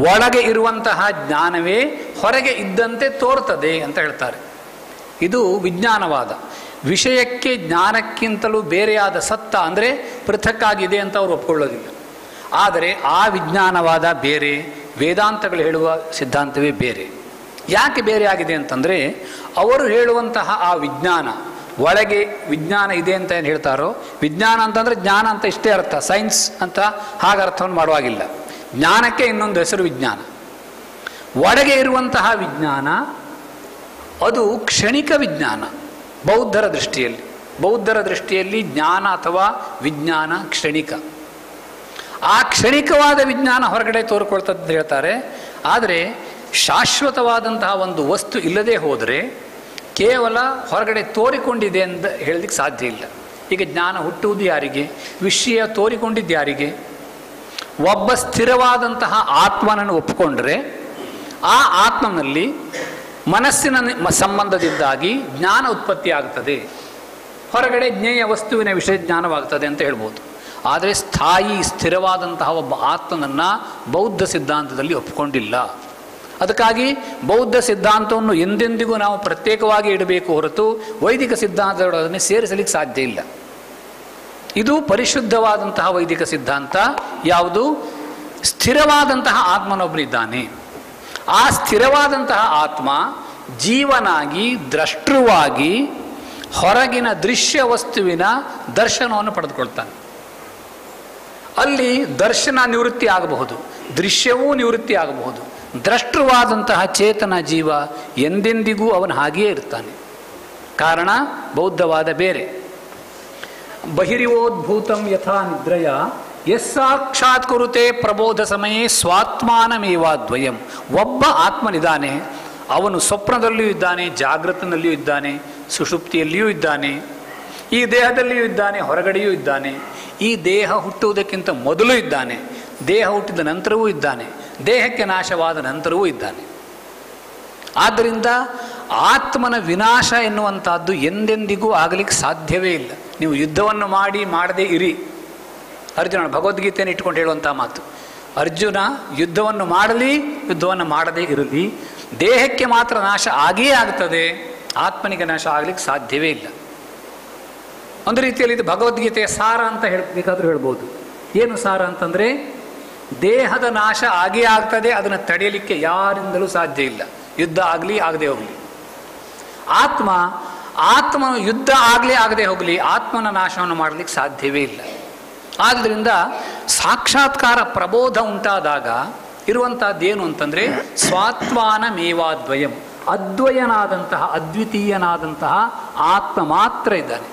ಒಳಗೆ ಇರುವಂತಹ ಜ್ಞಾನವೇ ಹೊರಗೆ ಇದ್ದಂತೆ ತೋರ್ತದೆ ಅಂತ ಹೇಳ್ತಾರೆ. ಇದು ವಿಜ್ಞಾನವಾದ. ವಿಷಯಕ್ಕೆ ಜ್ಞಾನಕ್ಕಿಂತಲೂ ಬೇರೆಯಾದ ಸತ್ತ ಅಂದರೆ ಪೃಥಕ್ಕಾಗಿದೆ ಅಂತ ಅವರು ಒಪ್ಕೊಳ್ಳೋದಿಲ್ಲ. ಆದರೆ ಆ ವಿಜ್ಞಾನವಾದ ಬೇರೆ, ವೇದಾಂತಗಳು ಹೇಳುವ ಸಿದ್ಧಾಂತವೇ ಬೇರೆ. ಯಾಕೆ ಬೇರೆ ಆಗಿದೆ ಅಂತಂದರೆ, ಅವರು ಹೇಳುವಂತಹ ಆ ವಿಜ್ಞಾನ, ಒಳಗೆ ವಿಜ್ಞಾನ ಇದೆ ಅಂತ ಏನು ಹೇಳ್ತಾರೋ, ವಿಜ್ಞಾನ ಅಂತಂದರೆ ಜ್ಞಾನ ಅಂತ ಇಷ್ಟೇ ಅರ್ಥ, ಸೈನ್ಸ್ ಅಂತ ಹಾಗೆ ಅರ್ಥವನ್ನು ಮಾಡುವಾಗಿಲ್ಲ. ಜ್ಞಾನಕ್ಕೆ ಇನ್ನೊಂದು ಹೆಸರು ವಿಜ್ಞಾನ. ಒಳಗೆ ಇರುವಂತಹ ವಿಜ್ಞಾನ ಅದು ಕ್ಷಣಿಕ ವಿಜ್ಞಾನ ಬೌದ್ಧರ ದೃಷ್ಟಿಯಲ್ಲಿ. ಬೌದ್ಧರ ದೃಷ್ಟಿಯಲ್ಲಿ ಜ್ಞಾನ ಅಥವಾ ವಿಜ್ಞಾನ ಕ್ಷಣಿಕ. ಆ ಕ್ಷಣಿಕವಾದ ವಿಜ್ಞಾನ ಹೊರಗಡೆ ತೋರ್ಕೊಳ್ತದ್ದು ಹೇಳ್ತಾರೆ. ಆದರೆ ಶಾಶ್ವತವಾದಂತಹ ಒಂದು ವಸ್ತು ಇಲ್ಲದೆ ಹೋದರೆ ಕೇವಲ ಹೊರಗಡೆ ತೋರಿಕೊಂಡಿದೆ ಅಂತ ಹೇಳಲಿಕ್ಕೆ ಸಾಧ್ಯ ಇಲ್ಲ. ಈಗ ಜ್ಞಾನ ಹುಟ್ಟುವುದು ಯಾರಿಗೆ? ವಿಷಯ ತೋರಿಕೊಂಡಿದ್ದು ಯಾರಿಗೆ? ಒಬ್ಬ ಸ್ಥಿರವಾದಂತಹ ಆತ್ಮನನ್ನು ಒಪ್ಪಿಕೊಂಡ್ರೆ ಆ ಆತ್ಮನಲ್ಲಿ ಮನಸ್ಸಿನ ಸಂಬಂಧದಿಂದಾಗಿ ಜ್ಞಾನ ಉತ್ಪತ್ತಿ ಆಗ್ತದೆ, ಹೊರಗಡೆ ಜ್ಞೇಯ ವಸ್ತುವಿನ ವಿಷಯ ಜ್ಞಾನವಾಗ್ತದೆ ಅಂತ ಹೇಳ್ಬೋದು. ಆದರೆ ಸ್ಥಾಯಿ ಸ್ಥಿರವಾದಂತಹ ಒಬ್ಬ ಆತ್ಮನನ್ನು ಬೌದ್ಧ ಸಿದ್ಧಾಂತದಲ್ಲಿ ಒಪ್ಪಿಕೊಂಡಿಲ್ಲ. ಅದಕ್ಕಾಗಿ ಬೌದ್ಧ ಸಿದ್ಧಾಂತವನ್ನು ಎಂದೆಂದಿಗೂ ನಾವು ಪ್ರತ್ಯೇಕವಾಗಿ ಇಡಬೇಕು ಹೊರತು ವೈದಿಕ ಸಿದ್ಧಾಂತಗಳೊಡನೆ ಸೇರಿಸಲಿಕ್ಕೆ ಸಾಧ್ಯ ಇಲ್ಲ. ಇದು ಪರಿಶುದ್ಧವಾದಂತಹ ವೈದಿಕ ಸಿದ್ಧಾಂತ. ಯಾವುದು? ಸ್ಥಿರವಾದಂತಹ ಆತ್ಮನೊಬ್ಬನಿದ್ದಾನೆ. ಆ ಸ್ಥಿರವಾದಂತಹ ಆತ್ಮ ಜೀವನಾಗಿ ದ್ರಷ್ಟೃವಾಗಿ ಹೊರಗಿನ ದೃಶ್ಯ ವಸ್ತುವಿನ ದರ್ಶನವನ್ನು ಪಡೆದುಕೊಳ್ತಾನೆ. ಅಲ್ಲಿ ದರ್ಶನ ನಿವೃತ್ತಿ ಆಗಬಹುದು, ದೃಶ್ಯವೂ ನಿವೃತ್ತಿ ಆಗಬಹುದು. ದ್ರಷ್ಟೃವಾದಂತಹ ಚೇತನ ಜೀವ ಎಂದೆಂದಿಗೂ ಅವನು ಹಾಗೆಯೇ ಇರ್ತಾನೆ. ಕಾರಣ ಬೌದ್ಧವಾದ ಬೇರೆ. ಬಹಿರಿವೋದ್ಭೂತಂ ಯಥಾ ನಿದ್ರಯ ಯಸ್ಸಾಕ್ಷಾತ್ ಕುರುತೆ ಪ್ರಬೋಧ ಸಮಯೇ ಸ್ವಾತ್ಮಾನಮೇವಾದ್ವಯಂ. ಒಬ್ಬ ಆತ್ಮನಿದ್ದಾನೆ, ಅವನು ಸ್ವಪ್ನದಲ್ಲಿಯೂ ಇದ್ದಾನೆ, ಜಾಗೃತನಲ್ಲಿಯೂ ಇದ್ದಾನೆ, ಸುಷುಪ್ತಿಯಲ್ಲಿಯೂ ಇದ್ದಾನೆ, ಈ ದೇಹದಲ್ಲಿಯೂ ಇದ್ದಾನೆ, ಹೊರಗಡೆಯೂ ಇದ್ದಾನೆ. ಈ ದೇಹ ಹುಟ್ಟುವುದಕ್ಕಿಂತ ಮೊದಲು ಇದ್ದಾನೆ, ದೇಹ ಹುಟ್ಟಿದ ನಂತರವೂ ಇದ್ದಾನೆ, ದೇಹಕ್ಕೆ ನಾಶವಾದ ನಂತರವೂ ಇದ್ದಾನೆ. ಆದ್ದರಿಂದ ಆತ್ಮನ ವಿನಾಶ ಎನ್ನುವಂಥದ್ದು ಎಂದೆಂದಿಗೂ ಆಗಲಿಕ್ಕೆ ಸಾಧ್ಯವೇ ಇಲ್ಲ. ನೀವು ಯುದ್ಧವನ್ನು ಮಾಡದೇ ಇರಿ. ಅರ್ಜುನ ಭಗವದ್ಗೀತೆಯನ್ನು ಇಟ್ಕೊಂಡು ಹೇಳುವಂಥ ಮಾತು. ಅರ್ಜುನ ಯುದ್ಧವನ್ನು ಮಾಡಲಿ, ಯುದ್ಧವನ್ನು ಮಾಡದೇ ಇರಲಿ, ದೇಹಕ್ಕೆ ಮಾತ್ರ ನಾಶ ಆಗಿಯೇ ಆಗ್ತದೆ, ಆತ್ಮನಿಗೆ ನಾಶ ಆಗಲಿಕ್ಕೆ ಸಾಧ್ಯವೇ ಇಲ್ಲ. ಒಂದು ರೀತಿಯಲ್ಲಿ ಇದು ಭಗವದ್ಗೀತೆಯ ಸಾರ ಅಂತ ಬೇಕಾದರೂ ಹೇಳ್ಬೋದು. ಏನು ಸಾರ ಅಂತಂದರೆ, ದೇಹದ ನಾಶ ಆಗೇ ಆಗ್ತದೆ, ಅದನ್ನು ತಡೆಯಲಿಕ್ಕೆ ಯಾರಿಂದಲೂ ಸಾಧ್ಯ ಇಲ್ಲ, ಯುದ್ಧ ಆಗಲಿ ಆಗದೆ ಹೋಗಲಿ. ಆತ್ಮನು ಯುದ್ಧ ಆಗದೆ ಹೋಗಲಿ, ಆತ್ಮನ ನಾಶವನ್ನು ಮಾಡಲಿಕ್ಕೆ ಸಾಧ್ಯವೇ ಇಲ್ಲ. ಆದ್ದರಿಂದ ಸಾಕ್ಷಾತ್ಕಾರ ಪ್ರಬೋಧ ಉಂಟಾದಾಗ ಇರುವಂತಹದ್ದೇನು ಅಂತಂದರೆ ಸ್ವಾತ್ಮಾನ ಮೇವಾದ್ವಯಂ, ಅದ್ವಯನಾದಂತಹ ಅದ್ವಿತೀಯನಾದಂತಹ ಆತ್ಮ ಮಾತ್ರ ಇದ್ದಾನೆ.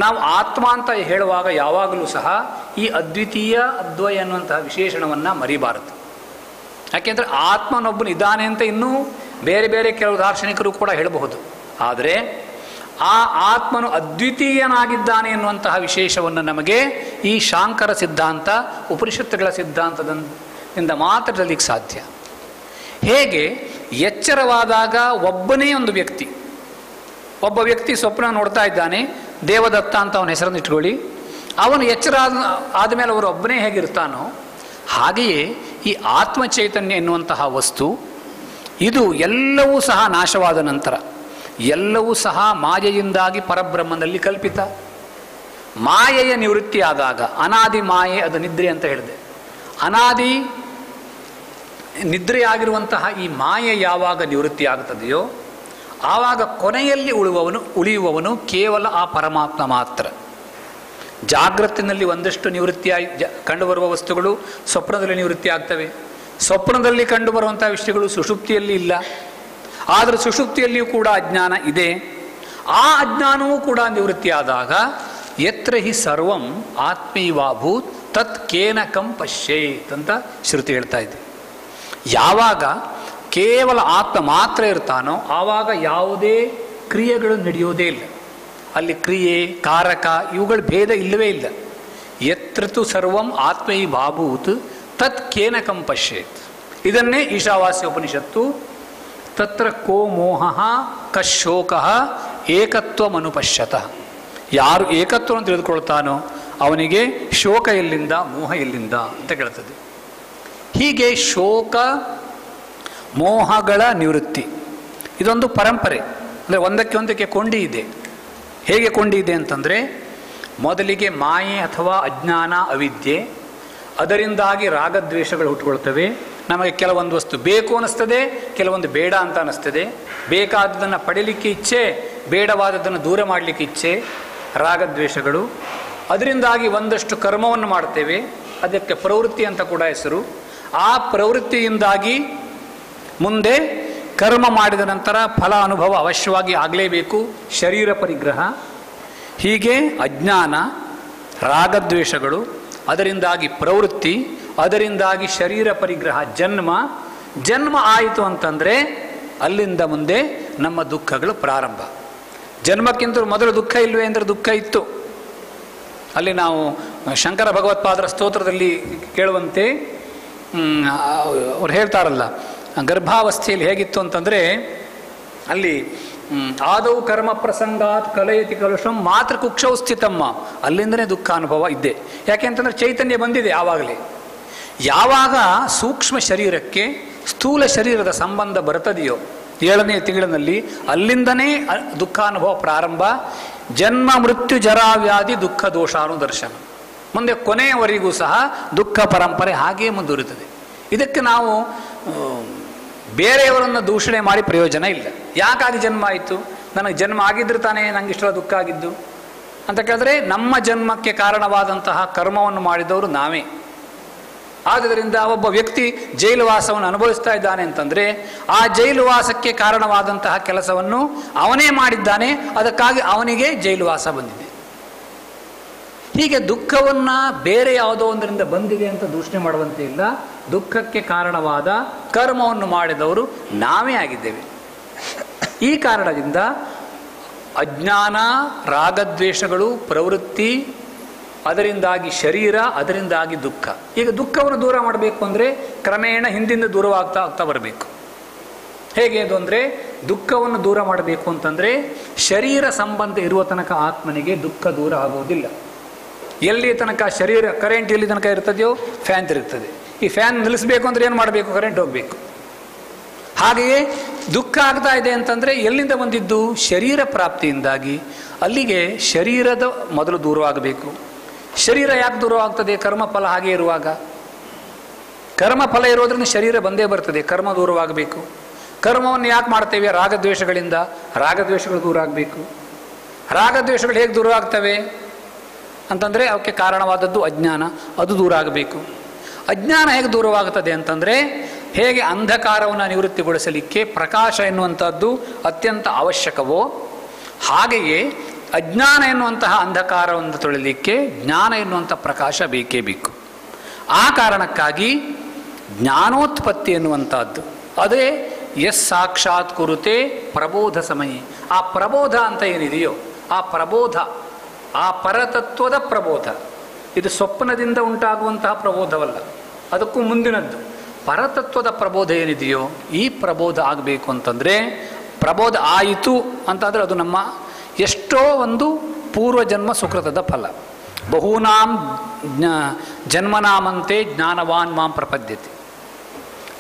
ನಾವು ಆತ್ಮ ಅಂತ ಹೇಳುವಾಗ ಯಾವಾಗಲೂ ಸಹ ಈ ಅದ್ವಿತೀಯ ಅದ್ವಯ ಅನ್ನುವಂತಹ ವಿಶೇಷಣವನ್ನು ಮರಿಬಾರದು. ಯಾಕೆಂದರೆ ಆತ್ಮನೊಬ್ಬನು ಇದ್ದಾನೆ ಅಂತ ಇನ್ನೂ ಬೇರೆ ಬೇರೆ ಕೆಲವು ದಾರ್ಶನಿಕರು ಕೂಡ ಹೇಳಬಹುದು. ಆದರೆ ಆ ಆತ್ಮನು ಅದ್ವಿತೀಯನಾಗಿದ್ದಾನೆ ಎನ್ನುವಂತಹ ವಿಶೇಷವನ್ನು ನಮಗೆ ಈ ಶಾಂಕರ ಸಿದ್ಧಾಂತ, ಉಪನಿಷತ್ತುಗಳ ಸಿದ್ಧಾಂತದಿಂದ ಮಾತ್ರ ತಿಳಿಯಲಿಕ್ಕೆ ಸಾಧ್ಯ. ಹೇಗೆ ಎಚ್ಚರವಾದಾಗ ಒಬ್ಬನೇ ಒಂದು ವ್ಯಕ್ತಿ, ಒಬ್ಬ ವ್ಯಕ್ತಿ ಸ್ವಪ್ನ ನೋಡ್ತಾ ಇದ್ದಾನೆ, ದೇವದತ್ತ ಅಂತ ಅವನ ಹೆಸರನ್ನು ಇಟ್ಕೊಳ್ಳಿ, ಅವನು ಎಚ್ಚರ ಆದಮೇಲೆ ಅವರು ಒಬ್ಬನೇ ಹೇಗಿರ್ತಾನೋ ಹಾಗೆಯೇ ಈ ಆತ್ಮಚೈತನ್ಯ ಎನ್ನುವಂತಹ ವಸ್ತು ಇದು ಎಲ್ಲವೂ ಸಹ ನಾಶವಾದ ನಂತರ, ಎಲ್ಲವೂ ಸಹ ಮಾಯೆಯಿಂದಾಗಿ ಪರಬ್ರಹ್ಮನಲ್ಲಿ ಕಲ್ಪಿತ. ಮಾಯೆಯ ನಿವೃತ್ತಿ ಆದಾಗ, ಅನಾದಿ ಮಾಯೆ ಅದು ನಿದ್ರೆ ಅಂತ ಹೇಳಿದೆ, ಅನಾದಿ ನಿದ್ರೆಯಾಗಿರುವಂತಹ ಈ ಮಾಯೆ ಯಾವಾಗ ನಿವೃತ್ತಿ ಆಗುತ್ತದೆಯೋ ಆವಾಗ ಕೊನೆಯಲ್ಲಿ ಉಳಿಯುವವನು ಕೇವಲ ಆ ಪರಮಾತ್ಮ ಮಾತ್ರ. ಜಾಗೃತಿನಲ್ಲಿ ಒಂದಷ್ಟು ನಿವೃತ್ತಿಯಾಗಿ ಕಂಡುಬರುವ ವಸ್ತುಗಳು ಸ್ವಪ್ನದಲ್ಲಿ ನಿವೃತ್ತಿ ಆಗ್ತವೆ. ಸ್ವಪ್ನದಲ್ಲಿ ಕಂಡುಬರುವಂಥ ವಿಷಯಗಳು ಸುಷುಪ್ತಿಯಲ್ಲಿ ಇಲ್ಲ. ಆದರೆ ಸುಷುಪ್ತಿಯಲ್ಲಿಯೂ ಕೂಡ ಅಜ್ಞಾನ ಇದೆ. ಆ ಅಜ್ಞಾನವೂ ಕೂಡ ನಿವೃತ್ತಿಯಾದಾಗ ಯತ್ರ ಹಿ ಸರ್ವಂ ಆತ್ಮೀವಾಭೂತ್ ತತ್ ಕೇನ ಕಂ ಪಶ್ಯೇತ್ ಅಂತ ಶ್ರುತಿ ಹೇಳ್ತಾ ಇದೆ. ಯಾವಾಗ ಕೇವಲ ಆತ್ಮ ಮಾತ್ರ ಇರ್ತಾನೋ ಆವಾಗ ಯಾವುದೇ ಕ್ರಿಯೆಗಳು ನಡೆಯೋದೇ ಇಲ್ಲ. ಅಲ್ಲಿ ಕ್ರಿಯೆ, ಕಾರಕ ಇವುಗಳ ಭೇದ ಇಲ್ಲವೇ ಇಲ್ಲ. ಯತ್ರತು ಸರ್ವಂ ಆತ್ಮೈವಾಭೂತ್ ತತ್ ಕೇನ ಕಂ ಪಶ್ಯೇತ್. ಇದನ್ನೇ ಈಶಾವಾಸ್ಯ ಉಪನಿಷತ್ತು ತತ್ರ ಕೋ ಮೋಹ ಕಶೋಕ ಏಕತ್ವಮನುಪಶ್ಯತಃ. ಯಾರು ಏಕತ್ವವನ್ನು ತಿಳಿದುಕೊಳ್ತಾನೋ ಅವನಿಗೆ ಶೋಕ ಎಲ್ಲಿಂದ, ಮೋಹ ಎಲ್ಲಿಂದ ಅಂತ ಕೇಳ್ತದೆ. ಹೀಗೆ ಶೋಕ ಮೋಹಗಳ ನಿವೃತ್ತಿ ಇದೊಂದು ಪರಂಪರೆ. ಅಂದರೆ ಒಂದಕ್ಕೆ ಒಂದಕ್ಕೆ ಕೊಂಡಿ ಇದೆ. ಹೇಗೆ ಕೊಂಡಿ ಇದೆ ಅಂತಂದರೆ, ಮೊದಲಿಗೆ ಮಾಯೆ ಅಥವಾ ಅಜ್ಞಾನ, ಅವಿದ್ಯೆ, ಅದರಿಂದಾಗಿ ರಾಗದ್ವೇಷಗಳು ಹುಟ್ಟುಕೊಳ್ತವೆ. ನಮಗೆ ಕೆಲವೊಂದು ವಸ್ತು ಬೇಕು ಅನ್ನಿಸ್ತದೆ, ಕೆಲವೊಂದು ಬೇಡ ಅಂತ ಅನ್ನಿಸ್ತದೆ. ಬೇಕಾದದನ್ನು ಪಡೀಲಿಕ್ಕೆ ಇಚ್ಛೆ, ಬೇಡವಾದದ್ದನ್ನು ದೂರ ಮಾಡಲಿಕ್ಕೆ ಇಚ್ಛೆ, ರಾಗದ್ವೇಷಗಳು. ಅದರಿಂದಾಗಿ ಒಂದಷ್ಟು ಕರ್ಮವನ್ನು ಮಾಡ್ತೇವೆ, ಅದಕ್ಕೆ ಪ್ರವೃತ್ತಿ ಅಂತ ಕೂಡ ಹೆಸರು. ಆ ಪ್ರವೃತ್ತಿಯಿಂದಾಗಿ ಮುಂದೆ ಕರ್ಮ ಮಾಡಿದ ನಂತರ ಫಲ ಅನುಭವ ಅವಶ್ಯವಾಗಿ ಆಗಲೇಬೇಕು, ಶರೀರ ಪರಿಗ್ರಹ. ಹೀಗೆ ಅಜ್ಞಾನ, ರಾಗದ್ವೇಷಗಳು, ಅದರಿಂದಾಗಿ ಪ್ರವೃತ್ತಿ, ಅದರಿಂದಾಗಿ ಶರೀರ ಪರಿಗ್ರಹ, ಜನ್ಮ ಆಯಿತು ಅಂತಂದರೆ ಅಲ್ಲಿಂದ ಮುಂದೆ ನಮ್ಮ ದುಃಖಗಳು ಪ್ರಾರಂಭ. ಜನ್ಮಕ್ಕಿಂತ ಮೊದಲು ದುಃಖ ಇಲ್ವೇ ಅಂದರೆ ದುಃಖ ಇತ್ತು. ಅಲ್ಲಿ ನಾವು ಶಂಕರ ಭಗವತ್ಪಾದರ ಸ್ತೋತ್ರದಲ್ಲಿ ಕೇಳುವಂತೆ ಅವ್ರು ಹೇಳ್ತಾರಲ್ಲ, ಗರ್ಭಾವಸ್ಥೆಯಲ್ಲಿ ಹೇಗಿತ್ತು ಅಂತಂದರೆ ಅಲ್ಲಿ ಆದೌ ಕರ್ಮ ಪ್ರಸಂಗಾತ್ ಕಲಯತಿ ಕಲುಷಂ ಮಾತೃ ಕುಕ್ಷೌ ಸ್ಥಿತಮ್ಮ, ಅಲ್ಲಿಂದನೇ ದುಃಖ ಅನುಭವ ಇದ್ದೆ. ಯಾಕೆ ಅಂತಂದರೆ ಚೈತನ್ಯ ಬಂದಿದೆ ಆವಾಗಲೇ. ಯಾವಾಗ ಸೂಕ್ಷ್ಮ ಶರೀರಕ್ಕೆ ಸ್ಥೂಲ ಶರೀರದ ಸಂಬಂಧ ಬರ್ತದೆಯೋ 7ನೇ ತಿಂಗಳಿನಲ್ಲಿ, ಅಲ್ಲಿಂದನೇ ದುಃಖಾನುಭವ ಪ್ರಾರಂಭ. ಜನ್ಮ ಮೃತ್ಯು ಜರಾವ್ಯಾಧಿ ದುಃಖ ದೋಷಾನುದರ್ಶನ, ಮುಂದೆ ಕೊನೆಯವರೆಗೂ ಸಹ ದುಃಖ ಪರಂಪರೆ ಹಾಗೇ ಮುಂದುವರಿತದೆ. ಇದಕ್ಕೆ ನಾವು ಬೇರೆಯವರನ್ನು ದೂಷಣೆ ಮಾಡಿ ಪ್ರಯೋಜನ ಇಲ್ಲ. ಯಾಕಾಗಿ ಜನ್ಮ ಆಯಿತು, ನನಗೆ ಜನ್ಮ ಆಗಿದ್ರೆ ತಾನೇ ನನಗೆ ಇಷ್ಟೆಲ್ಲ ದುಃಖ ಆಗಿದ್ದು ಅಂತ ಕೇಳಿದ್ರೆ, ನಮ್ಮ ಜನ್ಮಕ್ಕೆ ಕಾರಣವಾದಂತಹ ಕರ್ಮವನ್ನು ಮಾಡಿದವರು ನಾವೇ. ಆದ್ದರಿಂದ ಒಬ್ಬ ವ್ಯಕ್ತಿ ಜೈಲು ವಾಸವನ್ನು ಅನುಭವಿಸ್ತಾ ಇದ್ದಾನೆ ಅಂತಂದರೆ ಆ ಜೈಲು ವಾಸಕ್ಕೆ ಕಾರಣವಾದಂತಹ ಕೆಲಸವನ್ನು ಅವನೇ ಮಾಡಿದ್ದಾನೆ, ಅದಕ್ಕಾಗಿ ಅವನಿಗೆ ಜೈಲು ವಾಸ ಬಂದಿದೆ. ಹೀಗೆ ದುಃಖವನ್ನು ಬೇರೆ ಯಾವುದೋ ಒಂದರಿಂದ ಬಂದಿದೆ ಅಂತ ದೂಷಣೆ ಮಾಡುವಂತೆ ಇಲ್ಲ. ದುಃಖಕ್ಕೆ ಕಾರಣವಾದ ಕರ್ಮವನ್ನು ಮಾಡಿದವರು ನಾವೇ ಆಗಿದ್ದೇವೆ. ಈ ಕಾರಣದಿಂದ ಅಜ್ಞಾನ, ರಾಗದ್ವೇಷಗಳು, ಪ್ರವೃತ್ತಿ, ಅದರಿಂದಾಗಿ ಶರೀರ, ಅದರಿಂದಾಗಿ ದುಃಖ. ಈಗ ದುಃಖವನ್ನು ದೂರ ಮಾಡಬೇಕು ಅಂದರೆ ಕ್ರಮೇಣ ಹಿಂದಿಂದ ದೂರವಾಗ್ತಾ ಬರಬೇಕು. ಹೇಗೆ ಅದು ಅಂದರೆ, ದುಃಖವನ್ನು ದೂರ ಮಾಡಬೇಕು ಅಂತಂದರೆ ಶರೀರ ಸಂಬಂಧ ಇರುವ ತನಕ ಆತ್ಮನಿಗೆ ದುಃಖ ದೂರ ಆಗುವುದಿಲ್ಲ. ಎಲ್ಲಿ ತನಕ ಶರೀರ ಕರೆಂಟ್ ಎಲ್ಲಿ ತನಕ ಇರ್ತದೆಯೋ ಫ್ಯಾನ್ ತಿರುಗ್ತದೆ. ಈ ಫ್ಯಾನ್ ನಿಲ್ಲಿಸಬೇಕು ಅಂದರೆ ಏನು ಮಾಡಬೇಕು, ಕರೆಂಟ್ ಹೋಗಬೇಕು. ಹಾಗೆಯೇ ದುಃಖ ಆಗ್ತಾ ಇದೆ ಅಂತಂದರೆ ಎಲ್ಲಿಂದ ಬಂದಿದ್ದು, ಶರೀರ ಪ್ರಾಪ್ತಿಯಿಂದಾಗಿ. ಅಲ್ಲಿಗೆ ಶರೀರದ ಮೊದಲು ದೂರವಾಗಬೇಕು. ಶರೀರ ಯಾಕೆ ದೂರವಾಗ್ತದೆ, ಕರ್ಮಫಲ ಹಾಗೆ ಇರುವಾಗ. ಕರ್ಮಫಲ ಇರೋದ್ರಿಂದ ಶರೀರ ಬಂದೇ ಬರ್ತದೆ, ಕರ್ಮ ದೂರವಾಗಬೇಕು. ಕರ್ಮವನ್ನು ಯಾಕೆ ಮಾಡ್ತೇವೆ, ರಾಗದ್ವೇಷಗಳಿಂದ. ರಾಗದ್ವೇಷಗಳು ದೂರ ಆಗಬೇಕು. ರಾಗದ್ವೇಷಗಳು ಹೇಗೆ ದೂರ ಆಗ್ತವೆ ಅಂತಂದರೆ ಅವಕ್ಕೆ ಕಾರಣವಾದದ್ದು ಅಜ್ಞಾನ, ಅದು ದೂರ ಆಗಬೇಕು. ಅಜ್ಞಾನ ಹೇಗೆ ದೂರವಾಗುತ್ತದೆ ಅಂತಂದರೆ, ಹೇಗೆ ಅಂಧಕಾರವನ್ನು ನಿವೃತ್ತಿಗೊಳಿಸಲಿಕ್ಕೆ ಪ್ರಕಾಶ ಎನ್ನುವಂಥದ್ದು ಅತ್ಯಂತ ಅವಶ್ಯಕವೋ ಹಾಗೆಯೇ ಅಜ್ಞಾನ ಎನ್ನುವಂತಹ ಅಂಧಕಾರವನ್ನು ತೊಳೆಯಲಿಕ್ಕೆ ಜ್ಞಾನ ಎನ್ನುವಂಥ ಪ್ರಕಾಶ ಬೇಕೇ ಬೇಕು. ಆ ಕಾರಣಕ್ಕಾಗಿ ಜ್ಞಾನೋತ್ಪತ್ತಿ ಎನ್ನುವಂಥದ್ದು ಅದೇ ಸಾಕ್ಷಾತ್ ಕುರುತೆ ಪ್ರಬೋಧ ಸಮಯ. ಆ ಪ್ರಬೋಧ ಅಂತ ಏನಿದೆಯೋ ಆ ಪ್ರಬೋಧ, ಆ ಪರತತ್ವದ ಪ್ರಬೋಧ, ಇದು ಸ್ವಪ್ನದಿಂದ ಉಂಟಾಗುವಂತಹ ಪ್ರಬೋಧವಲ್ಲ, ಅದಕ್ಕೂ ಮುಂದಿನದ್ದು. ಪರತತ್ವದ ಪ್ರಬೋಧ ಏನಿದೆಯೋ ಈ ಪ್ರಬೋಧ ಆಗಬೇಕು ಅಂತಂದರೆ, ಪ್ರಬೋಧ ಆಯಿತು ಅಂತಂದರೆ ಅದು ನಮ್ಮ ಎಷ್ಟೋ ಒಂದು ಪೂರ್ವಜನ್ಮ ಸುಕೃತದ ಫಲ. ಬಹೂನಾಂ ಜನ್ಮನಾಮಂತೆ ಜ್ಞಾನವಾನ್ ಮಾಂ ಪ್ರಪದ್ಯತೆ.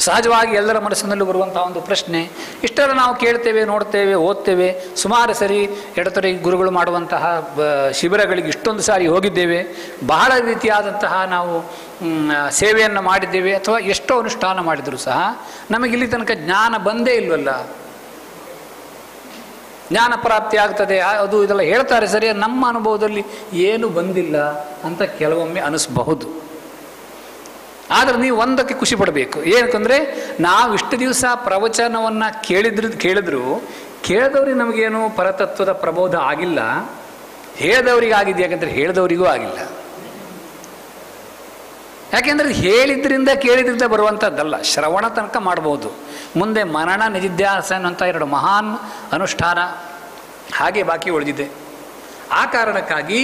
ಸಹಜವಾಗಿ ಎಲ್ಲರ ಮನಸ್ಸಿನಲ್ಲೂ ಬರುವಂತಹ ಒಂದು ಪ್ರಶ್ನೆ, ಇಷ್ಟೆಲ್ಲ ನಾವು ಕೇಳ್ತೇವೆ, ನೋಡ್ತೇವೆ, ಓದ್ತೇವೆ, ಸುಮಾರು ಸರಿ ಎಡತೊರೆ ಗುರುಗಳು ಮಾಡುವಂತಹ ಶಿಬಿರಗಳಿಗೆ ಇಷ್ಟೊಂದು ಸಾರಿ ಹೋಗಿದ್ದೇವೆ, ಬಹಳ ರೀತಿಯಾದಂತಹ ನಾವು ಸೇವೆಯನ್ನು ಮಾಡಿದ್ದೇವೆ, ಅಥವಾ ಎಷ್ಟೋ ಅನುಷ್ಠಾನ ಮಾಡಿದರೂ ಸಹ ನಮಗಿಲ್ಲಿ ತನಕ ಜ್ಞಾನ ಬಂದೇ ಇಲ್ವಲ್ಲ. ಜ್ಞಾನ ಪ್ರಾಪ್ತಿ ಆಗ್ತದೆ ಅದು ಇದೆಲ್ಲ ಹೇಳ್ತಾರೆ ಸರಿ, ನಮ್ಮ ಅನುಭವದಲ್ಲಿ ಏನು ಬಂದಿಲ್ಲ ಅಂತ ಕೆಲವೊಮ್ಮೆ ಅನಿಸಬಹುದು. ಆದರೆ ನೀವು ಒಂದಕ್ಕೆ ಖುಷಿ ಪಡಬೇಕು, ಏನಕ್ಕಂದರೆ ನಾವು ಇಷ್ಟು ದಿವಸ ಪ್ರವಚನವನ್ನು ಕೇಳಿದ್ರು ಕೇಳಿದವ್ರಿಗೆ ನಮಗೇನು ಪರತತ್ವದ ಪ್ರಬೋಧ ಆಗಿಲ್ಲ, ಹೇಳಿದವ್ರಿಗೆ ಆಗಿದೆ. ಯಾಕಂದರೆ ಹೇಳಿದವರಿಗೂ ಆಗಿಲ್ಲ. ಯಾಕೆಂದರೆ ಹೇಳಿದ್ರಿಂದ ಕೇಳಿದ್ರಿಂದ ಬರುವಂಥದ್ದಲ್ಲ, ಶ್ರವಣ ತನಕ ಮಾಡ್ಬೋದು. ಮುಂದೆ ಮನನ ನಿಧಿಧ್ಯಾಸ ಅನ್ನುವಂಥ 2 ಮಹಾನ್ ಅನುಷ್ಠಾನ ಹಾಗೆ ಬಾಕಿ ಉಳಿದಿದೆ. ಆ ಕಾರಣಕ್ಕಾಗಿ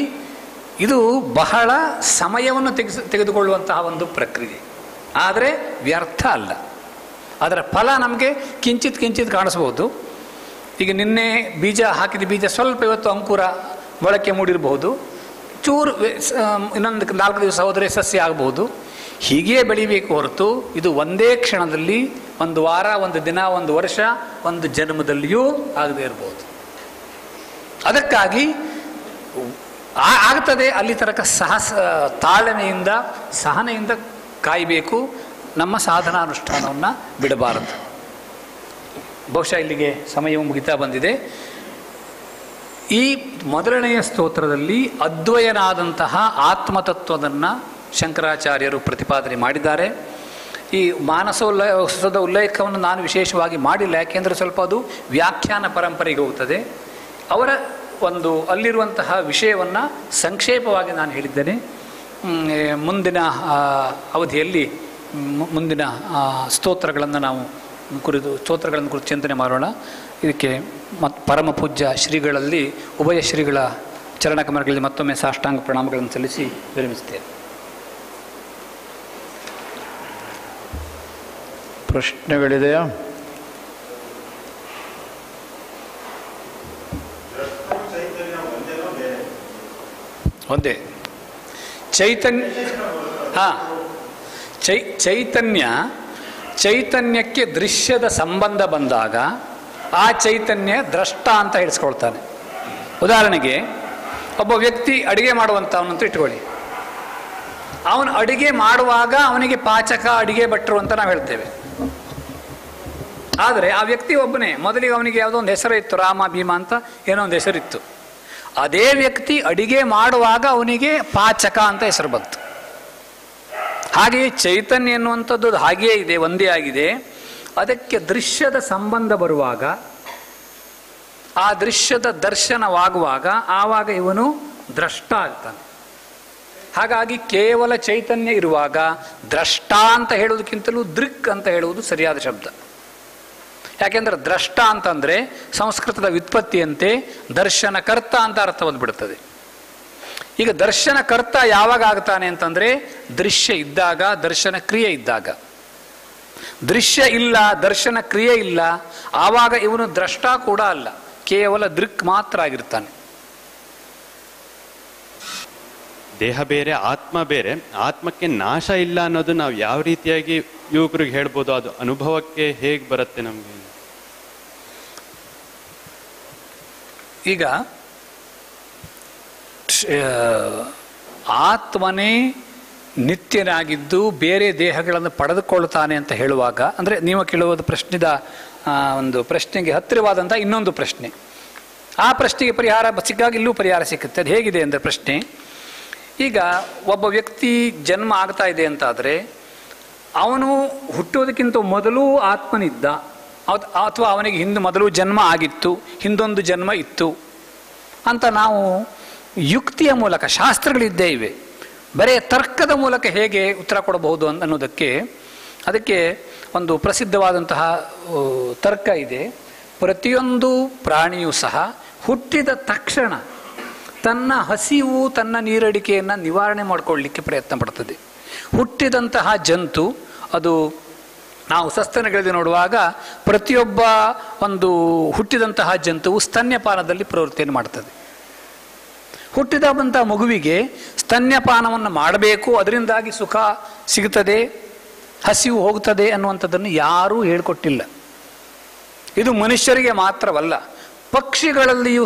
ಇದು ಬಹಳ ಸಮಯವನ್ನು ತೆಗೆದುಕೊಳ್ಳುವಂತಹ ಒಂದು ಪ್ರಕ್ರಿಯೆ, ಆದರೆ ವ್ಯರ್ಥ ಅಲ್ಲ. ಅದರ ಫಲ ನಮಗೆ ಕಿಂಚಿತ್ ಕಾಣಿಸ್ಬೋದು. ಈಗ ನಿನ್ನೆ ಬೀಜ ಹಾಕಿದ ಬೀಜ ಸ್ವಲ್ಪ ಇವತ್ತು ಅಂಕುರ ಮೊಳಕೆ ಮೂಡಿರಬಹುದು, ಚೂರು ಇನ್ನೊಂದು 4 ದಿವಸ ಹೋದರೆ ಸಸ್ಯ ಆಗಬಹುದು. ಹೀಗೇ ಬೆಳಿಬೇಕು ಹೊರತು ಇದು ಒಂದೇ ಕ್ಷಣದಲ್ಲಿ, 1 ವಾರ, 1 ದಿನ, 1 ವರ್ಷ, 1 ಜನ್ಮದಲ್ಲಿಯೂ ಆಗದೇ ಇರ್ಬೋದು. ಅದಕ್ಕಾಗಿ ಆಗ್ತದೆ ಅಲ್ಲಿ ತನಕ ತಾಳ್ಮೆಯಿಂದ ಸಹನೆಯಿಂದ ಕಾಯಬೇಕು. ನಮ್ಮ ಸಾಧನಾನುಷ್ಠಾನವನ್ನು ಬಿಡಬಾರದು. ಬಹುಶಃ ಇಲ್ಲಿಗೆ ಸಮಯವು ಮುಗಿತಾ ಬಂದಿದೆ. ಈ ಮೊದಲನೆಯ ಸ್ತೋತ್ರದಲ್ಲಿ ಅದ್ವಯನಾದಂತಹ ಆತ್ಮತತ್ವವನ್ನು ಶಂಕರಾಚಾರ್ಯರು ಪ್ರತಿಪಾದನೆ ಮಾಡಿದ್ದಾರೆ. ಈ ಮಾನಸೋಲ್ಲಾಸದ ಉಲ್ಲೇಖವನ್ನು ನಾನು ವಿಶೇಷವಾಗಿ ಮಾಡಿಲ್ಲ, ಯಾಕೆಂದರೆ ಸ್ವಲ್ಪ ಅದು ವ್ಯಾಖ್ಯಾನ ಪರಂಪರೆಗೆ ಹೋಗುತ್ತದೆ. ಅವರ ಒಂದು ಅಲ್ಲಿರುವಂತಹ ವಿಷಯವನ್ನು ಸಂಕ್ಷೇಪವಾಗಿ ನಾನು ಹೇಳಿದ್ದೇನೆ. ಮುಂದಿನ ಅವಧಿಯಲ್ಲಿ ಮುಂದಿನ ಸ್ತೋತ್ರಗಳನ್ನು ಕುರಿತು ಚಿಂತನೆ ಮಾಡೋಣ. ಇದಕ್ಕೆ ಪರಮ ಪೂಜ್ಯ ಶ್ರೀಗಳಲ್ಲಿ ಉಭಯ ಶ್ರೀಗಳ ಚರಣಕಮಲಗಳಲ್ಲಿ ಮತ್ತೊಮ್ಮೆ ಸಾಷ್ಟಾಂಗ ಪ್ರಣಾಮಗಳನ್ನು ಸಲ್ಲಿಸಿ ವಿರಮಿಸುತ್ತೇನೆ. ಪ್ರಶ್ನೆಗಳಿದೆಯಾ? ಒಂದೇ ಚೈತನ್ಯಕ್ಕೆ ದೃಶ್ಯದ ಸಂಬಂಧ ಬಂದಾಗ ಆ ಚೈತನ್ಯ ದ್ರಷ್ಟ ಅಂತ ಹೇಳಿಸ್ಕೊಳ್ತಾನೆ. ಉದಾಹರಣೆಗೆ ಒಬ್ಬ ವ್ಯಕ್ತಿ ಅಡಿಗೆ ಮಾಡುವಂಥವನಂತೂ ಇಟ್ಕೊಳ್ಳಿ. ಅವನು ಅಡಿಗೆ ಮಾಡುವಾಗ ಅವನಿಗೆ ಪಾಚಕ, ಅಡಿಗೆ ಭಟ್ರು ಅಂತ ನಾವು ಹೇಳ್ತೇವೆ. ಆದರೆ ಆ ವ್ಯಕ್ತಿ ಒಬ್ಬನೇ. ಮೊದಲಿಗೆ ಅವನಿಗೆ ಯಾವುದೋ ಒಂದು ಹೆಸರು ಇತ್ತು, ರಾಮ ಭೀಮ ಅಂತ ಏನೋ ಒಂದು ಹೆಸರಿತ್ತು. ಅದೇ ವ್ಯಕ್ತಿ ಅಡಿಗೆ ಮಾಡುವಾಗ ಅವನಿಗೆ ಪಾಚಕ ಅಂತ ಹೆಸರು ಬಂತು. ಹಾಗೆಯೇ ಚೈತನ್ಯ ಎನ್ನುವಂಥದ್ದು ಹಾಗೆಯೇ ಇದೆ, ಒಂದೇ ಆಗಿದೆ. ಅದಕ್ಕೆ ದೃಶ್ಯದ ಸಂಬಂಧ ಬರುವಾಗ, ಆ ದೃಶ್ಯದ ದರ್ಶನವಾಗುವಾಗ ಆವಾಗ ಇವನು ದ್ರಷ್ಟ ಆಗ್ತಾನೆ. ಹಾಗಾಗಿ ಕೇವಲ ಚೈತನ್ಯ ಇರುವಾಗ ದ್ರಷ್ಟ ಅಂತ ಹೇಳುವುದಕ್ಕಿಂತಲೂ ದೃಕ್ ಅಂತ ಹೇಳುವುದು ಸರಿಯಾದ ಶಬ್ದ. ಯಾಕೆಂದರೆ ದ್ರಷ್ಟ ಅಂತಂದರೆ ಸಂಸ್ಕೃತದ ವ್ಯುತ್ಪತ್ತಿಯಂತೆ ದರ್ಶನಕರ್ತ ಅಂತ ಅರ್ಥ ಬಂದುಬಿಡುತ್ತದೆ. ಈಗ ದರ್ಶನಕರ್ತ ಯಾವಾಗ ಆಗ್ತಾನೆ ಅಂತಂದರೆ ದೃಶ್ಯ ಇದ್ದಾಗ, ದರ್ಶನ ಕ್ರಿಯೆ ಇದ್ದಾಗ. ದೃಶ್ಯ ಇಲ್ಲ, ದರ್ಶನ ಕ್ರಿಯೆ ಇಲ್ಲ, ಆವಾಗ ಇವನು ದ್ರಷ್ಟ ಕೂಡ ಅಲ್ಲ, ಕೇವಲ ದೃಕ್ ಮಾತ್ರ ಆಗಿರ್ತಾನೆ. ದೇಹ ಬೇರೆ, ಆತ್ಮ ಬೇರೆ. ಆತ್ಮಕ್ಕೆ ನಾಶ ಇಲ್ಲ ಅನ್ನೋದು ನಾವು ಯಾವ ರೀತಿಯಾಗಿ ಯುವಕರಿಗೆ ಹೇಳ್ಬೋದು? ಅದು ಅನುಭವಕ್ಕೆ ಹೇಗೆ ಬರುತ್ತೆ ನಮಗೆ? ಈಗ ಆತ್ಮನೇ ನಿತ್ಯನಾಗಿದ್ದು ಬೇರೆ ದೇಹಗಳನ್ನು ಪಡೆದುಕೊಳ್ತಾನೆ ಅಂತ ಹೇಳುವಾಗ, ಅಂದರೆ ನೀವು ಕೇಳುವುದು ಒಂದು ಪ್ರಶ್ನೆಗೆ ಹತ್ತಿರವಾದಂಥ ಇನ್ನೊಂದು ಪ್ರಶ್ನೆ. ಆ ಪ್ರಶ್ನೆಗೆ ಪರಿಹಾರ ಸಿಕ್ಕಾಗ ಇಲ್ಲೂ ಪರಿಹಾರ ಸಿಕ್ಕುತ್ತೆ. ಅದು ಹೇಗಿದೆ ಅಂದರೆ ಪ್ರಶ್ನೆ, ಈಗ ಒಬ್ಬ ವ್ಯಕ್ತಿ ಜನ್ಮ ಆಗ್ತಾ ಇದೆ ಅಂತಾದರೆ ಅವನು ಹುಟ್ಟುವುದಕ್ಕಿಂತ ಮೊದಲು ಆತ್ಮನಿದ್ದ, ಅಥವಾ ಅವನಿಗೆ ಮೊದಲು ಜನ್ಮ ಆಗಿತ್ತು, ಹಿಂದೊಂದು ಜನ್ಮ ಇತ್ತು ಅಂತ ನಾವು ಯುಕ್ತಿಯ ಮೂಲಕ, ಶಾಸ್ತ್ರಗಳಿದ್ದೇ ಇವೆ, ಬರೇ ತರ್ಕದ ಮೂಲಕ ಹೇಗೆ ಉತ್ತರ ಕೊಡಬಹುದು ಅನ್ನೋದಕ್ಕೆ ಅದಕ್ಕೆ ಒಂದು ಪ್ರಸಿದ್ಧವಾದಂತಹ ತರ್ಕ ಇದೆ. ಪ್ರತಿಯೊಂದು ಪ್ರಾಣಿಯೂ ಸಹ ಹುಟ್ಟಿದ ತಕ್ಷಣ ತನ್ನ ಹಸಿವು, ತನ್ನ ನೀರಡಿಕೆಯನ್ನು ನಿವಾರಣೆ ಮಾಡಿಕೊಳ್ಳಲಿಕ್ಕೆ ಪ್ರಯತ್ನ ಪಡ್ತದೆ. ಹುಟ್ಟಿದಂತಹ ಜಂತು, ಅದು ನಾವು ಸಸ್ತನಗಳಲ್ಲಿ ನೋಡುವಾಗ ಪ್ರತಿಯೊಬ್ಬ ಒಂದು ಹುಟ್ಟಿದಂತಹ ಜಂತುವು ಸ್ತನ್ಯಪಾನದಲ್ಲಿ ಪ್ರವೃತ್ತಿಯನ್ನು ಮಾಡ್ತದೆ. ಹುಟ್ಟಿದಂತಹ ಮಗುವಿಗೆ ಸ್ತನ್ಯಪಾನವನ್ನು ಮಾಡಬೇಕು, ಅದರಿಂದಾಗಿ ಸುಖ ಸಿಗುತ್ತದೆ, ಹಸಿವು ಹೋಗುತ್ತದೆ ಅನ್ನುವಂಥದ್ದನ್ನು ಯಾರೂ ಹೇಳಿಕೊಟ್ಟಿಲ್ಲ. ಇದು ಮನುಷ್ಯರಿಗೆ ಮಾತ್ರವಲ್ಲ, ಪಕ್ಷಿಗಳಲ್ಲಿಯೂ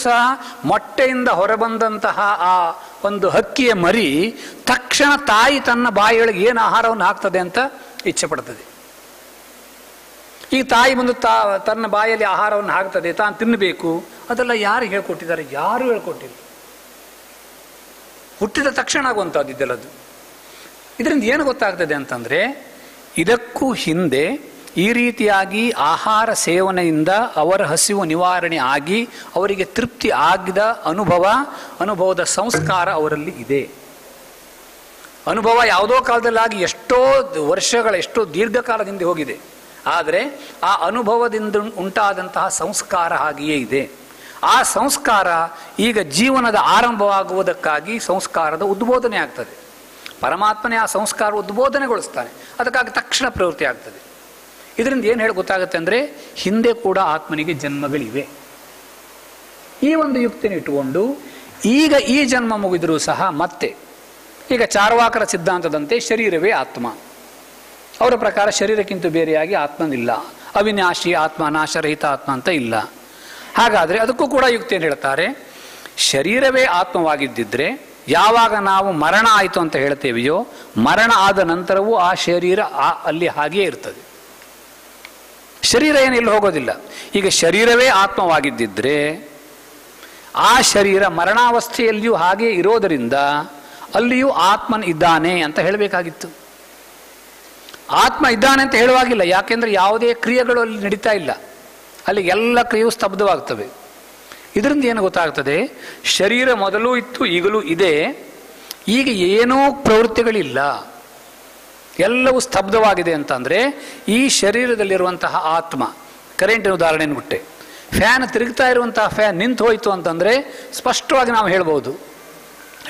ಸಹ ಮೊಟ್ಟೆಯಿಂದ ಹೊರಬಂದಂತಹ ಆ ಒಂದು ಹಕ್ಕಿಯ ಮರಿ ತಕ್ಷಣ ತಾಯಿ ತನ್ನ ಬಾಯಿಯೊಳಗೆ ಏನು ಆಹಾರವನ್ನು ಹಾಕ್ತದೆ ಅಂತ ಇಚ್ಛೆ ಪಡ್ತದೆ. ಈ ತಾಯಿ ಬಂದು ತನ್ನ ಬಾಯಲ್ಲಿ ಆಹಾರವನ್ನು ಹಾಕ್ತದೆ, ತಾನು ತಿನ್ನಬೇಕು. ಅದೆಲ್ಲ ಯಾರು ಹೇಳ್ಕೊಟ್ಟಿದ್ದಾರೆ? ಯಾರೂ ಹೇಳ್ಕೊಟ್ಟಿಲ್ಲ. ಹುಟ್ಟಿದ ತಕ್ಷಣ ಆಗುವಂಥದ್ದು ಇದೆಲ್ಲದು. ಇದರಿಂದ ಏನು ಗೊತ್ತಾಗ್ತದೆ ಅಂತಂದರೆ, ಇದಕ್ಕೂ ಹಿಂದೆ ಈ ರೀತಿಯಾಗಿ ಆಹಾರ ಸೇವನೆಯಿಂದ ಅವರ ಹಸಿವು ನಿವಾರಣೆ ಆಗಿ ಅವರಿಗೆ ತೃಪ್ತಿ ಆಗಿದ ಅನುಭವದ ಸಂಸ್ಕಾರ ಅವರಲ್ಲಿ ಇದೆ. ಅನುಭವ ಯಾವುದೋ ಕಾಲದಲ್ಲಾಗಿ ಎಷ್ಟೋ ದೀರ್ಘಕಾಲದಿಂದ ಹೋಗಿದೆ. ಆದರೆ ಆ ಅನುಭವದಿಂದ ಉಂಟಾದಂತಹ ಸಂಸ್ಕಾರ ಹಾಗೆಯೇ ಇದೆ. ಆ ಸಂಸ್ಕಾರ ಈಗ ಜೀವನದ ಆರಂಭವಾಗುವುದಕ್ಕಾಗಿ ಸಂಸ್ಕಾರದ ಉದ್ಬೋಧನೆ ಆಗ್ತದೆ. ಪರಮಾತ್ಮನೇ ಆ ಸಂಸ್ಕಾರ ಉದ್ಬೋಧನೆಗೊಳಿಸ್ತಾನೆ, ಅದಕ್ಕಾಗಿ ತಕ್ಷಣ ಪ್ರವೃತ್ತಿ ಆಗ್ತದೆ. ಇದರಿಂದ ಏನು ಹೇಳಿ ಗೊತ್ತಾಗುತ್ತೆ ಅಂದರೆ, ಹಿಂದೆ ಕೂಡ ಆತ್ಮನಿಗೆ ಜನ್ಮಗಳಿವೆ. ಈ ಒಂದು ಯುಕ್ತಿನ ಇಟ್ಟುಕೊಂಡು ಈಗ ಈ ಜನ್ಮ ಮುಗಿದರೂ ಸಹ ಮತ್ತೆ ಈಗ ಚಾರ್ವಾಕರ ಸಿದ್ಧಾಂತದಂತೆ ಶರೀರವೇ ಆತ್ಮ. ಅವರ ಪ್ರಕಾರ ಶರೀರಕ್ಕಿಂತ ಬೇರೆಯಾಗಿ ಆತ್ಮನಿಲ್ಲ, ಅವಿನಾಶಿ ಆತ್ಮ, ನಾಶರಹಿತ ಆತ್ಮ ಅಂತ ಇಲ್ಲ. ಹಾಗಾದರೆ ಅದಕ್ಕೂ ಕೂಡ ಯುಕ್ತಿಯನ್ನು ಹೇಳ್ತಾರೆ. ಶರೀರವೇ ಆತ್ಮವಾಗಿದ್ದಿದ್ರೆ ಯಾವಾಗ ನಾವು ಮರಣ ಆಯಿತು ಅಂತ ಹೇಳ್ತೇವೆಯೋ, ಮರಣ ಆದ ನಂತರವೂ ಆ ಶರೀರ ಅಲ್ಲಿ ಹಾಗೆಯೇ ಇರ್ತದೆ. ಶರೀರ ಏನಿಲ್ಲ ಹೋಗೋದಿಲ್ಲ. ಈಗ ಶರೀರವೇ ಆತ್ಮವಾಗಿದ್ದಿದ್ರೆ ಆ ಶರೀರ ಮರಣಾವಸ್ಥೆಯಲ್ಲಿಯೂ ಹಾಗೆ ಇರೋದರಿಂದ ಅಲ್ಲಿಯೂ ಆತ್ಮನ್ ಇದ್ದಾನೆ ಅಂತ ಹೇಳಬೇಕಾಗಿತ್ತು. ಆತ್ಮ ಇದ್ದಾನೆ ಅಂತ ಹೇಳುವಾಗಿಲ್ಲ, ಯಾಕೆಂದರೆ ಯಾವುದೇ ಕ್ರಿಯೆಗಳು ಅಲ್ಲಿ ನಡೀತಾ ಇಲ್ಲ, ಅಲ್ಲಿ ಎಲ್ಲ ಕ್ರಿಯೆಯೂ ಸ್ತಬ್ಧವಾಗ್ತವೆ. ಇದರಿಂದ ಏನು ಗೊತ್ತಾಗ್ತದೆ, ಶರೀರ ಮೊದಲು ಇತ್ತು, ಈಗಲೂ ಇದೆ, ಈಗ ಏನೂ ಪ್ರವೃತ್ತಿಗಳಿಲ್ಲ, ಎಲ್ಲವೂ ಸ್ತಬ್ಧವಾಗಿದೆ ಅಂತಂದರೆ ಈ ಶರೀರದಲ್ಲಿರುವಂತಹ ಆತ್ಮ, ಕರೆಂಟಿನ ಉದಾಹರಣೆಯನ್ನು ಕೊಟ್ಟೆ, ಫ್ಯಾನ್ ತಿರುಗ್ತಾ ಇರುವಂತಹ ಫ್ಯಾನ್ ನಿಂತು ಹೋಯಿತು ಅಂತಂದರೆ ಸ್ಪಷ್ಟವಾಗಿ ನಾವು ಹೇಳ್ಬೋದು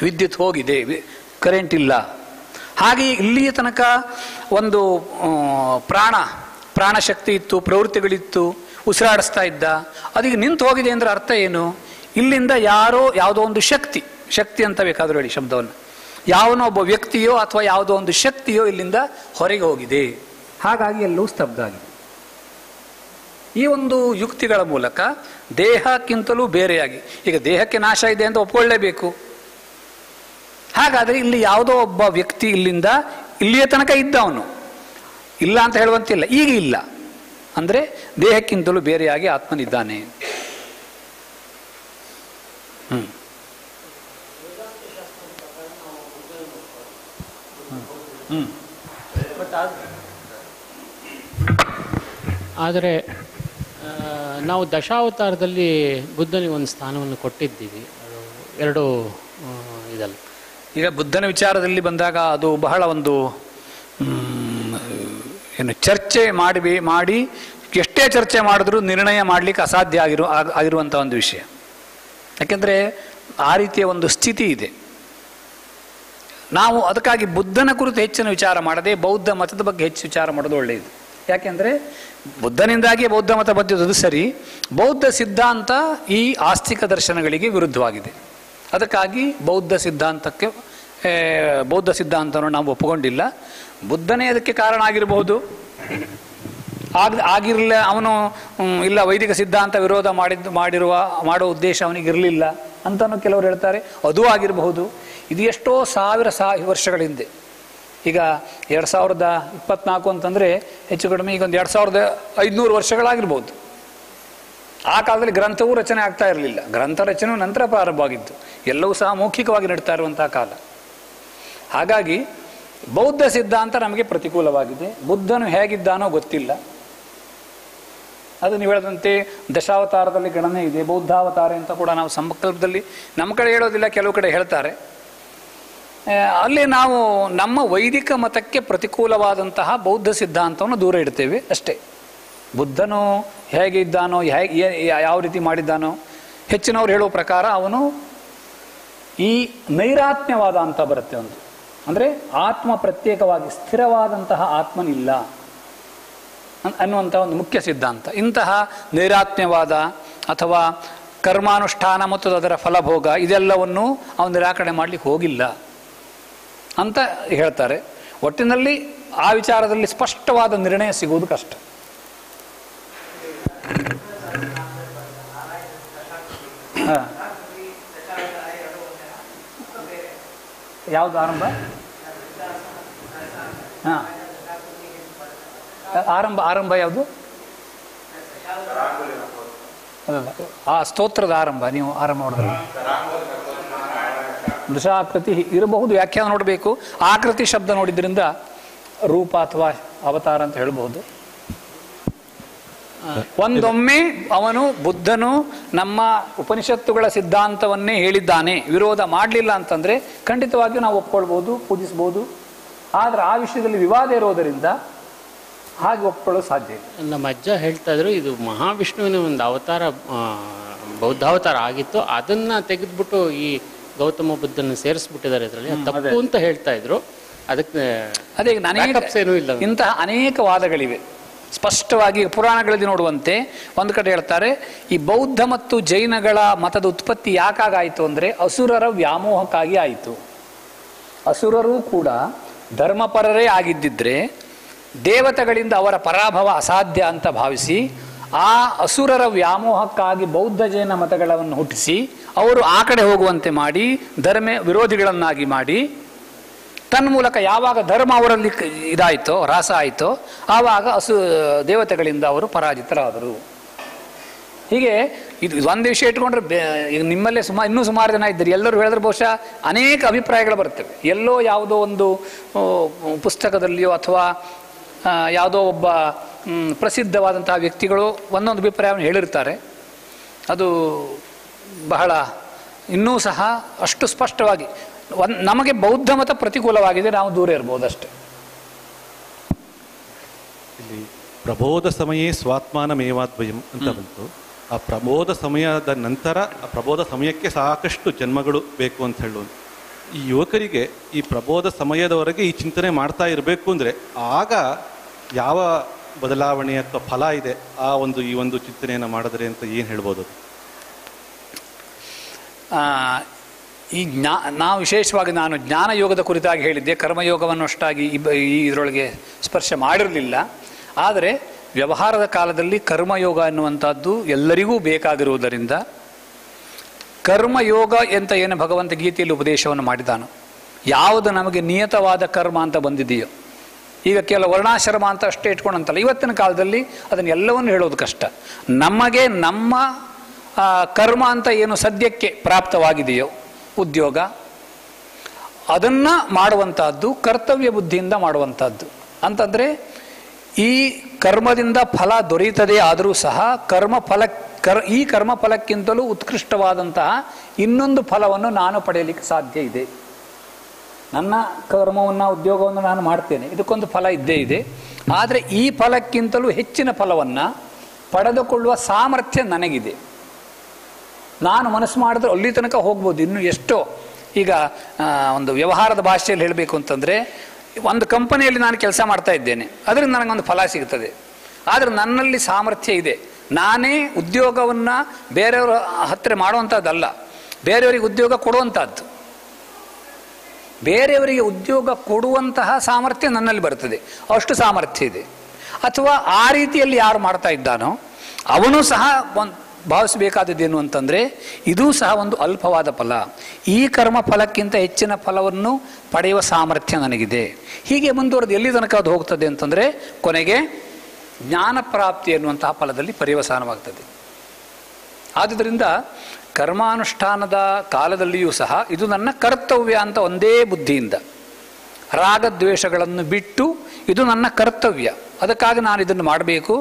ವಿದ್ಯುತ್ ಹೋಗಿದೆ, ಕರೆಂಟ್ ಇಲ್ಲ. ಹಾಗೆ ಇಲ್ಲಿಯ ತನಕ ಒಂದು ಪ್ರಾಣಶಕ್ತಿ ಇತ್ತು, ಪ್ರವೃತ್ತಿಗಳಿತ್ತು, ಉಸಿರಾಡಿಸ್ತಾ ಇದ್ದ, ಅದೀಗ ನಿಂತು ಹೋಗಿದೆ ಅಂದರೆ ಅರ್ಥ ಏನು? ಇಲ್ಲಿಂದ ಯಾವುದೋ ಒಂದು ಶಕ್ತಿ ಅಂತ ಬೇಕಾದರೂ ಹೇಳಿ ಶಬ್ದವನ್ನು, ಯಾವನೋ ಒಬ್ಬ ವ್ಯಕ್ತಿಯೋ ಅಥವಾ ಯಾವುದೋ ಒಂದು ಶಕ್ತಿಯೋ ಇಲ್ಲಿಂದ ಹೊರಗೆ ಹೋಗಿದೆ, ಹಾಗಾಗಿ ಎಲ್ಲವೂ ಸ್ತಬ್ಧ ಆಗಿದೆ. ಈ ಒಂದು ಯುಕ್ತಿಗಳ ಮೂಲಕ ದೇಹಕ್ಕಿಂತಲೂ ಬೇರೆಯಾಗಿ, ಈಗ ದೇಹಕ್ಕೆ ನಾಶ ಇದೆ ಅಂತ ಒಪ್ಕೊಳ್ಳೇಬೇಕು. ಹಾಗಾದರೆ ಇಲ್ಲಿ ಯಾವುದೋ ಒಬ್ಬ ವ್ಯಕ್ತಿ ಇಲ್ಲಿಯ ತನಕ ಇದ್ದ, ಅವನು ಇಲ್ಲ ಅಂತ ಹೇಳುವಂತಿಲ್ಲ, ಈಗ ಇಲ್ಲ ಅಂದರೆ ದೇಹಕ್ಕಿಂತಲೂ ಬೇರೆಯಾಗಿ ಆತ್ಮನಿದ್ದಾನೆ. ಆದರೆ ನಾವು ದಶಾವತಾರದಲ್ಲಿ ಬುದ್ಧನಿಗೆ ಒಂದು ಸ್ಥಾನವನ್ನು ಕೊಟ್ಟಿದ್ದೀವಿ, ಎರಡು ಇದಲ್ಲ. ಈಗ ಬುದ್ಧನ ವಿಚಾರದಲ್ಲಿ ಬಂದಾಗ ಅದು ಬಹಳ ಒಂದು ಚರ್ಚೆ ಮಾಡಿ ಎಷ್ಟೇ ಚರ್ಚೆ ಮಾಡಿದ್ರೂ ನಿರ್ಣಯ ಮಾಡಲಿಕ್ಕೆ ಅಸಾಧ್ಯ ಆಗಿರುವಂಥ ಒಂದು ವಿಷಯ. ಯಾಕೆಂದರೆ ಆ ರೀತಿಯ ಒಂದು ಸ್ಥಿತಿ ಇದೆ. ನಾವು ಅದಕ್ಕಾಗಿ ಬುದ್ಧನ ಕುರಿತು ಹೆಚ್ಚಿನ ವಿಚಾರ ಮಾಡದೆ ಬೌದ್ಧ ಮತದ ಬಗ್ಗೆ ಹೆಚ್ಚು ವಿಚಾರ ಮಾಡೋದು ಒಳ್ಳೆಯದು. ಯಾಕೆಂದರೆ ಬುದ್ಧನಿಂದಾಗಿ ಬೌದ್ಧ ಮತ ಬಂದಿದ್ದು ಸರಿ, ಬೌದ್ಧ ಸಿದ್ಧಾಂತ ಈ ಆಸ್ತಿಕ ದರ್ಶನಗಳಿಗೆ ವಿರುದ್ಧವಾಗಿದೆ. ಅದಕ್ಕಾಗಿ ಬೌದ್ಧ ಸಿದ್ಧಾಂತವನ್ನು ನಾವು ಒಪ್ಪಿಕೊಂಡಿಲ್ಲ. ಬುದ್ಧನೇ ಅದಕ್ಕೆ ಕಾರಣ ಆಗಿರಬಹುದು, ಆಗಿರಲಿಲ್ಲ, ಅವನು ಇಲ್ಲ ವೈದಿಕ ಸಿದ್ಧಾಂತ ವಿರೋಧ ಮಾಡೋ ಉದ್ದೇಶ ಅವನಿಗಿರಲಿಲ್ಲ ಅಂತಲೂ ಕೆಲವರು ಹೇಳ್ತಾರೆ, ಅದೂ ಆಗಿರಬಹುದು. ಇದು ಎಷ್ಟೋ ಸಾವಿರ ವರ್ಷಗಳ ಹಿಂದೆ. ಈಗ 2024 ಅಂತಂದರೆ ಹೆಚ್ಚು ಕಡಿಮೆ ಈಗ ಒಂದು 2500 ವರ್ಷಗಳಾಗಿರ್ಬೋದು. ಆ ಕಾಲದಲ್ಲಿ ಗ್ರಂಥವೂ ರಚನೆ ಆಗ್ತಾ ಇರಲಿಲ್ಲ, ಗ್ರಂಥ ರಚನೆಯೂ ನಂತರ ಪ್ರಾರಂಭವಾಗಿದ್ದು, ಎಲ್ಲವೂ ಸಹ ಮೌಖಿಕವಾಗಿ ನಡೀತಾ ಇರುವಂತಹ ಕಾಲ. ಹಾಗಾಗಿ ಬೌದ್ಧ ಸಿದ್ಧಾಂತ ನಮಗೆ ಪ್ರತಿಕೂಲವಾಗಿದೆ. ಬುದ್ಧನು ಹೇಗಿದ್ದಾನೋ ಗೊತ್ತಿಲ್ಲ. ಅದು ನೀವು ಹೇಳಿದಂತೆ ದಶಾವತಾರದಲ್ಲಿ ಗಣನೆ ಇದೆ, ಬೌದ್ಧಾವತಾರ ಅಂತ ಕೂಡ ನಾವು ಸಂಕಲ್ಪದಲ್ಲಿ ನಮ್ಮ ಕಡೆ ಹೇಳೋದಿಲ್ಲ, ಕೆಲವು ಕಡೆ ಹೇಳ್ತಾರೆ. ಅಲ್ಲಿ ನಾವು ನಮ್ಮ ವೈದಿಕ ಮತಕ್ಕೆ ಪ್ರತಿಕೂಲವಾದಂತಹ ಬೌದ್ಧ ಸಿದ್ಧಾಂತವನ್ನು ದೂರ ಇಡ್ತೇವೆ ಅಷ್ಟೇ. ಬುದ್ಧನು ಹೇಗೆ ಇದ್ದಾನೋ, ಯಾವ ರೀತಿ ಮಾಡಿದ್ದಾನೋ, ಹೆಚ್ಚಿನವ್ರು ಹೇಳುವ ಪ್ರಕಾರ ಅವನು ಈ ನೈರಾತ್ಮ್ಯವಾದ ಅಂತ ಬರುತ್ತೆ ಒಂದು, ಅಂದರೆ ಆತ್ಮ ಪ್ರತ್ಯೇಕವಾಗಿ ಸ್ಥಿರವಾದಂತಹ ಆತ್ಮನಿಲ್ಲ ಅನ್ನುವಂಥ ಒಂದು ಮುಖ್ಯ ಸಿದ್ಧಾಂತ. ಇಂತಹ ನೈರಾತ್ಮ್ಯವಾದ ಅಥವಾ ಕರ್ಮಾನುಷ್ಠಾನ ಮತ್ತು ಅದರ ಫಲಭೋಗ ಇದೆಲ್ಲವನ್ನು ಅವನು ನಿರಾಕರಣೆ ಮಾಡಲಿಕ್ಕೆ ಹೋಗಿಲ್ಲ ಅಂತ ಹೇಳ್ತಾರೆ. ಒಟ್ಟಿನಲ್ಲಿ ಆ ವಿಚಾರದಲ್ಲಿ ಸ್ಪಷ್ಟವಾದ ನಿರ್ಣಯ ಸಿಗುವುದು ಕಷ್ಟ. ಯಾವುದು ಆರಂಭ? ಆರಂಭ ಯಾವುದು? ಆ ಸ್ತೋತ್ರದ ಆರಂಭ ನೀವು ಆರಂಭ ಮಾಡಿದ್ರೆ ದೃಶಾಕೃತಿ ಇರಬಹುದು, ವ್ಯಾಖ್ಯಾನ ನೋಡಬೇಕು. ಆಕೃತಿ ಶಬ್ದ ನೋಡಿದ್ರಿಂದ ರೂಪ ಅಥವಾ ಅವತಾರ ಅಂತ ಹೇಳಬಹುದು. ಒಂದೊಮ್ಮೆ ಅವನು ಬುದ್ಧನು ನಮ್ಮ ಉಪನಿಷತ್ತುಗಳ ಸಿದ್ಧಾಂತವನ್ನೇ ಹೇಳಿದ್ದಾನೆ, ವಿರೋಧ ಮಾಡಲಿಲ್ಲ ಅಂತಂದ್ರೆ ಖಂಡಿತವಾಗಿಯೂ ನಾವು ಒಪ್ಕೊಳ್ಬಹುದು, ಪೂಜಿಸಬಹುದು. ಆದ್ರೆ ಆ ವಿಷಯದಲ್ಲಿ ವಿವಾದ ಇರೋದರಿಂದ ಹಾಗೆ ಒಪ್ಕೊಳ್ಳೋದು ಸಾಧ್ಯ ಇಲ್ಲ. ನಮ್ಮ ಅಜ್ಜ ಹೇಳ್ತಾ ಇದ್ರು, ಇದು ಮಹಾವಿಷ್ಣುವಿನ ಒಂದು ಅವತಾರ, ಬೌದ್ಧಾವತಾರ ಆಗಿತ್ತು, ಅದನ್ನ ತೆಗೆದ್ಬಿಟ್ಟು ಈ ಗೌತಮ ಬುದ್ಧನ ಸೇರಿಸ್ಬಿಟ್ಟಿದ್ದಾರೆ ಇದರಲ್ಲಿ, ತಪ್ಪು ಅಂತ ಹೇಳ್ತಾ ಇದ್ರು. ಅದಕ್ಕೆ ಅದೇ ಏನೂ ಇಲ್ಲ. ಇಂತಹ ಅನೇಕ ವಾದಗಳಿವೆ. ಸ್ಪಷ್ಟವಾಗಿ ಪುರಾಣಗಳಲ್ಲಿ ನೋಡುವಂತೆ ಒಂದು ಕಡೆ ಹೇಳ್ತಾರೆ, ಈ ಬೌದ್ಧ ಮತ್ತು ಜೈನಗಳ ಮತದ ಉತ್ಪತ್ತಿ ಯಾಕಾಗಾಯಿತು ಅಂದರೆ ಅಸುರರ ವ್ಯಾಮೋಹಕ್ಕಾಗಿ ಆಯಿತು. ಅಸುರರೂ ಕೂಡ ಧರ್ಮಪರರೇ ಆಗಿದ್ದಿದ್ರೆ ದೇವತೆಗಳಿಂದ ಅವರ ಪರಾಭವ ಅಸಾಧ್ಯ ಅಂತ ಭಾವಿಸಿ ಆ ಅಸುರರ ವ್ಯಾಮೋಹಕ್ಕಾಗಿ ಬೌದ್ಧ ಜೈನ ಮತಗಳನ್ನು ಹುಟ್ಟಿಸಿ ಅವರು ಆ ಕಡೆ ಹೋಗುವಂತೆ ಮಾಡಿ ಧರ್ಮ ವಿರೋಧಿಗಳನ್ನಾಗಿ ಮಾಡಿ, ತನ್ಮೂಲಕ ಯಾವಾಗ ಧರ್ಮ ಅವರಲ್ಲಿ ಇದಾಯಿತೋ, ಹ್ರಾಸ ಆಯಿತೋ, ಆವಾಗ ದೇವತೆಗಳಿಂದ ಅವರು ಪರಾಜಿತರಾದರು. ಹೀಗೆ ಇದು ಒಂದು ವಿಷಯ ಇಟ್ಕೊಂಡ್ರೆ ಈಗ ನಿಮ್ಮಲ್ಲೇ ಇನ್ನೂ ಸುಮಾರು ಜನ ಇದ್ದಾರೆ, ಎಲ್ಲರೂ ಹೇಳಿದ್ರೆ ಬಹುಶಃ ಅನೇಕ ಅಭಿಪ್ರಾಯಗಳು ಬರ್ತವೆ. ಎಲ್ಲೋ ಯಾವುದೋ ಒಂದು ಪುಸ್ತಕದಲ್ಲಿಯೋ ಅಥವಾ ಯಾವುದೋ ಒಬ್ಬ ಪ್ರಸಿದ್ಧವಾದಂತಹ ವ್ಯಕ್ತಿಗಳು ಒಂದೊಂದು ಅಭಿಪ್ರಾಯವನ್ನು ಹೇಳಿರ್ತಾರೆ. ಅದು ಬಹಳ ಇನ್ನೂ ಸಹ ಅಷ್ಟು ಸ್ಪಷ್ಟವಾಗಿ ನಮಗೆ ಬೌದ್ಧ ಮತ ಪ್ರತಿಕೂಲವಾಗಿದೆ, ನಾವು ದೂರ ಇರ್ಬೋದಷ್ಟೆ. ಇಲ್ಲಿ ಪ್ರಬೋಧ ಸಮಯೇ ಸ್ವಾತ್ಮಾನಮೇವಾದ್ವಯಂ ಅಂತ ಬಂತು. ಆ ಪ್ರಬೋಧ ಸಮಯದ ನಂತರ ಆ ಪ್ರಬೋಧ ಸಮಯಕ್ಕೆ ಸಾಕಷ್ಟು ಜನ್ಮಗಳು ಬೇಕು ಅಂತ ಹೇಳೋದು. ಈ ಯುವಕರಿಗೆ ಈ ಪ್ರಬೋಧ ಸಮಯದವರೆಗೆ ಈ ಚಿಂತನೆ ಮಾಡ್ತಾ ಇರಬೇಕು ಅಂದರೆ ಆಗ ಯಾವ ಬದಲಾವಣೆ ಅಥವಾ ಫಲ ಇದೆ ಈ ಒಂದು ಚಿಂತನೆಯನ್ನು ಮಾಡಿದ್ರೆ ಅಂತ ಏನು ಹೇಳ್ಬೋದು? ಈ ನಾವು ವಿಶೇಷವಾಗಿ ನಾನು ಜ್ಞಾನ ಯೋಗದ ಕುರಿತಾಗಿ ಹೇಳಿದ್ದೆ, ಕರ್ಮಯೋಗವನ್ನು ಅಷ್ಟಾಗಿ ಇದರೊಳಗೆ ಸ್ಪರ್ಶ ಮಾಡಿರಲಿಲ್ಲ. ಆದರೆ ವ್ಯವಹಾರದ ಕಾಲದಲ್ಲಿ ಕರ್ಮಯೋಗ ಎನ್ನುವಂಥದ್ದು ಎಲ್ಲರಿಗೂ ಬೇಕಾಗಿರುವುದರಿಂದ ಕರ್ಮಯೋಗ ಅಂತ ಏನು ಭಗವಂತ ಗೀತೆಯಲ್ಲಿ ಉಪದೇಶವನ್ನು ಮಾಡಿದಾನು, ಯಾವುದು ನಮಗೆ ನಿಯತವಾದ ಕರ್ಮ ಅಂತ ಬಂದಿದೆಯೋ, ಈಗ ಕೆಲವು ವರ್ಣಾಶ್ರಮ ಅಂತ ಅಷ್ಟೇ ಇಟ್ಕೊಂಡಂತಲ್ಲ, ಇವತ್ತಿನ ಕಾಲದಲ್ಲಿ ಅದನ್ನೆಲ್ಲವನ್ನು ಹೇಳೋದು ಕಷ್ಟ. ನಮಗೆ ನಮ್ಮ ಕರ್ಮ ಅಂತ ಏನು ಸದ್ಯಕ್ಕೆ ಪ್ರಾಪ್ತವಾಗಿದೆಯೋ ಉದ್ಯೋಗ, ಅದನ್ನು ಮಾಡುವಂತಹದ್ದು ಕರ್ತವ್ಯ ಬುದ್ಧಿಯಿಂದ ಮಾಡುವಂಥದ್ದು. ಅಂತಂದರೆ ಈ ಕರ್ಮದಿಂದ ಫಲ ದೊರೆಯುತ್ತದೆ, ಆದರೂ ಸಹ ಈ ಕರ್ಮ ಫಲಕ್ಕಿಂತಲೂ ಉತ್ಕೃಷ್ಟವಾದಂತಹ ಇನ್ನೊಂದು ಫಲವನ್ನು ನಾನು ಪಡೆಯಲಿಕ್ಕೆ ಸಾಧ್ಯ ಇದೆ. ನನ್ನ ಕರ್ಮವನ್ನು ಉದ್ಯೋಗವನ್ನು ನಾನು ಮಾಡ್ತೇನೆ, ಇದಕ್ಕೊಂದು ಫಲ ಇದ್ದೇ ಇದೆ. ಆದರೆ ಈ ಫಲಕ್ಕಿಂತಲೂ ಹೆಚ್ಚಿನ ಫಲವನ್ನು ಪಡೆದುಕೊಳ್ಳುವ ಸಾಮರ್ಥ್ಯ ನನಗಿದೆ. ನಾನು ಮನಸ್ಸು ಮಾಡಿದ್ರೆ ಅಲ್ಲಿ ತನಕ ಹೋಗ್ಬೋದು. ಇನ್ನು ಎಷ್ಟೋ ಈಗ ಒಂದು ವ್ಯವಹಾರದ ಭಾಷೆಯಲ್ಲಿ ಹೇಳಬೇಕು ಅಂತಂದರೆ, ಒಂದು ಕಂಪನಿಯಲ್ಲಿ ನಾನು ಕೆಲಸ ಮಾಡ್ತಾ ಇದ್ದೇನೆ, ಅದರಿಂದ ನನಗೊಂದು ಫಲ ಸಿಗ್ತದೆ. ಆದರೆ ನನ್ನಲ್ಲಿ ಸಾಮರ್ಥ್ಯ ಇದೆ. ನಾನೇ ಉದ್ಯೋಗವನ್ನು ಬೇರೆಯವರ ಹತ್ತಿರ ಮಾಡುವಂಥದ್ದಲ್ಲ, ಬೇರೆಯವರಿಗೆ ಉದ್ಯೋಗ ಕೊಡುವಂಥದ್ದು. ಬೇರೆಯವರಿಗೆ ಉದ್ಯೋಗ ಕೊಡುವಂತಹ ಸಾಮರ್ಥ್ಯ ನನ್ನಲ್ಲಿ ಬರ್ತದೆ, ಅಷ್ಟು ಸಾಮರ್ಥ್ಯ ಇದೆ. ಅಥವಾ ಆ ರೀತಿಯಲ್ಲಿ ಯಾರು ಮಾಡ್ತಾ ಇದ್ದಾನೋ ಅವನು ಸಹ ಭಾವಿಸಬೇಕಾದದ್ದೇನು ಅಂತಂದರೆ, ಇದೂ ಸಹ ಒಂದು ಅಲ್ಪವಾದ ಫಲ, ಈ ಕರ್ಮ ಫಲಕ್ಕಿಂತ ಹೆಚ್ಚಿನ ಫಲವನ್ನು ಪಡೆಯುವ ಸಾಮರ್ಥ್ಯ ನನಗಿದೆ. ಹೀಗೆ ಮುಂದುವರೆದು ಎಲ್ಲಿ ತನಕ ಅದು ಹೋಗ್ತದೆ ಅಂತಂದರೆ ಕೊನೆಗೆ ಜ್ಞಾನ ಪ್ರಾಪ್ತಿ ಎನ್ನುವಂತಹ ಫಲದಲ್ಲಿ ಪರ್ಯವಸಾನವಾಗ್ತದೆ. ಆದುದರಿಂದ ಕರ್ಮಾನುಷ್ಠಾನದ ಕಾಲದಲ್ಲಿಯೂ ಸಹ ಇದು ನನ್ನ ಕರ್ತವ್ಯ ಅಂತ ಒಂದೇ ಬುದ್ಧಿಯಿಂದ, ರಾಗದ್ವೇಷಗಳನ್ನು ಬಿಟ್ಟು ಇದು ನನ್ನ ಕರ್ತವ್ಯ, ಅದಕ್ಕಾಗಿ ನಾನು ಇದನ್ನು ಮಾಡಬೇಕು,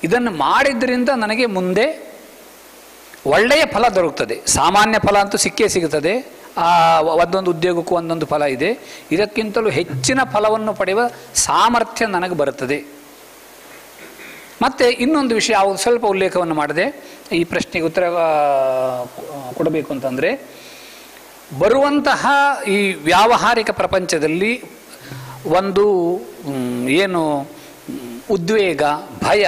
ಇದನ್ನು ಮಾಡಿದ್ದರಿಂದ ನನಗೆ ಮುಂದೆ ಒಳ್ಳೆಯ ಫಲ ದೊರಕುತ್ತದೆ. ಸಾಮಾನ್ಯ ಫಲ ಅಂತೂ ಸಿಕ್ಕೇ ಸಿಗುತ್ತದೆ, ಒಂದೊಂದು ಉದ್ಯೋಗಕ್ಕೂ ಒಂದೊಂದು ಫಲ ಇದೆ. ಇದಕ್ಕಿಂತಲೂ ಹೆಚ್ಚಿನ ಫಲವನ್ನು ಪಡೆಯುವ ಸಾಮರ್ಥ್ಯ ನನಗೆ ಬರುತ್ತದೆ. ಮತ್ತು ಇನ್ನೊಂದು ವಿಷಯ ಸ್ವಲ್ಪ ಉಲ್ಲೇಖವನ್ನು ಮಾಡಿದೆ, ಈ ಪ್ರಶ್ನೆಗೆ ಉತ್ತರ ಕೊಡಬೇಕು ಅಂತಂದರೆ, ಬರುವಂತಹ ಈ ವ್ಯಾವಹಾರಿಕ ಪ್ರಪಂಚದಲ್ಲಿ ಒಂದು ಏನು ಉದ್ವೇಗ, ಭಯ,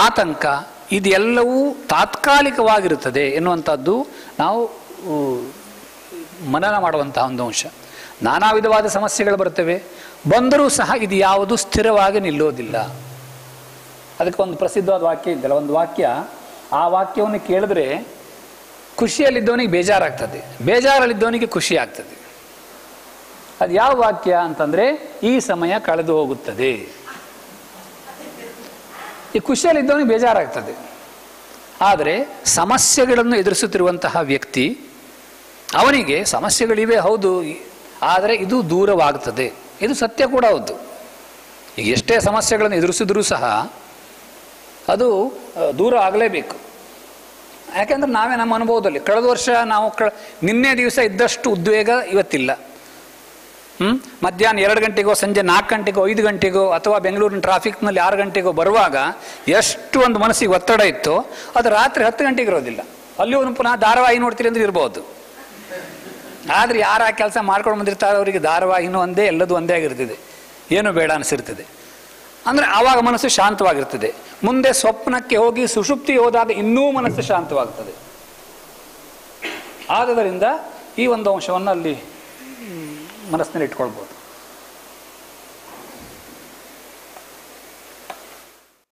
ಆತಂಕ ಇದೆಲ್ಲವೂ ತಾತ್ಕಾಲಿಕವಾಗಿರುತ್ತದೆ ಎನ್ನುವಂಥದ್ದು ನಾವು ಮನನ ಮಾಡುವಂತಹ ಒಂದು ಅಂಶ. ನಾನಾ ವಿಧವಾದ ಸಮಸ್ಯೆಗಳು ಬರ್ತವೆ, ಬಂದರೂ ಸಹ ಇದು ಯಾವುದು ಸ್ಥಿರವಾಗಿ ನಿಲ್ಲೋದಿಲ್ಲ. ಅದಕ್ಕೆ ಒಂದು ಪ್ರಸಿದ್ಧವಾದ ವಾಕ್ಯ ಇದ್ದಲ್ಲ, ಒಂದು ವಾಕ್ಯ, ಆ ವಾಕ್ಯವನ್ನು ಕೇಳಿದ್ರೆ ಖುಷಿಯಲ್ಲಿದ್ದವನಿಗೆ ಬೇಜಾರಾಗ್ತದೆ, ಬೇಜಾರಲ್ಲಿದ್ದವನಿಗೆ ಖುಷಿ ಆಗ್ತದೆ. ಅದು ಯಾವ ವಾಕ್ಯ ಅಂತಂದರೆ, ಈ ಸಮಯ ಕಳೆದು ಹೋಗುತ್ತದೆ. ಈ ಖುಷಿಯಲ್ಲಿದ್ದವನಿಗೆ ಬೇಜಾರಾಗ್ತದೆ. ಆದರೆ ಸಮಸ್ಯೆಗಳನ್ನು ಎದುರಿಸುತ್ತಿರುವಂತಹ ವ್ಯಕ್ತಿ, ಅವನಿಗೆ ಸಮಸ್ಯೆಗಳಿವೆ ಹೌದು, ಆದರೆ ಇದು ದೂರವಾಗ್ತದೆ. ಇದು ಸತ್ಯ ಕೂಡ ಹೌದು. ಈಗ ಎಷ್ಟೇ ಸಮಸ್ಯೆಗಳನ್ನು ಎದುರಿಸಿದ್ರೂ ಸಹ ಅದು ದೂರ ಆಗಲೇಬೇಕು. ಯಾಕೆಂದ್ರೆ ನಾವೇ ನಮ್ಮ ಅನುಭವದಲ್ಲಿ ಕಳೆದ ವರ್ಷ ನಾವು ನಿನ್ನೆ ದಿವಸ ಇದ್ದಷ್ಟು ಉದ್ವೇಗ ಇವತ್ತಿಲ್ಲ. ಮಧ್ಯಾಹ್ನ 2 ಗಂಟೆಗೋ ಸಂಜೆ 4 ಗಂಟೆಗೋ 5 ಗಂಟೆಗೋ ಅಥವಾ ಬೆಂಗಳೂರಿನ ಟ್ರಾಫಿಕ್ನಲ್ಲಿ 6 ಗಂಟೆಗೋ ಬರುವಾಗ ಎಷ್ಟು ಒಂದು ಮನಸ್ಸಿಗೆ ಒತ್ತಡ ಇತ್ತು, ಅದು ರಾತ್ರಿ 10 ಗಂಟೆಗೆ ಇರೋದಿಲ್ಲ. ಅಲ್ಲಿ ಒಂದು ಪುನಃ ಧಾರಾವಾಹಿ ನೋಡ್ತೀರಿ ಅಂದ್ರೆ ಇರ್ಬೋದು. ಆದರೆ ಯಾರ ಕೆಲಸ ಮಾಡ್ಕೊಂಡು ಬಂದಿರ್ತಾರೆ ಅವರಿಗೆ ಧಾರಾವಾಹಿನೂ ಒಂದೇ, ಎಲ್ಲದೂ ಒಂದೇ ಆಗಿರ್ತದೆ, ಏನು ಬೇಡ ಅನಿಸಿರ್ತದೆ. ಅಂದರೆ ಆವಾಗ ಮನಸ್ಸು ಶಾಂತವಾಗಿರ್ತದೆ. ಮುಂದೆ ಸ್ವಪ್ನಕ್ಕೆ ಹೋಗಿ ಸುಷುಪ್ತಿ ಹೋದಾಗ ಇನ್ನೂ ಮನಸ್ಸು ಶಾಂತವಾಗ್ತದೆ. ಆದ್ದರಿಂದ ಈ ಒಂದು ಅಂಶವನ್ನು ಅಲ್ಲಿ ಮನಸ್ಸಿನಲ್ಲಿ ಇಟ್ಕೊಳ್ಬೋದು.